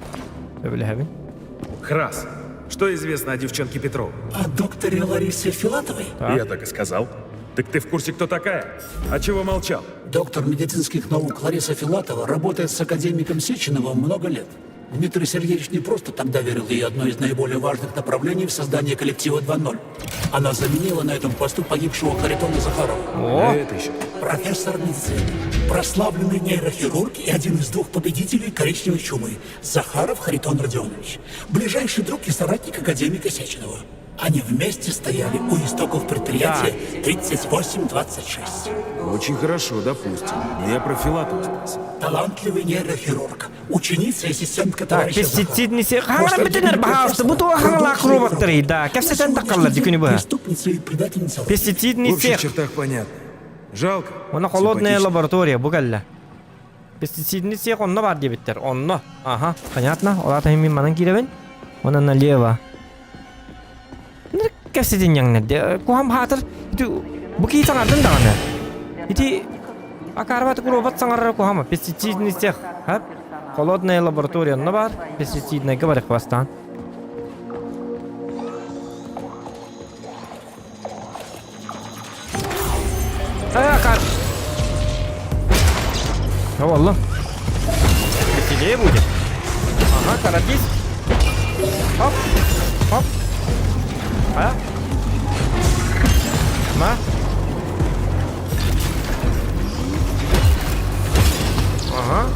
Храс, что известно о девчонке Петрова? О докторе Ларисе Филатовой? Так. Я так и сказал. Так ты в курсе, кто такая? А чего молчал? Доктор медицинских наук Лариса Филатова работает с академиком Сеченовым много лет. Дмитрий Сергеевич не просто тогда верил ей одно из наиболее важных направлений в создании коллектива 2.0. Она заменила на этом посту погибшего Харитона Захарова. О! Это еще. Профессор медицины, прославленный нейрохирург и один из двух победителей коричневой чумы – Захаров Харитон Родионович, ближайший друг и соратник академика Сеченова. Они вместе стояли у истоков предприятия 3826. Очень хорошо, допустим. Но я про Филатова спросил. Талантливый нейрохирург, ученица и ассистентка Так, товарища пестицидный сех. Битинер бахалсты. Буту ахалак роботы. Да, как все там такалар, дикуни-ба. Преступница и предательница. В Пестицидный общих сех. чертах понятно. Жалко. Она холодная Симпатично. лаборатория, бугалля. Пестицидный цех онно бар дебиттер. Онно. Ага, понятно. Олата химин манан киребен. Ona налево. Кэсидин яңнерде. Кухам хатыр. Bu ki sanardın da ana. İti akarbat kurobat sanarra kuhama. Пестицидный цех. Hep. Холодная лаборатория на бар. Пестицидная говорит хвастан. Акар. Ya vallahi. Bitireye будет. Ага, каратист. Хоп. Хоп. А? Ма? Ага.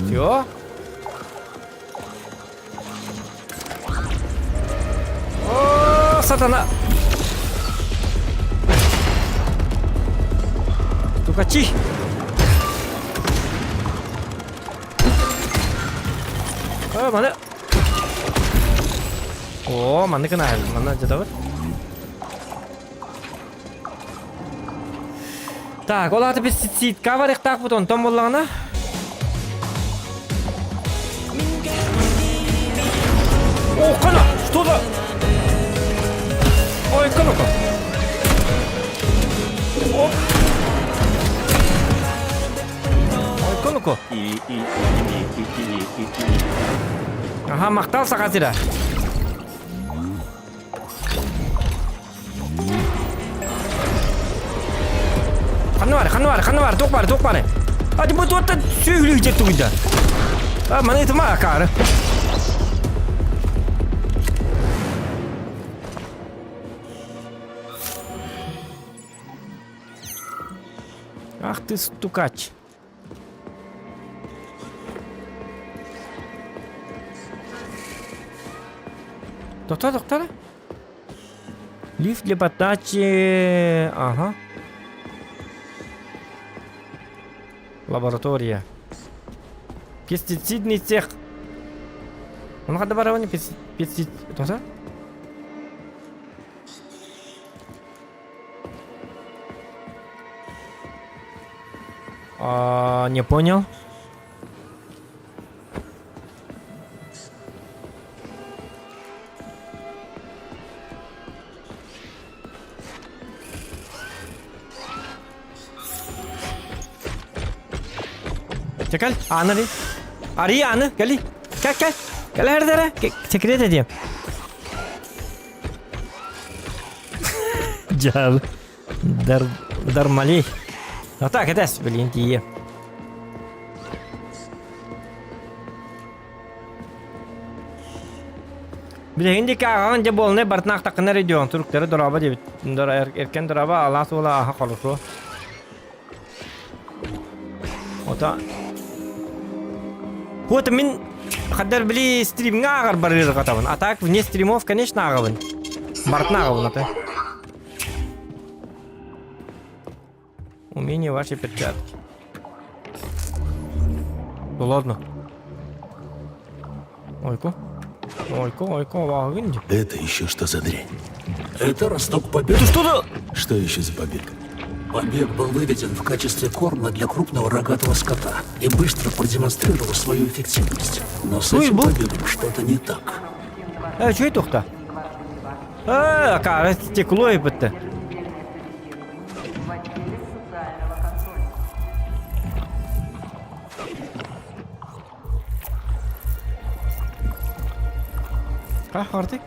Всё. О, сатана. Стукачи. Mana? Oh, mana kenal? Mana aja tahu? Так, олар пестицид каварик так вот он там боллана. О, кана, что за? Ой, кана-ка. Ой, кана-ка. Ага, мақталса қазира. Қаны бар, тоқ бар. Hadi bu torta söyleyecek tuyda. Ama ne tamam akar. Ах ты стукач. Доктор. Лифт для подачи. Ага. Лаборатория. Пестицидный цех. Он надо барабанить пестицид. Что? Не понял. Çekil, anı değil. Arıyı anı, gel. Gel her yere. Sekret edeyim. Jal. Dar malih. Так, это блин, тие. Bilindi ki ağan de bolne bartnak takına ediyorsun. Türkleri duraba diye. Erken duraba Allah sola aha kalır. Ota. Вот min хаддар били стрим нагар барыр катаван. А так вне стримов, конечно, агаван. Бартнагаван это. Умение вашей перчатки. Ну ладно. Ойко, вагинди. Это еще что за дрянь? Это росток побега. Ты что-то... Что еще за побег? Побег был выведен в качестве корма для крупного рогатого скота и быстро продемонстрировал свою эффективность. Но с этим побегом что-то не так. Что это? Cara, стекло и бытта. Как artık?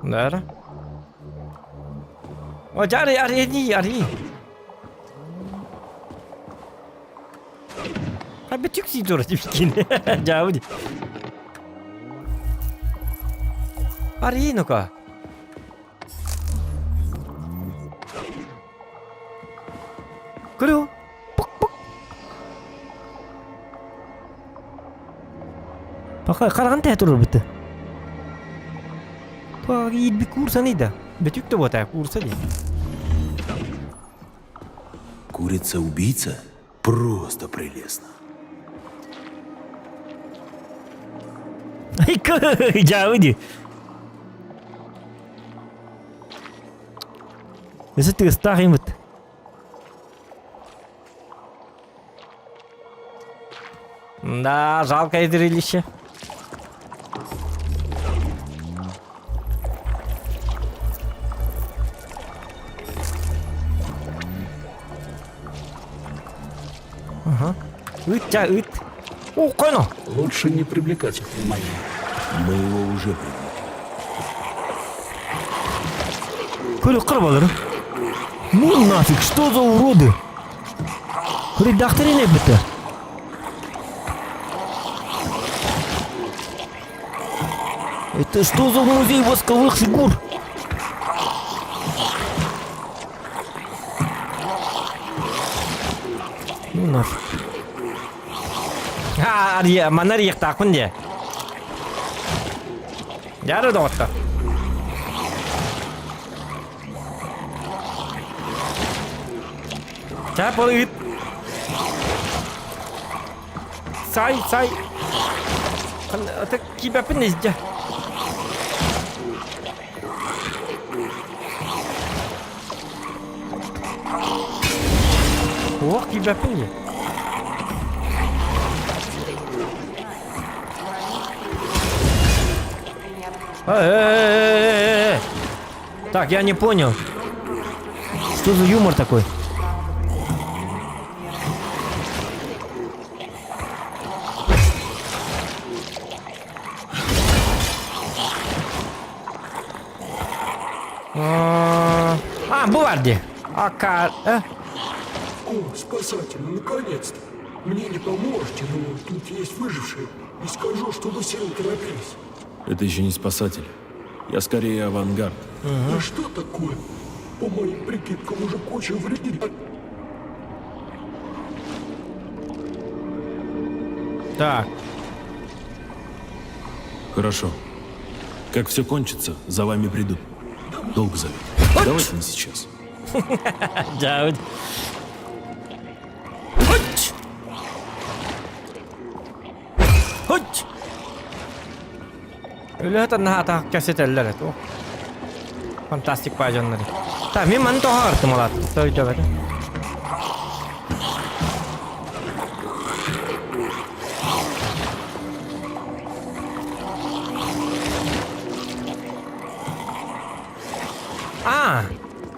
Nerede? O cari. Abi Türk sidoru tipkin. Jauh di. Ari no ka? Kuru. Bakar karan teh turur bitti. Pagi bir kursa neydi? Betük de bu kursa değil. Курица-убийца? Просто прелестно. Ай, жауди. Если ты старый вот. Да, жалкое зрелище. Ага. Ит. О, коно. Лучше не привлекать их внимания. Мы его уже приняли. Кырбалар. Ну нафиг, что за уроды? Редакторы не быта. Это что за музей восковых фигур? Ну нафиг. Ария, манария так он где? Я родота. Ча полит. Сай. Это тебя понизить. Ох, тебя понизить. Так, я не понял. Что за юмор такой? Буварди. О, спасатели, наконец-то. Мне не поможете, но тут есть выжившие. И скажу, что вы сильно торопились. Это еще не спасатель. Я скорее авангард. А что такое? По моим прикидкам уже куча вредит. Так. Хорошо. Как все кончится, за вами придут. Долг зовет. Давайте не сейчас. Жауд. Ylhäätän nähdään käsitellä. Fantastic pajonari. Tää mi man to hart mulla töitä.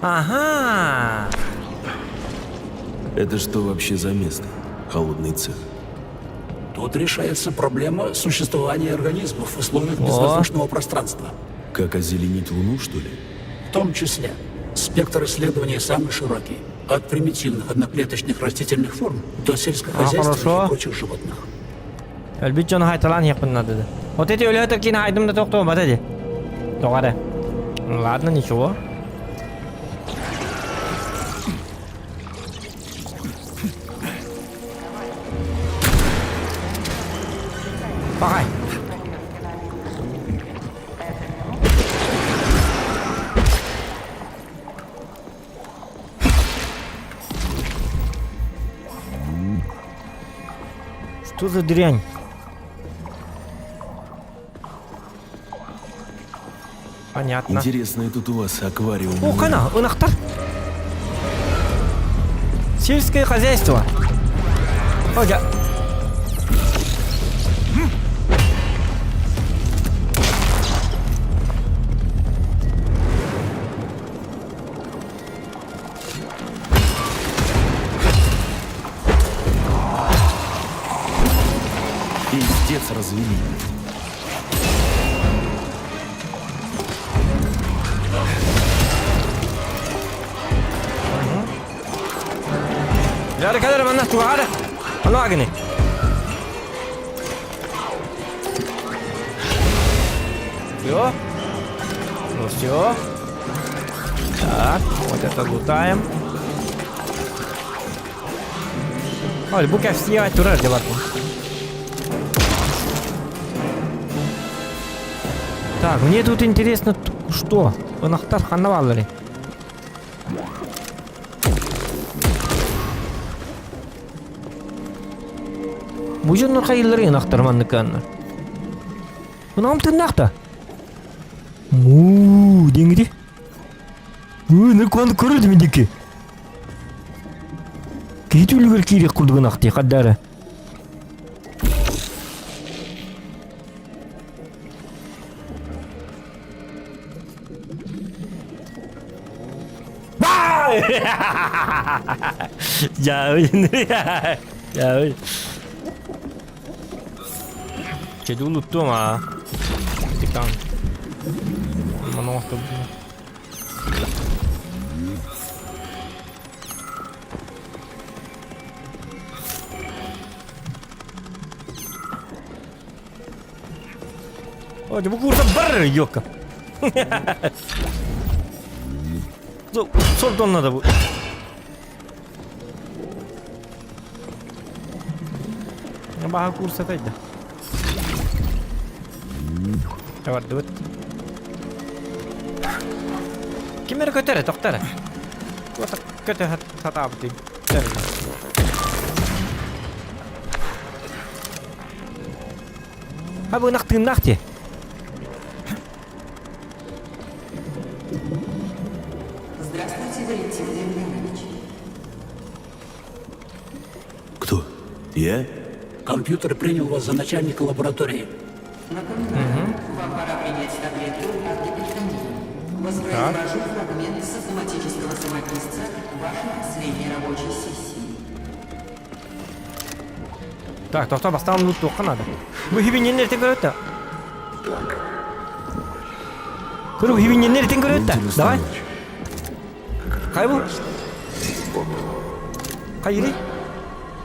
Ага. Это что вообще за место? Холодный цех. Тут решается проблема существования организмов в условиях безвоздушного пространства. Как озеленить Луну, что ли? В том числе. Спектр исследований самый широкий. От примитивных одноклеточных растительных форм до сельскохозяйственных и прочих животных. Elbette haytalan yapın dedi. Вот эти ülhätер кино айдым да тоқтоо бар dedi. Тоғады. Ладно, ничего. Пахай. Что за дрянь? Понятно. Интересный тут у вас аквариум. О, кана, ынахтар. Сельское хозяйство. Ага. Пиздец развели. يا رجال لما الناس توعده الله أغني. Все. Ну все. Так, вот это лутаем. Ой, бука все тураж делать. Так, мне тут интересно, что? Нахтар ханавалли. Bu jurnal hayırları nahtar mandıkanlar. Bunam tırnakta. Ooo dengidi. Ne kuandı körüldü mü diki? Keyti ülgür kiri kurduğun aktı kaddara. Jauh ini ya. Jauh. Jadi unuttum ha. Tekan. Mana waktu bu? Oh, coba kursa ber yok. Sol donladı bu. Baha kursataydı. Evet, evet. Kimleri kötüre, doktora? Kuota kötü hata yaptı. Ha bu nak tırnak diye. Здравствуйте, Валентин Леонидович. Кто? Я? Компьютер принял вас за начальника лаборатории. Напоминаю, вам пора принять таблетку антигистамина. Воспроизвожу фрагмент систематического самописца вашей последней рабочей сессии. Так, doktor bastan loot to'qqan edi. Bu hibinni erten ko'radi. Ko'rib hibinni erten ko'radi. Давай. Qay bu? Qayeri?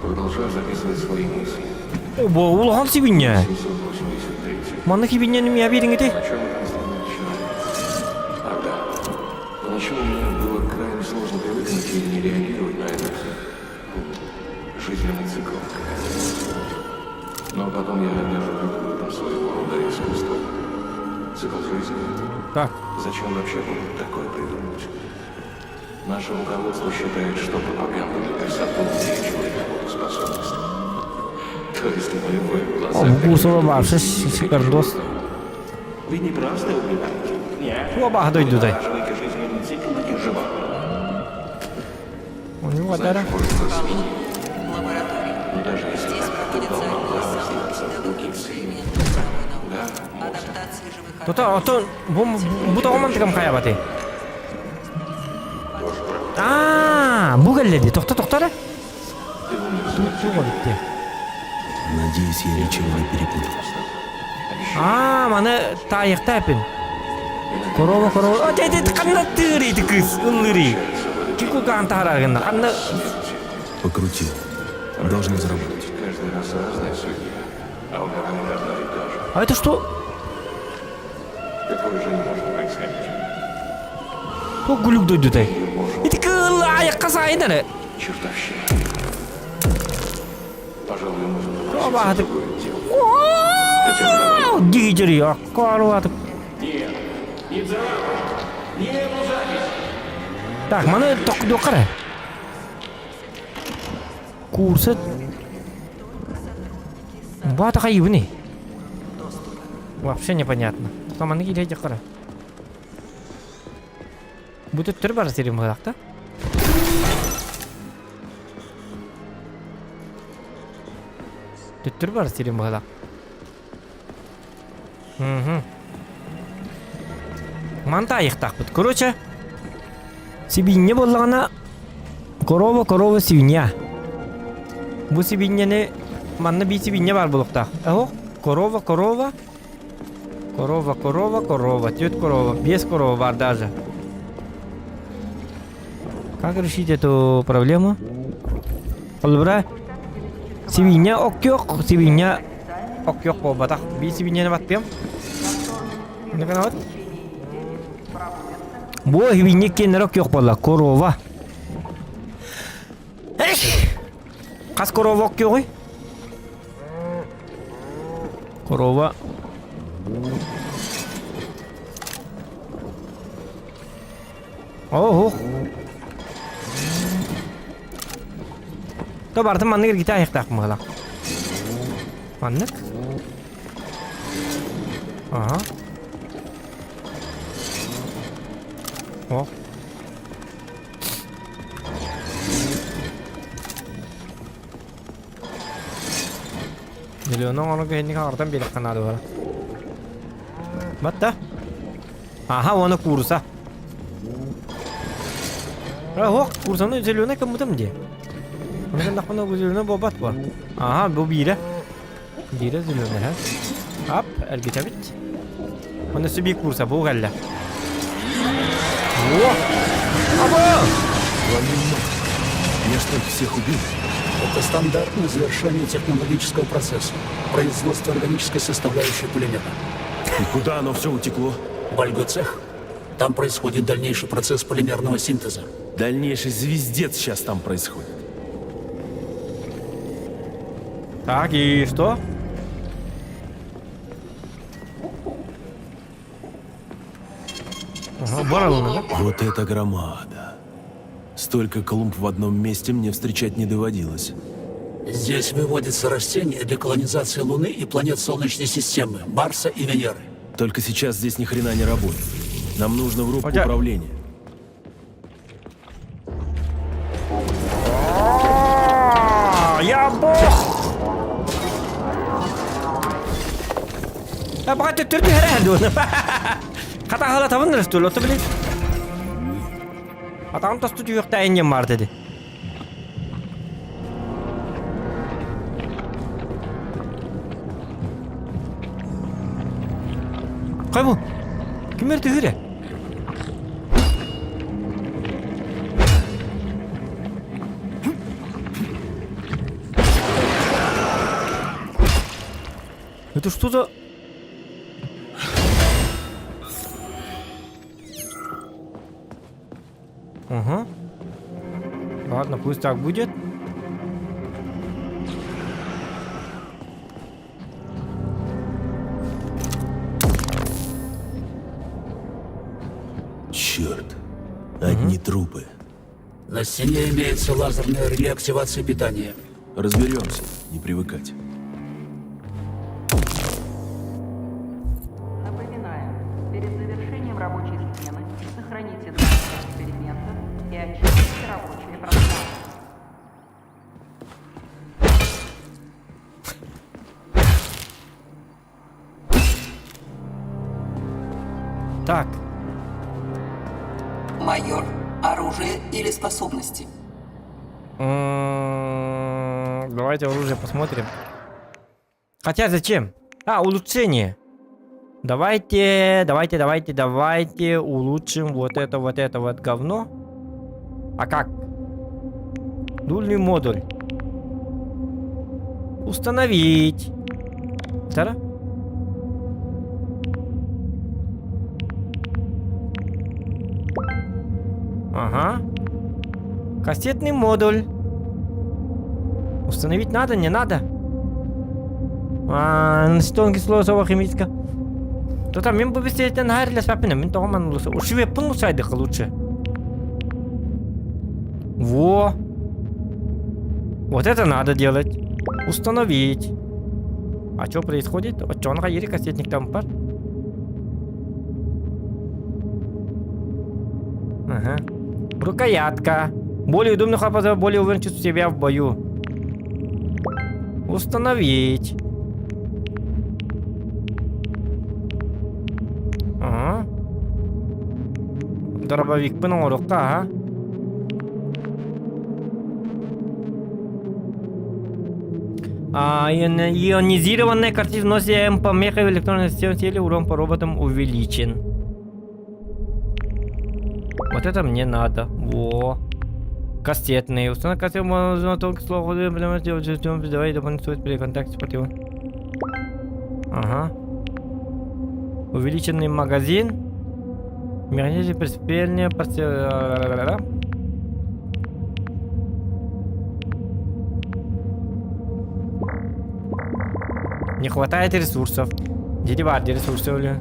Продолжаю записывать свои мысли. O bu ulg'on hibinni. Mana hibinni nima bering edi? Поначалу мне было крайне сложно привыкнуть и не реагировать на этот жизненный цикл. Но потом я вижу в этом своего рода искусство. Цикл жизни. Так. Зачем вообще было такое придумать? Наше руководство считает, что пропаганда для красоты увеличивает работоспособность. То есть мы в глазах... Bu kursa varsa şikardos. Вы не просто убиваете. Нет. Bu bahada uyduday. Важнейший жизненный цикл таких животных. Onu vadara. Но даже если Здесь так, то проводятся должно одни из право самых сниться в передовых других экспериментов правовой науки. Адаптации живых Tota oto bu to'g'man tikam qayabati. Bu galledi. To'xta. To'g'ri. Надеюсь, я ничего не перепутал. Mana tayıqta yapın. Korova. Dedi qanday tırıydı kız. Ünlüri. Kiku kantar arganda. Qanday Покрутил. Должны заработать. Каждый раз разная судья, а уговор одно и то же. А это что? Такое же не может происходить. Çok gülük duydu day. İti kıl ayakka sayın ne? Чертовщина. Пожалуй, нужно O bahati. дело. Giciri ya. Karu atıp. Так, mana toqdi qara. Kursa. Bu ata qayı bu ne? Вообще непонятно. Tamam gidiyor qara. Bu da tür var serim halakta. Tür var serim halak. Манта ayıqtaq bit. Короче, свинья болғана корова свинья. Bu свиньяны манна bir свинья бар болуqtaq. Ого, корова. Тет корова, без корова бар даже. Как решить эту проблему? Олбра, свинья ок yok bu batak. Bir свиньяны batpayam. Ne kadar var? Bu свинья kenarok yok bolla, korova. Kas korova ok yok. Korova. Oh. То бардым манныр гите аяқтақ мығылақ. Манныр? Ага. О. Миллионның оны көйіннің ағырдан белік қанады бар. Батта? Аха, оны курса. Оқ, курсаны зеленый кәмітім де. Оны кәндақпына бұл зеленый бобат бар. Аха, бұл бейрі. Бейрі зеленый, ха? Ап, әлгіте бит. Оны сүбей курса, бұл ғалла. О! Аба! Я что, всех убил? Это стандартное завершение технологического процесса. Производство органической составляющей пулемета. И куда оно все утекло? В альгоцех. Там происходит дальнейший процесс полимерного синтеза. Дальнейший звездец сейчас там происходит. Так, и что? Ага, барон, да? Вот это громада. Столько клумб в одном месте мне встречать не доводилось. Здесь выводятся растения для колонизации Луны и планет Солнечной системы, Марса и Венеры. Только сейчас здесь ни хрена не работает. Нам нужно в рубку управления. Я бог! Апа ты түрді әрәді оны. Қата қала табын рәсті олы, оты білейді. Атағын тасты түйіқті әйінен бар деді. Қай бұл? Кім әрді үйірі? Это что за... Ага. Ладно, пусть так будет. Черт. Одни трупы. На стене имеется лазерная реактивация питания. Разберемся. Не привыкать. Напоминаю, перед завершением рабочей смены сохраните данные эксперимента и очистите рабочее пространство. Так. Майор, оружие или способности? Давайте оружие посмотрим. Хотя зачем? А, улучшение. Давайте улучшим вот это вот говно. А как? Дульный модуль. Установить. Второе. Ага. Кассетный модуль. Установить надо, не надо? Наситон кислота химическая. То там мен побыстрее нахарили свапина, мен тогоман лучше. Уж вепн лучше лучше. Во. Вот это надо делать. Установить. А что происходит? Вот что он гаири кассетник там пар? Ага. Рукоятка. Более удобно хапать, более уверен чувствую себя в бою. Установить. Ага. Дробовик пынул рука, ага. Ионизированная картина носит помеха в электронной системе тела, урон по роботам увеличен. Вот это мне надо. Во. Кассетные. Установка кассет можно только слово давай дополнительно при контакте с противом. Ага. Увеличенный магазин. Механизм приспельня. Не хватает ресурсов. Дети бар ресурсов ли?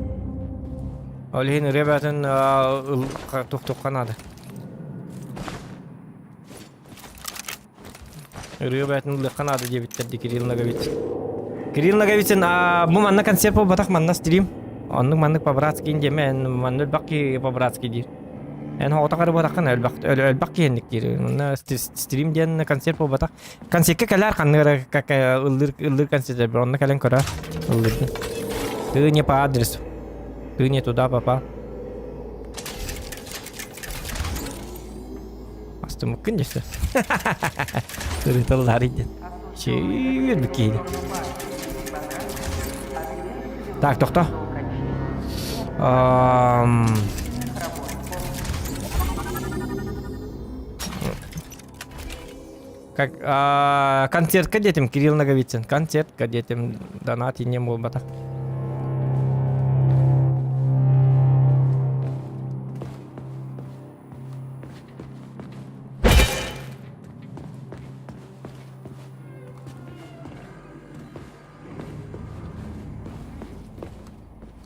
Олегин, ребята, тух-тух надо. Ребята, надо 9 Кирилл Наговицын. Кирилл Наговицын, бу манна концерт по батах манна стрим. Onun manlık Pabratski'nin deme, en ölbaki Pabratski dir. En hoğta karı bırakın ölbaki hendik dir. Ona stream diyen konser po batak. Konserke kalar kanlara kaka ıldır konserler. Onunla kalen kora ıldır. Tığınya pa adres. Tığınya tuda papa. Astı mungkin jasa. Tırıtalı hari din. Şey bir Так, кто? Как концертка детям Кирилл Наговицын. Концертка детям донат и не был бата.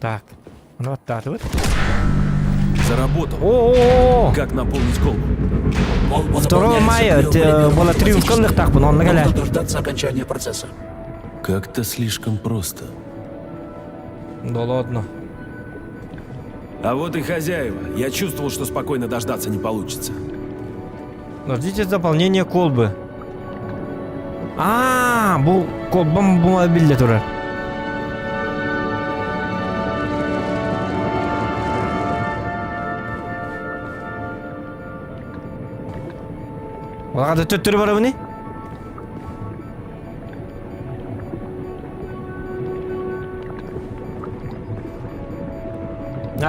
Так, ну вот так вот. Заработал. О-о-о! Как наполнить колбу? 2 мая было триумф конных так, но он на Нужно дождаться окончания процесса. Как-то слишком просто. Да ладно. А вот и хозяева. Я чувствовал, что спокойно дождаться не получится. Ждите заполнения колбы. Bu kolbam bu mobilde durar. Valla töttürü var mı?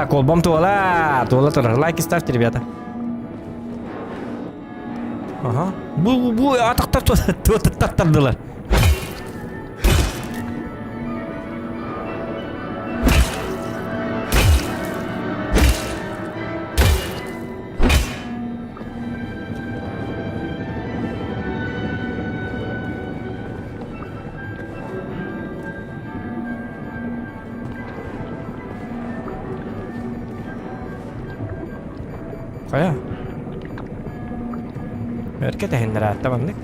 Колбам туала турар. Лайки ставьте, ребята. Ага. Bu атақтар. Kaya. Erke tehinler tamam dik.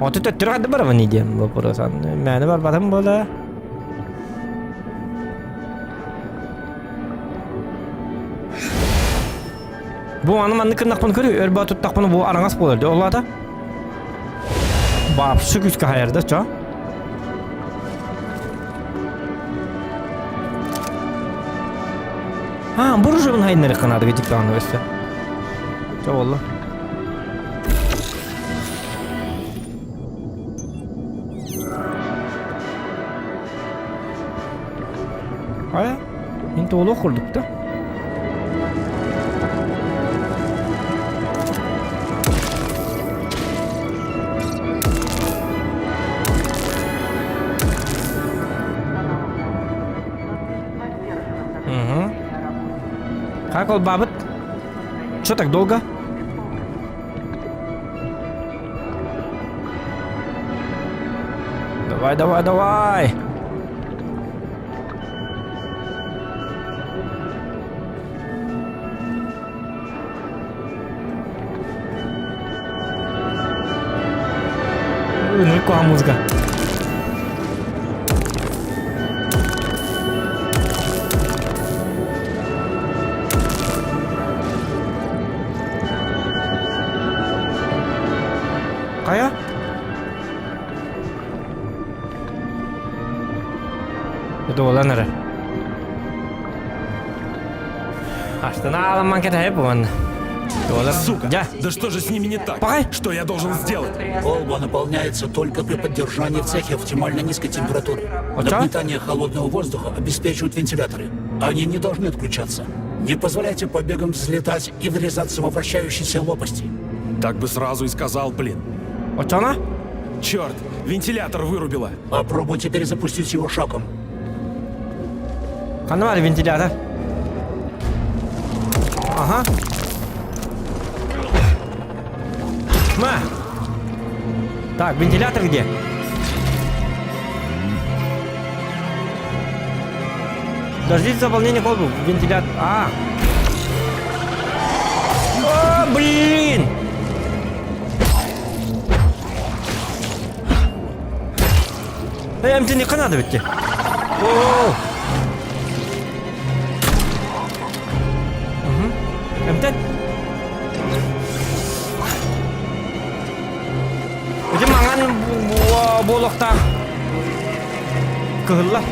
Otu töttürü kadar var mı ne diyeyim bu purasan. Məni var batım böyle. Bu anı kırnak bunu görüyor. Örba tuttak bunu bu arangas bolardı. Ola da. Bap şu güçke hayırda ço. Ha, burcu bunun hayırları kanadı gecikti anı işte. Ço valla. Aya, inte oğlu okurduk da. Как он, бабот? Что так долго? Давай. Ну и какая музыка? Kaya? Itu olan nere? Aştına alınman kete hep bu anne. Сука! Да что же с ними не так? Что я должен сделать? Колба наполняется только при поддержании в цехе оптимально низкой температуры. Нагнетание холодного воздуха обеспечивают вентиляторы. Они не должны отключаться. Не позволяйте побегам взлетать и врезаться во вращающиеся лопасти. Так бы сразу и сказал, блин. Вот она? Черт, вентилятор вырубила. Попробуйте перезапустить его шоком. Kan var ventilatör. Aha. Так, вентилятор где? Дождитесь заполнения колбы. Вентилятор. О, блин! Эмти не надо ведь. О! Эмтен. Itu mangan bolokta. Kehullah.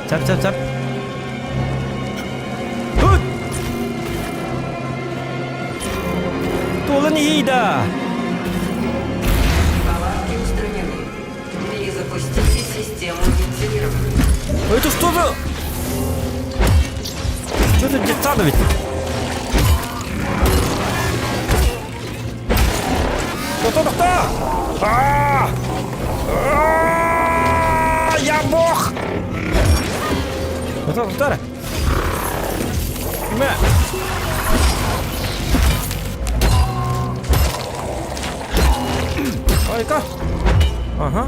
Cap. Тулын ида. Неполадки устранены. Перезапустите систему вентилирования. Это что за... Что это детсада ведь? Кто? Я бог! Кто? Ой-ка! Ага.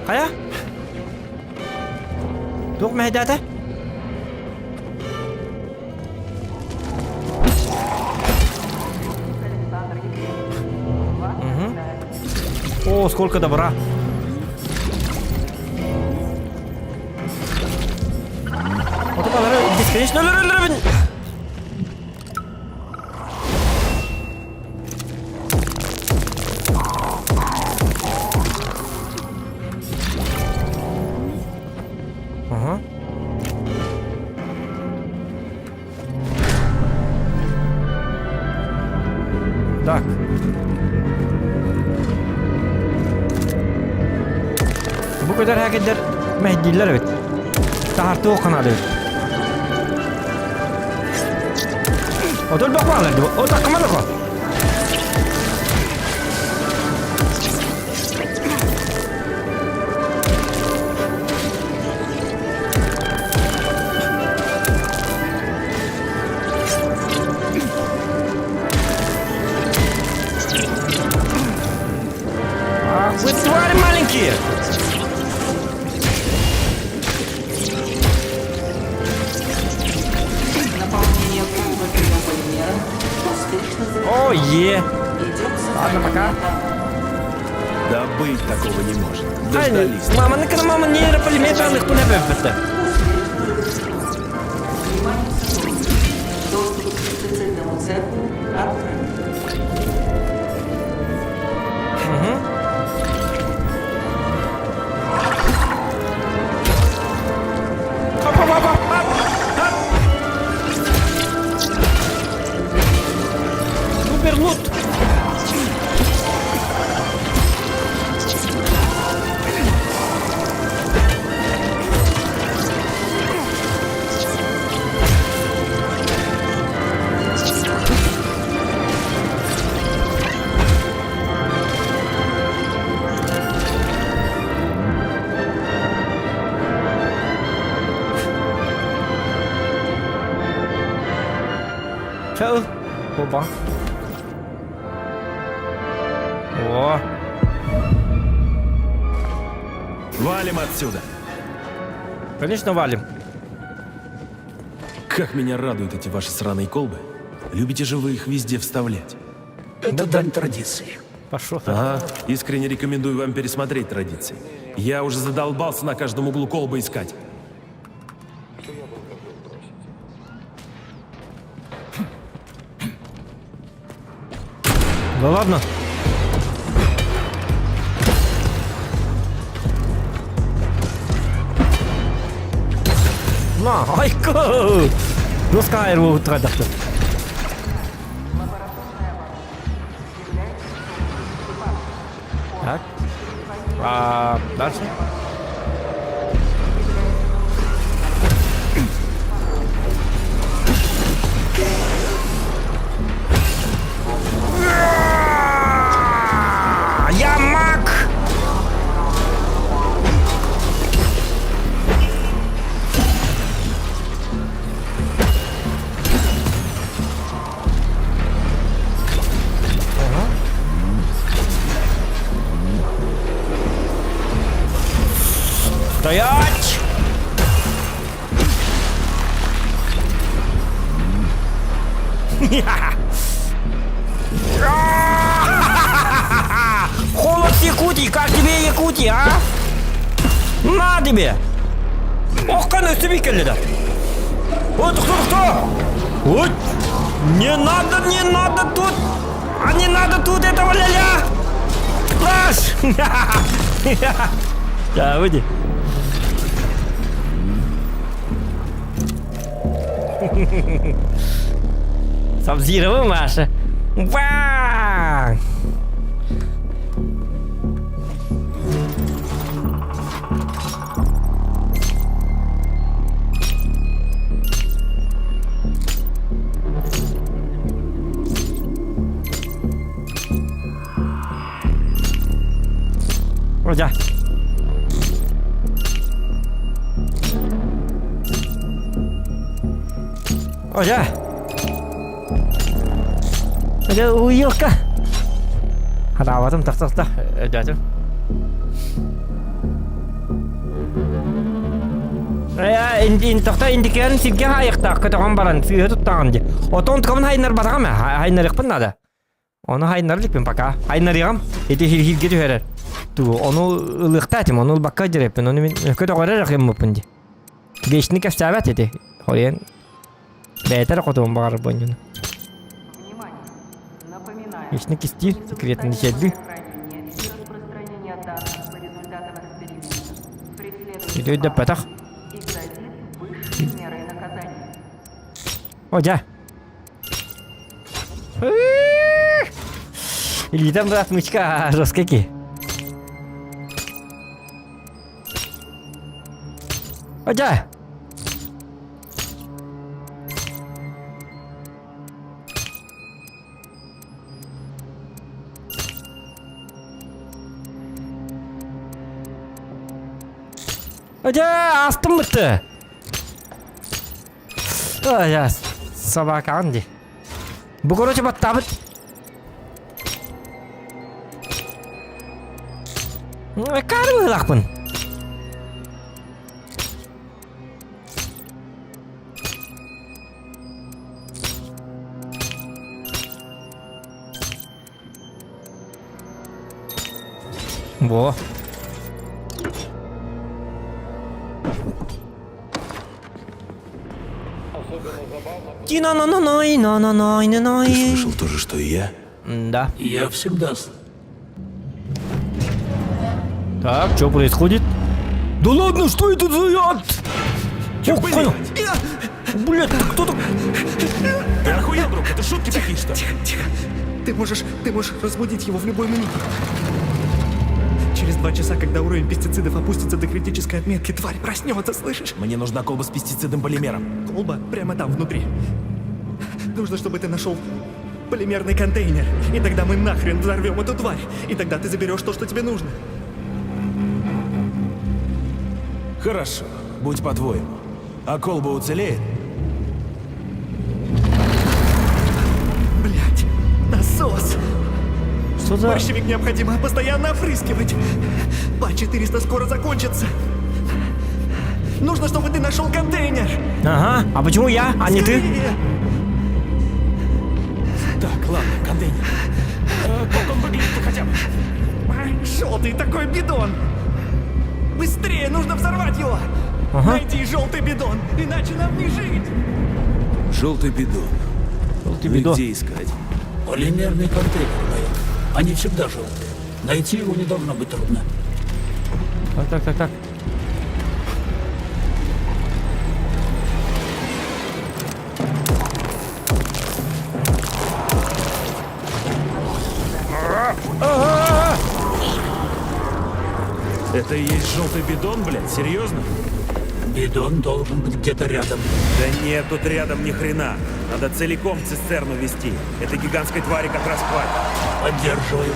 Kaya? Tuh mehdate? О, сколько добра. Вот это бесконечно. Ага. Так. Bu kadar hareketler Mehdi'ler evet. Tahartı o kanadı. O da bakmalardı. O takıma da kal. Вы твари маленькие! Наполнение колба биополимером успешно завершено. О, е! Идем Ладно, пока. Да быть такого не может. Дождались. Мама, мама, не полиметрных пунебеббете. Внимание, сотрудники. Доступ к специальному цеху открыт. Суперлут! Чё? Опа. О. Валим отсюда. Конечно, валим. Как меня радуют эти ваши сраные колбы. Любите же вы их везде вставлять. Это дань традиции. Пошел ты. Ага, искренне рекомендую вам пересмотреть традиции. Я уже задолбался на каждом углу колбы искать. Да ладно. На, айка! Доска его традахта. Так. Дальше. Я маг! Стоять! Холод Якутии, как тебе Якутия, а? На тебе! Ох, қандай үстіме келеді! Ой, тоқта! Ой! Не надо тут! А не надо тут этого ля-ля! Плаш! Да, выйди. Сабзировал Маша. Вау! Вроде. Вроде. Ada uyuh kah? Ada apa tuh? Tak. Ada tuh. Интохта индикерин сирге хайыктак кетогон баран сүйө туттаган. Отон ткамын хайнар батагам. Хайнар икпин нада. Оны хайнар ликпин пока. Хайнар ягам. Эти хирге төһөрөр. Ту onu ылыктатым, onu бакка жереппин. Onu мен көтөгөрөр акым мупунди. Бешни каштабат эти. Хоен. Бетер котом бар бонюн. Бешни кисти секретный чедди. Идёт да патах. Оджа. Или там да отмычка жесткие. Оджа. Оджа, астым бітті. Оджа, собака анди. Бұл короче баттабыт. Кармы лақпын. Во. Ты слышал то же, что и я? Да. Я всегда... Так, что происходит? Да ладно, что это за яд? Блядь, кто-то... Ты охуел, друг? Это шутки такие, что? Тихо. Ты можешь разбудить его в любой минуте. Через 2 часа, когда уровень пестицидов опустится до критической отметки, тварь проснется, слышишь? Мне нужна колба с пестицидом-полимером. Колба прямо там, внутри. Нужно, чтобы ты нашел полимерный контейнер. И тогда мы нахрен взорвем эту тварь. И тогда ты заберешь то, что тебе нужно. Хорошо, будь по-твоему. А колба уцелеет? Блять, насос! Что за... Борщевик необходимо постоянно опрыскивать. Па-400 скоро закончится. Нужно, чтобы ты нашел контейнер. Ага, а почему я, а не ты? Так, ладно, контейнер. Как он выглядит хотя бы? Желтый такой бидон. Быстрее, нужно взорвать его. Ага. Найди желтый бидон, иначе нам не жить. Желтый бидон. Желтый Ну и бидон. где искать? Полимерный контейнер, Майк. Они всегда желтые. Найти его не должно быть трудно. Так. Это и есть желтый бидон, блядь? Серьезно? Бидон должен быть где-то рядом. Да нет, тут рядом ни хрена. Надо целиком цистерну вести. Этой гигантской твари как раз хватит. Поддерживаю.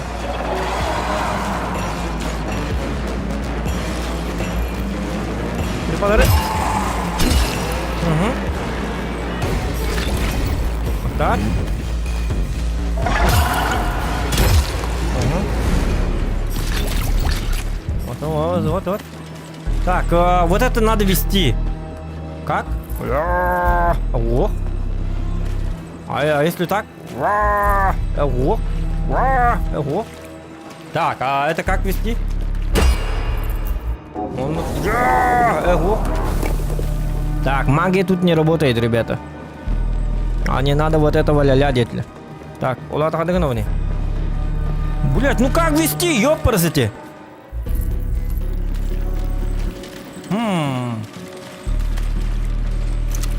Приподары. Угу. Так. Угу. Вот. Так, вот это надо вести. Как? О. А если так? О. Так, а это как вести? Ого. Так, магия тут не работает, ребята. А не надо вот этого ля-ля, детли. Так, улат хадыгновни. Блять, ну как вести, ёпарасите?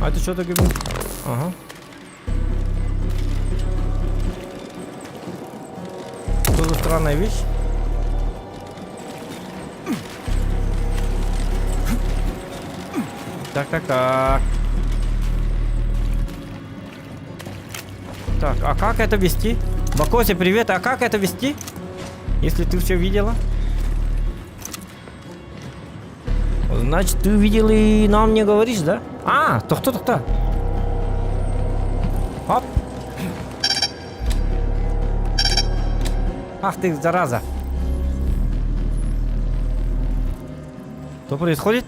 А это что такое? Ага. Что за странная вещь? Так. Так, а как это вести? Бакоси, привет, а как это вести? Если ты все видела? Значит, ты увидел и нам не говоришь, да? А, то кто? Оп. Ах ты, зараза. Что происходит?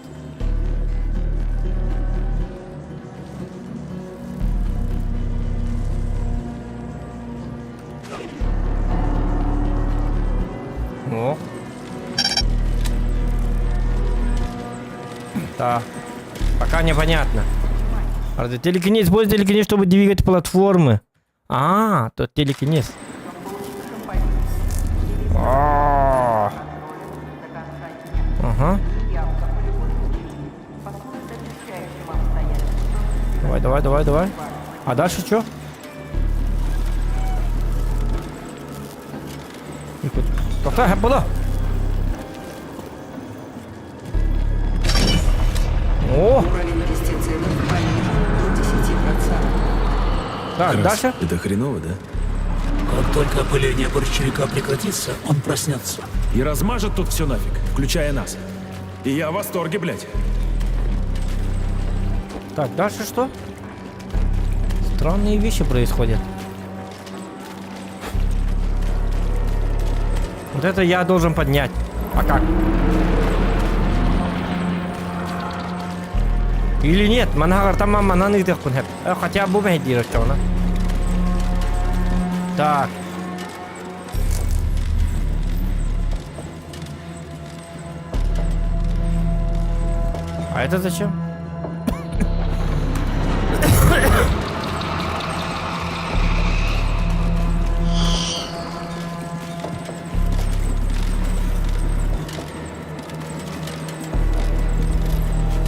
О. Да. Пока непонятно. Телекинез, используй телекинез, чтобы двигать платформы. А, тот телекинез. Ага. Давай. А дальше что? Тоқта, было. О! Уровень пестицидов понижен до 10%. Так, дальше? Это хреново, да? Как только опыление борщевика прекратится, он проснется. И размажет тут все нафиг, включая нас. И я в восторге, блядь. Так, дальше что? Странные вещи происходят. Вот это я должен поднять. А как? Или нет? Манагар там мананы дыркун хэп. Хотя бы бумаги директора. Так. А это зачем?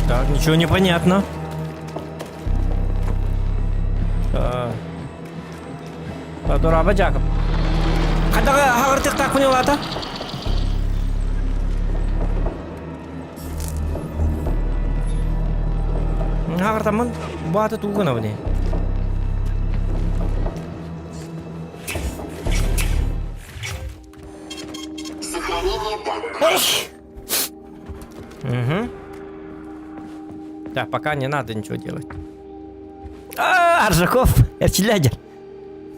Так, ничего не понятно. Дораба Джакоб. Хадага хагартык так поняла, да? Хагартамын баты тугана вне. Сохранение данных. Угу. Так, пока не надо ничего делать. Аржаков, Эрчилядер.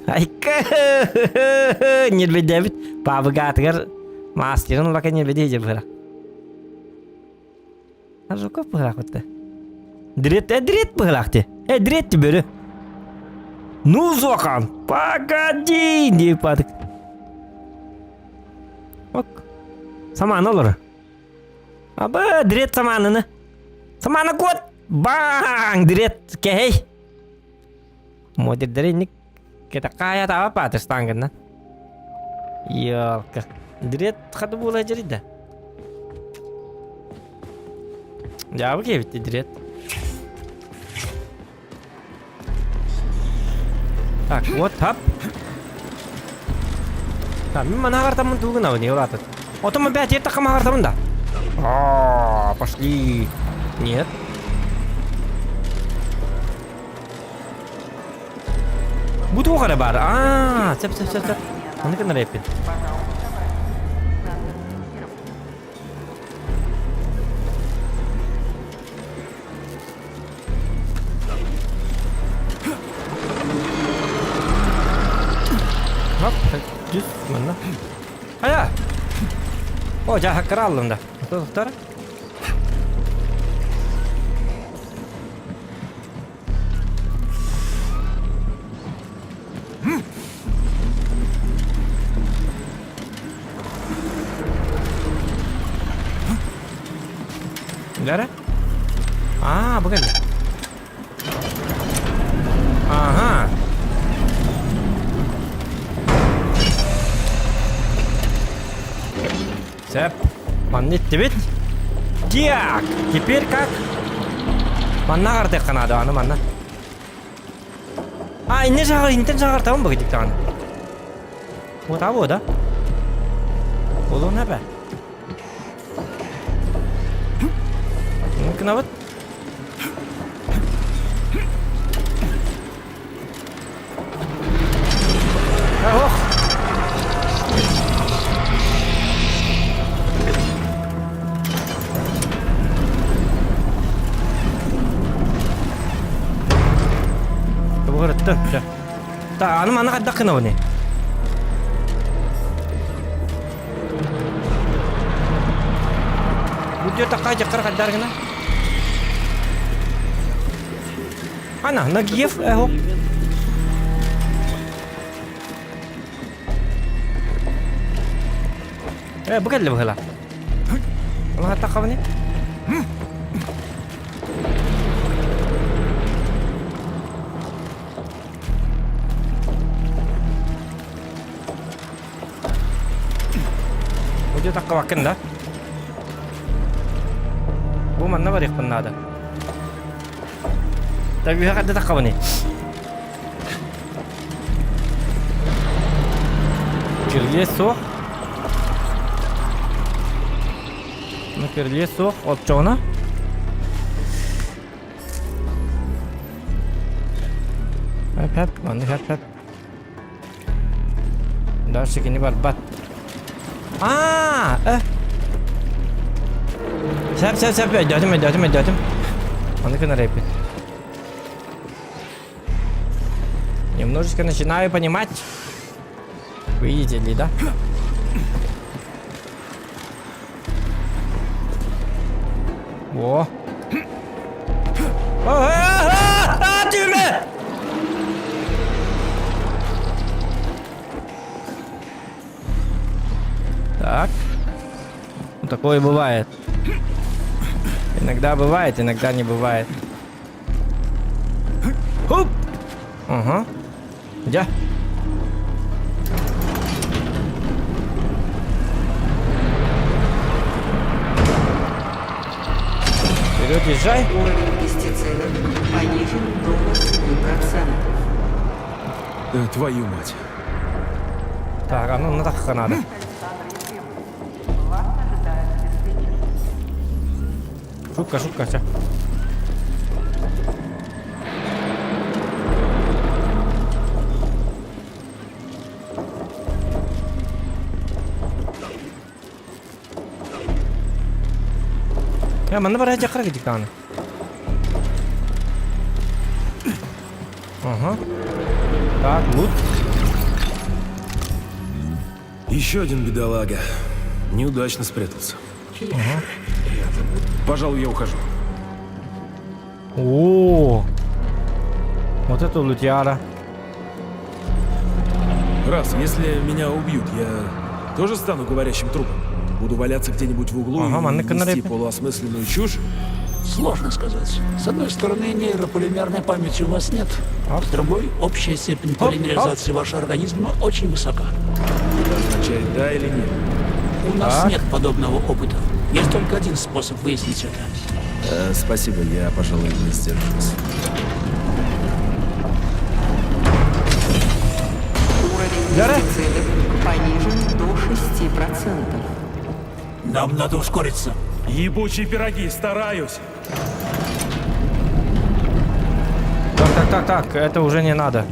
Айка, не Дэвид, Папа Гатгар, мастер, он пока не видит бра. Аржаков пахотта. Дрет пахлахте. Дрет тебе. Ну, Зохан, погоди, не падок. Ок. Сама нолора. Аба, дрет самана на. Самана кот. Bang, direct kehei. Mau dari ini kita kaya tak apa terus tangan, iya ke direct kado bola jadi dah. Jauh ke itu direct. Так, вот тап. Так, mana hartamu tuh kenapa nih orang tuh? Otom опять это кама hartamu dah. А, пошли. Нет. Butuh kada bar. Ah, siap. Nanti kena repit. Hop, jus mana? Ayah. Oh, jahat keralum dah. Dokter. Kimlere? Aa bu geldi. Aha. Сеп. Маннетти бит. Так, теперь как? Манна карты канады аны манна. А, инне жагыр, интен жагыр табын бу диктан. Вот а вот, да? Болу не бе? Ну-ка, вот. Ох. Tuh, dah. Tak, anu mana kada kena ni? Budio tak aja kadar kena. Ana, nagiyef ho. Bukan le bahala. Allah tak kau ni. Dia tak kawakan dah. Bu mana balik pernah ada. Tapi hak ada tak kawan ni. Kirliye soğuk. Kirliye soğuk. Opçona. Hep. Mana hep. Dah segini berbat. Сяп, идётим. Он их рэпит. Немножечко начинаю понимать. Видите ли, да? О! Тюрьме! Так. Ну, такое бывает. Иногда бывает, иногда не бывает. Хуп! Ага. Где? Вперед, езжай. Уровень пестицидов понижен до 8%. Твою мать. Так, а ну так надо. Шутка, все. Mana bara jakar gitu kan? Ага. Так, лут. Еще один бедолага. Неудачно спрятался. Ага. Пожалуй, я ухожу. О, вот это лутяра. Раз, если меня убьют, я тоже стану говорящим трупом? Буду валяться где-нибудь в углу и нести полуосмысленную чушь? Сложно сказать. С одной стороны, нейрополимерной памяти у вас нет. С другой, общая степень полимеризации вашего организма очень высока. Это означает да или нет? У нас нет подобного опыта. Есть только один способ выяснить это. Спасибо, я, пожалуй, не сдержусь. Уровень пестицидов понижен до 6%. Нам надо ускориться. Ебучие пироги, стараюсь. Так, это уже не надо.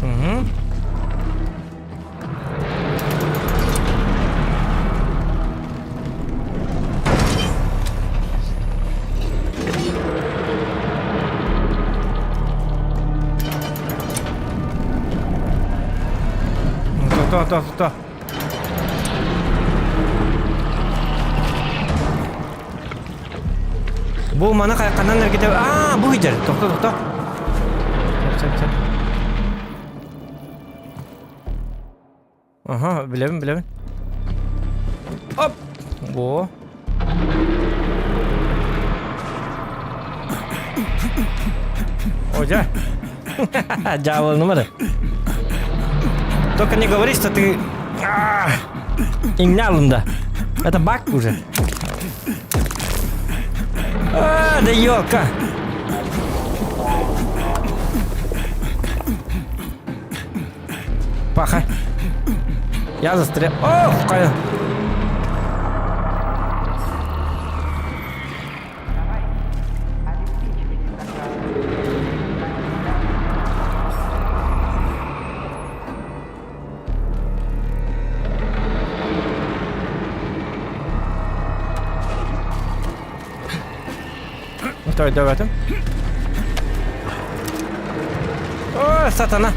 Угу. То. Bu mana kanan kita. Bu hijau. Tok. Aha, bilemem. Hop. О. Ой, дьявол номер. Только не говори, что ты... Игнялунда. Это баг уже. Да ёлка. Паха. Я застрял. О, какая. Давай, давай, там. О, сатана.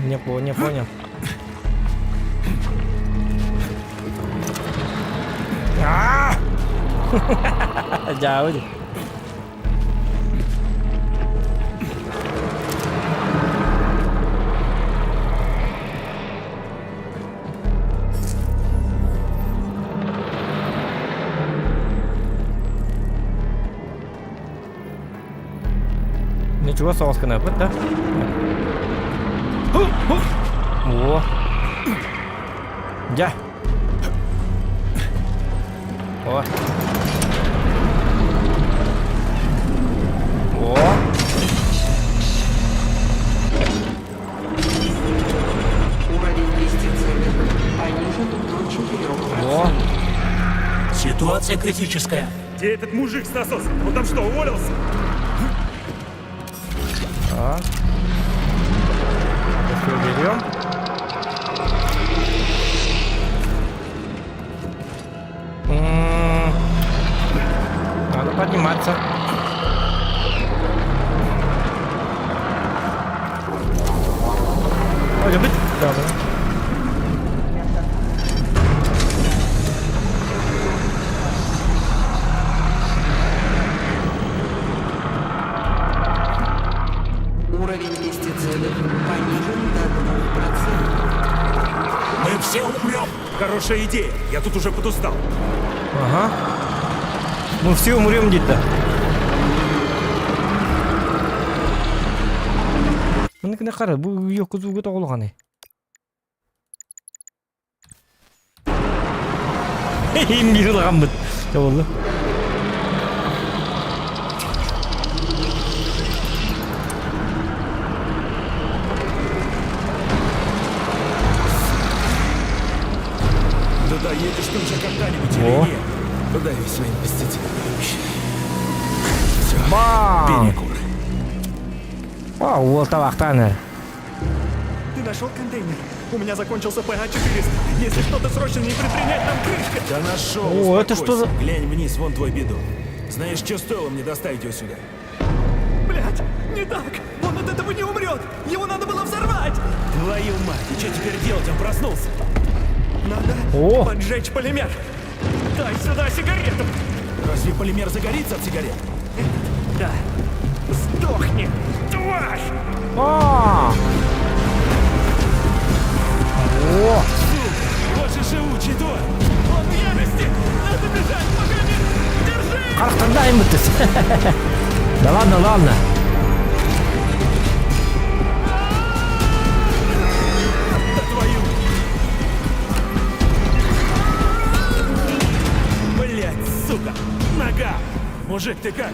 Не понял. Jauh je. Ini coba saus kenapa dah? Wah. Ja. Wah. Уровень пестицидов понижен до 4%. Ситуация критическая. Где этот мужик с насосом? Он там что, уволился? Так. Все берем. Надо подниматься. Ой, быть. Добро. Уровень пестицидов понижен до 2%. Мы все умрем. Хорошая идея. Я тут уже подустал. Ага. Мы все умрем где-то. Мыныкіне қара, бұл екі көзуге тоғылған. Ембері лаған бұд. Тоғылы. Да едешь ты уже когда-нибудь или нет? Подави своим пестицидом. Все. Перекур. О, вот тавахтаны. Ты нашел контейнер? У меня закончился ПА-400. Если что-то срочно не предпринять, там крышка. Да нашел. О, это что за... Глянь вниз, вон твой бидон. Знаешь, что стоило мне доставить его сюда? Блять, не так. Он от этого не умрет. Его надо было взорвать. Твою мать, и что теперь делать? Он проснулся. Надо поджечь полимер. Дай сюда сигарету. Разве полимер загорится от сигарет? Да. Сдохни, тварь! О! Вот же живучий тварь! Он в ярости! Надо бежать, пока не... Держи! Как тогда им это? Да ладно. Да твою! Блять, сука! Нога! Мужик, ты как?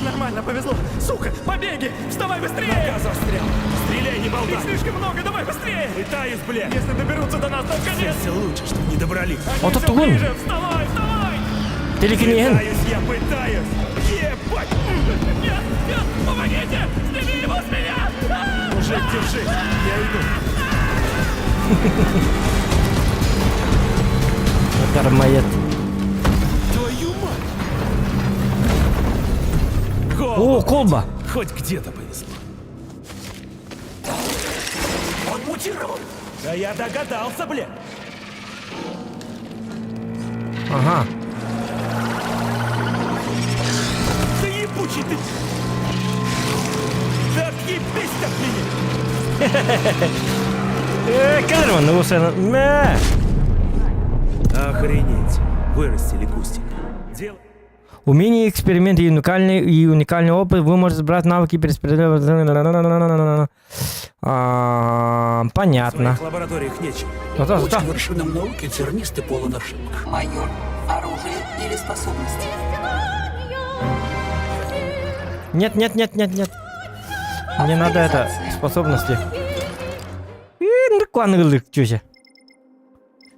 Нормально, повезло. Сука, побеги! Вставай быстрее! Нога застрял! Стреляй, не болтай! Их слишком много, давай быстрее! Пытаюсь, блядь! Если доберутся до нас, то конец! Все лучше, что не добрались. Вот это он! Вставай! Телекинеген! Я пытаюсь! Ебать! Нет! Помогите! Сними его с меня! Мужик, держи! Я иду! Дармоед. Твою мать! О, колба! Хоть где-то повезло. Он мутировал. Да я догадался, блядь! Ага. Да ебучий ты! Да отъебись от меня! Кадырман, ну уж это... Охренеть. Вырастили кустик. Дело... Умение, эксперименты и уникальный опыт. Вы можете брать навыки перераспределения. Понятно. В лабораториях нечего. Путь к вершинам науки тернист и полон ошибок. Майор, оружие или способности? Нет. Мне надо это, способности.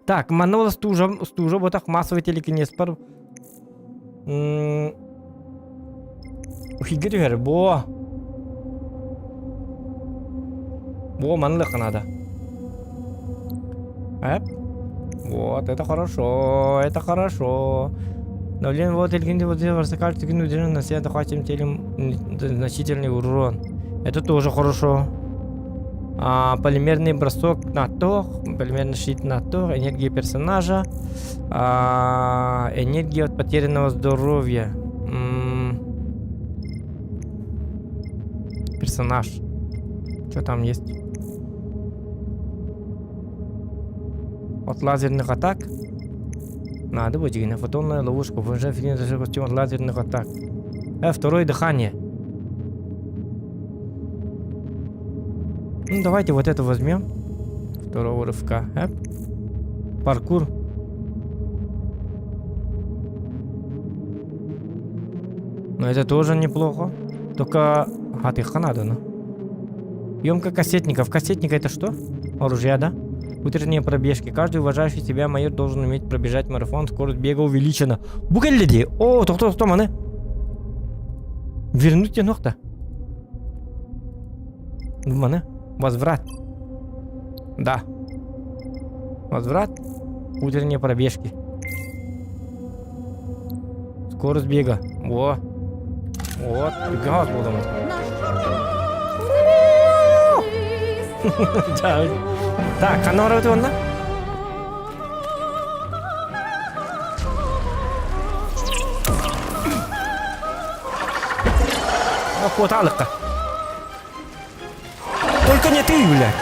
Так, манула стужа, вот так массовый телекинез пар. Ухигер, бо, манлык надо. Вот, это хорошо, Давление вот телекинез, вот здесь вертикаль, телекинез, удержание на себя, захватим телем значительный урон. Это тоже хорошо. Полимерный бросок на ток, полимерный щит на ток, энергия персонажа, энергия от потерянного здоровья. Персонаж. Что там есть? От лазерных атак. Надо будет фотонная ловушка. Повышение костюм от лазерных атак. Второе дыхание. Ну, давайте вот это возьмем. Второго рывка. Паркур. Но это тоже неплохо. Только... тихо надо, ну. Ёмка кассетников. Кассетник это что? Оружие, да? Утренние пробежки. Каждый уважающий себя майор должен уметь пробежать марафон. Скорость бега увеличена. Бугеллиди. О, кто, мане? Вернуть ногта. Мане? Возврат. Да. Возврат. Утренние пробежки. Скорость бега. Вот. Бегал буду. Так, канал работает, да? Хваталка. Только не ты, блядь.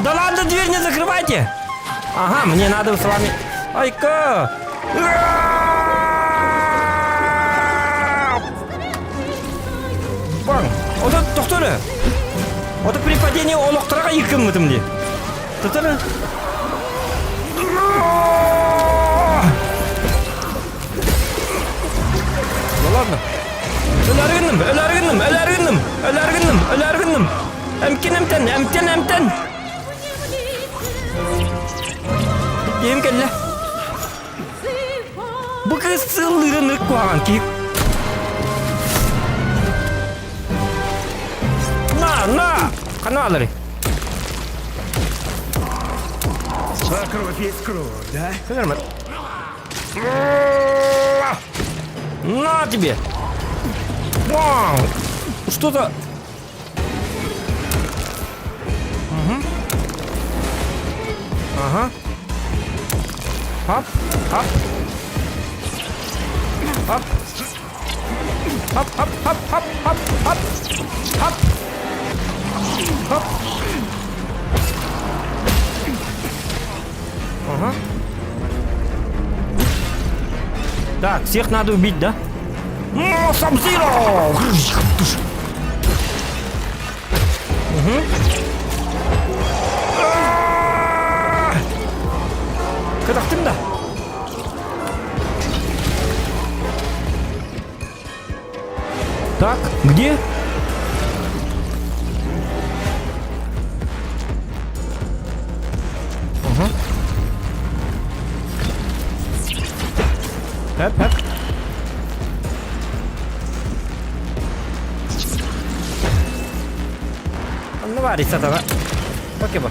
Да ладно, дверь не закрывайте. Ага, мне надо с вами. Айка. Бам. Вот это тоқтары. Вот это при падении олоқтарға екім мұтымды. Тоқтары. Ну ладно. Ölärgünüm. Emten. Yem kelle. Bu kız sığırını koyan ki. На! Каналары. Кровь есть кровь, да? На тебе! Вау! Что-то... Ага. Хоп. Ага. Так, всех надо убить, да? Сабзиро! Кадахтым да? Так, где? Хэп. Ну, варится тогда. Окей, ба.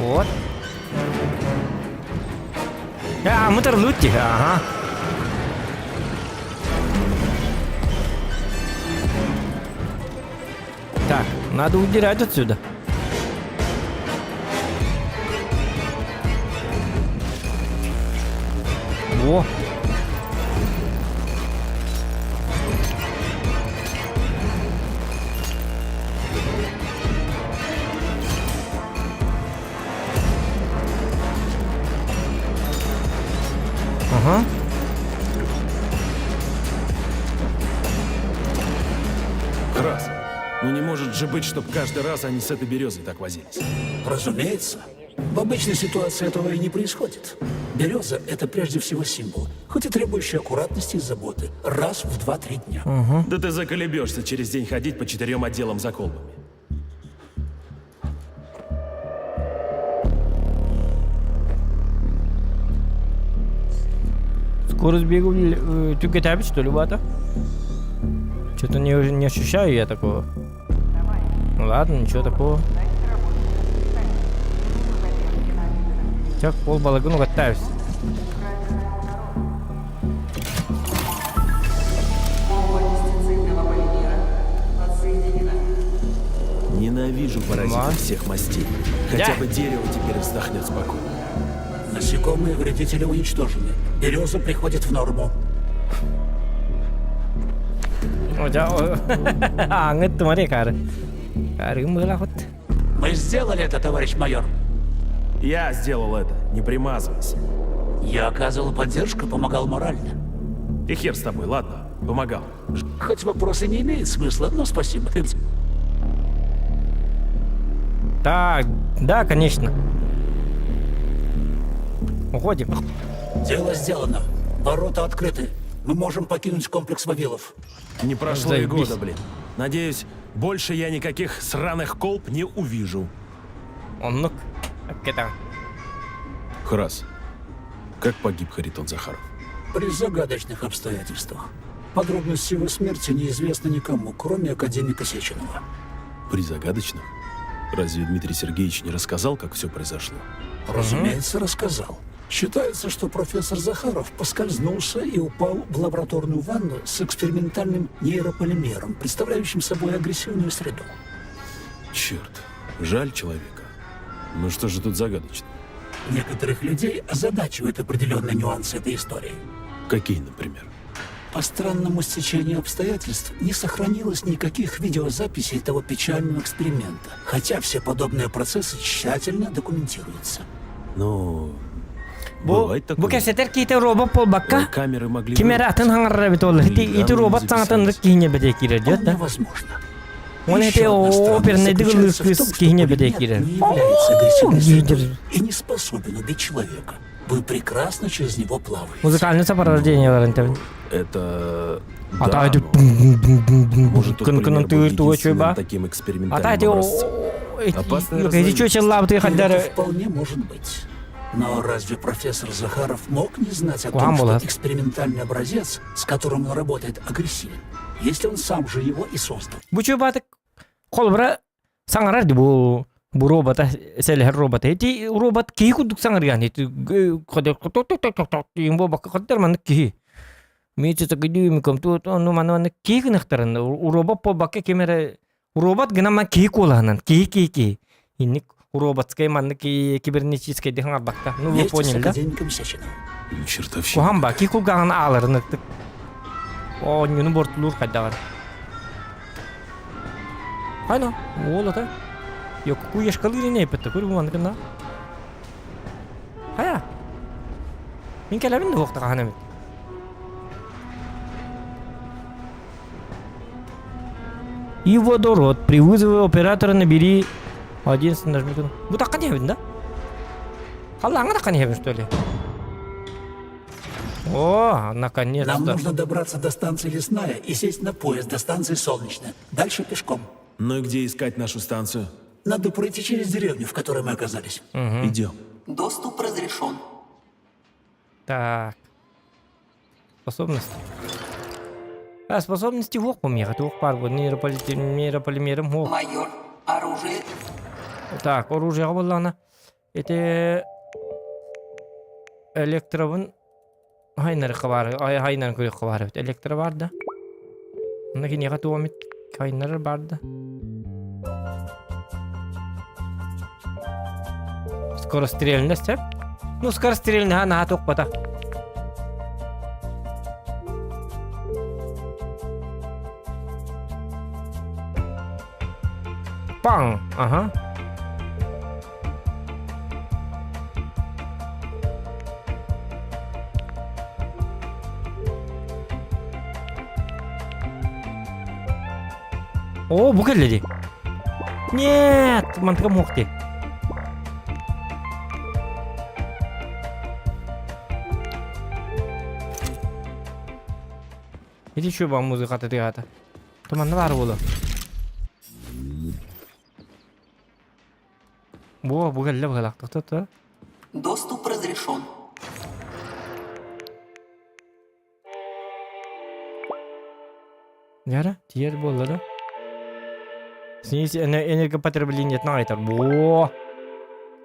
Вот. Мы-то лутик, ага. Так, надо удирать отсюда. Во. Ага. Раз. Ну не может же быть, чтобы каждый раз они с этой березой так возились. Разумеется. В обычной ситуации этого и не происходит. Береза — это прежде всего символ, хоть и требующий аккуратности и заботы. Раз в 2-3 дня. Да ты заколебешься через день ходить по 4 отделам за колбами. Скорость бега тюкетабит, что ли, бата? Что-то не ощущаю я такого. Ну ладно, ничего такого. Так, полбалагу, ну катаюсь. Ненавижу паразитов всех мастей. Хотя бы дерево теперь вздохнет спокойно. Насекомые вредители уничтожены. Береза приходит в норму. Мы сделали это, товарищ майор. Я сделал это, не примазывайся. Я оказывал поддержку, помогал морально. И хер с тобой, ладно, помогал. Хоть вопрос и не имеет смысла, но спасибо. Так, да, конечно. Уходим. Дело сделано. Ворота открыты. Мы можем покинуть комплекс Вавилов. Не прошло и Заебись. года, блин. Надеюсь, больше я никаких сраных колб не увижу. Он, ну, как это? Храс, как погиб Харитон Захаров? При загадочных обстоятельствах. Подробности его смерти неизвестны никому, кроме академика Сеченова. При загадочных? Разве Дмитрий Сергеевич не рассказал, как все произошло? Разумеется, рассказал. Считается, что профессор Захаров поскользнулся и упал в лабораторную ванну с экспериментальным нейрополимером, представляющим собой агрессивную среду. Черт, жаль человека. Ну что же тут загадочно? Некоторых людей озадачивают определенные нюансы этой истории. Какие, например? По странному стечению обстоятельств не сохранилось никаких видеозаписей того печального эксперимента, хотя все подобные процессы тщательно документируются. Ну, бывает такое. Bu keseter ki ite robot pol bakka. Камеры могли... Кимератын хаңарра бит ол. Ити робот саңатын киһине беде кире дет да. Невозможно. Он Еще это одна странность оперный заключается в том, дыгыл что киһине беде полимер кире. не является агрессивной Лидер. средой и не способен убить человека. Вы прекрасно через него плаваете. Музыкальное сопровождение варантен. Это... А та это Может, тут пример был единственным таким А та экспериментальным это образцом. Опасная эти чё лабты Это ходят. вполне может быть. Но разве профессор Захаров мог не знать о Куам том, было. что экспериментальный образец, с которым он работает, агрессивен, если он сам же его и создал? Bu çö batık kolbara sangarar di bu robota selher robota. Eti robot ki kuduk sangar yani. Kode imbo bak kadar man ki. Mi çe takidi mi kom tu no man ki kınıktaran. Robot po bak kamera robot gana man ki kolanan. Ki. Inni robotская man кибернетическая диханgar bakta. Ну вы Вместе с поняли, да? академиком Сеченовым. Чертовщина. Кухан ба ки кулган аларны. О, нюну бортулур кайдагар. Hayna, oğlu da. Yok, bu yaşkalı ne yaptı? Kuru bu anlıkında. Haya. Min kelamin de vakti kahanamit. И водород. При вызове оператора набери 11 нажми. Bu takkan yapın da. Kallan takkan yapın что ли? О, Нам наконец-то. нужно добраться до станции Лесная и сесть на поезд до станции Солнечная. Дальше пешком. Ну и где искать нашу станцию? Надо пройти через деревню, в которой мы оказались. Идем. Доступ разрешен. Так. Способности. А, способности вок помехать. Вок пару. Нейрополимером вок. Майор, оружие. Так, оружие кабыллана. Это электровын хайнар кабар. Хайнар көрөк кабар. Электро бар да. Мына кине катуамит. Хайнар бар да. Скорострельность, да? Ну, скорострельность, она токпата. Пан, ага. О, bu geldi. Нет, mantıkam yoktu. Иди şu bana müzik atı diyata. Tamam ne var oğlum? Bu geldi bak tut. Доступ разрешен. Яра, тиер болды да. Снизь энергопотребление на это. Во.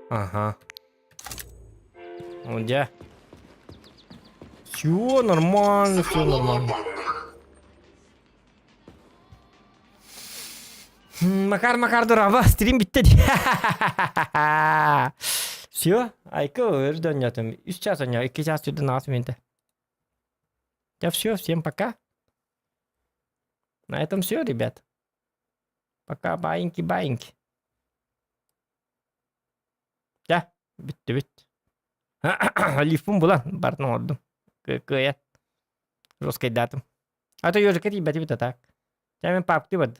Ага. Вот я. Все нормально, все нормально. Макар дурава, стрим bitti. Все, айка дönüyorum. 3 час у него, 2 час 12 минут. Да все, всем пока. На этом все, ребят. Пока, баиньки. Да, bitti. Лифтім була, бартын ордым. Көят. Жесткой датым. А то ежик, ребят, так. Я мен папты барды.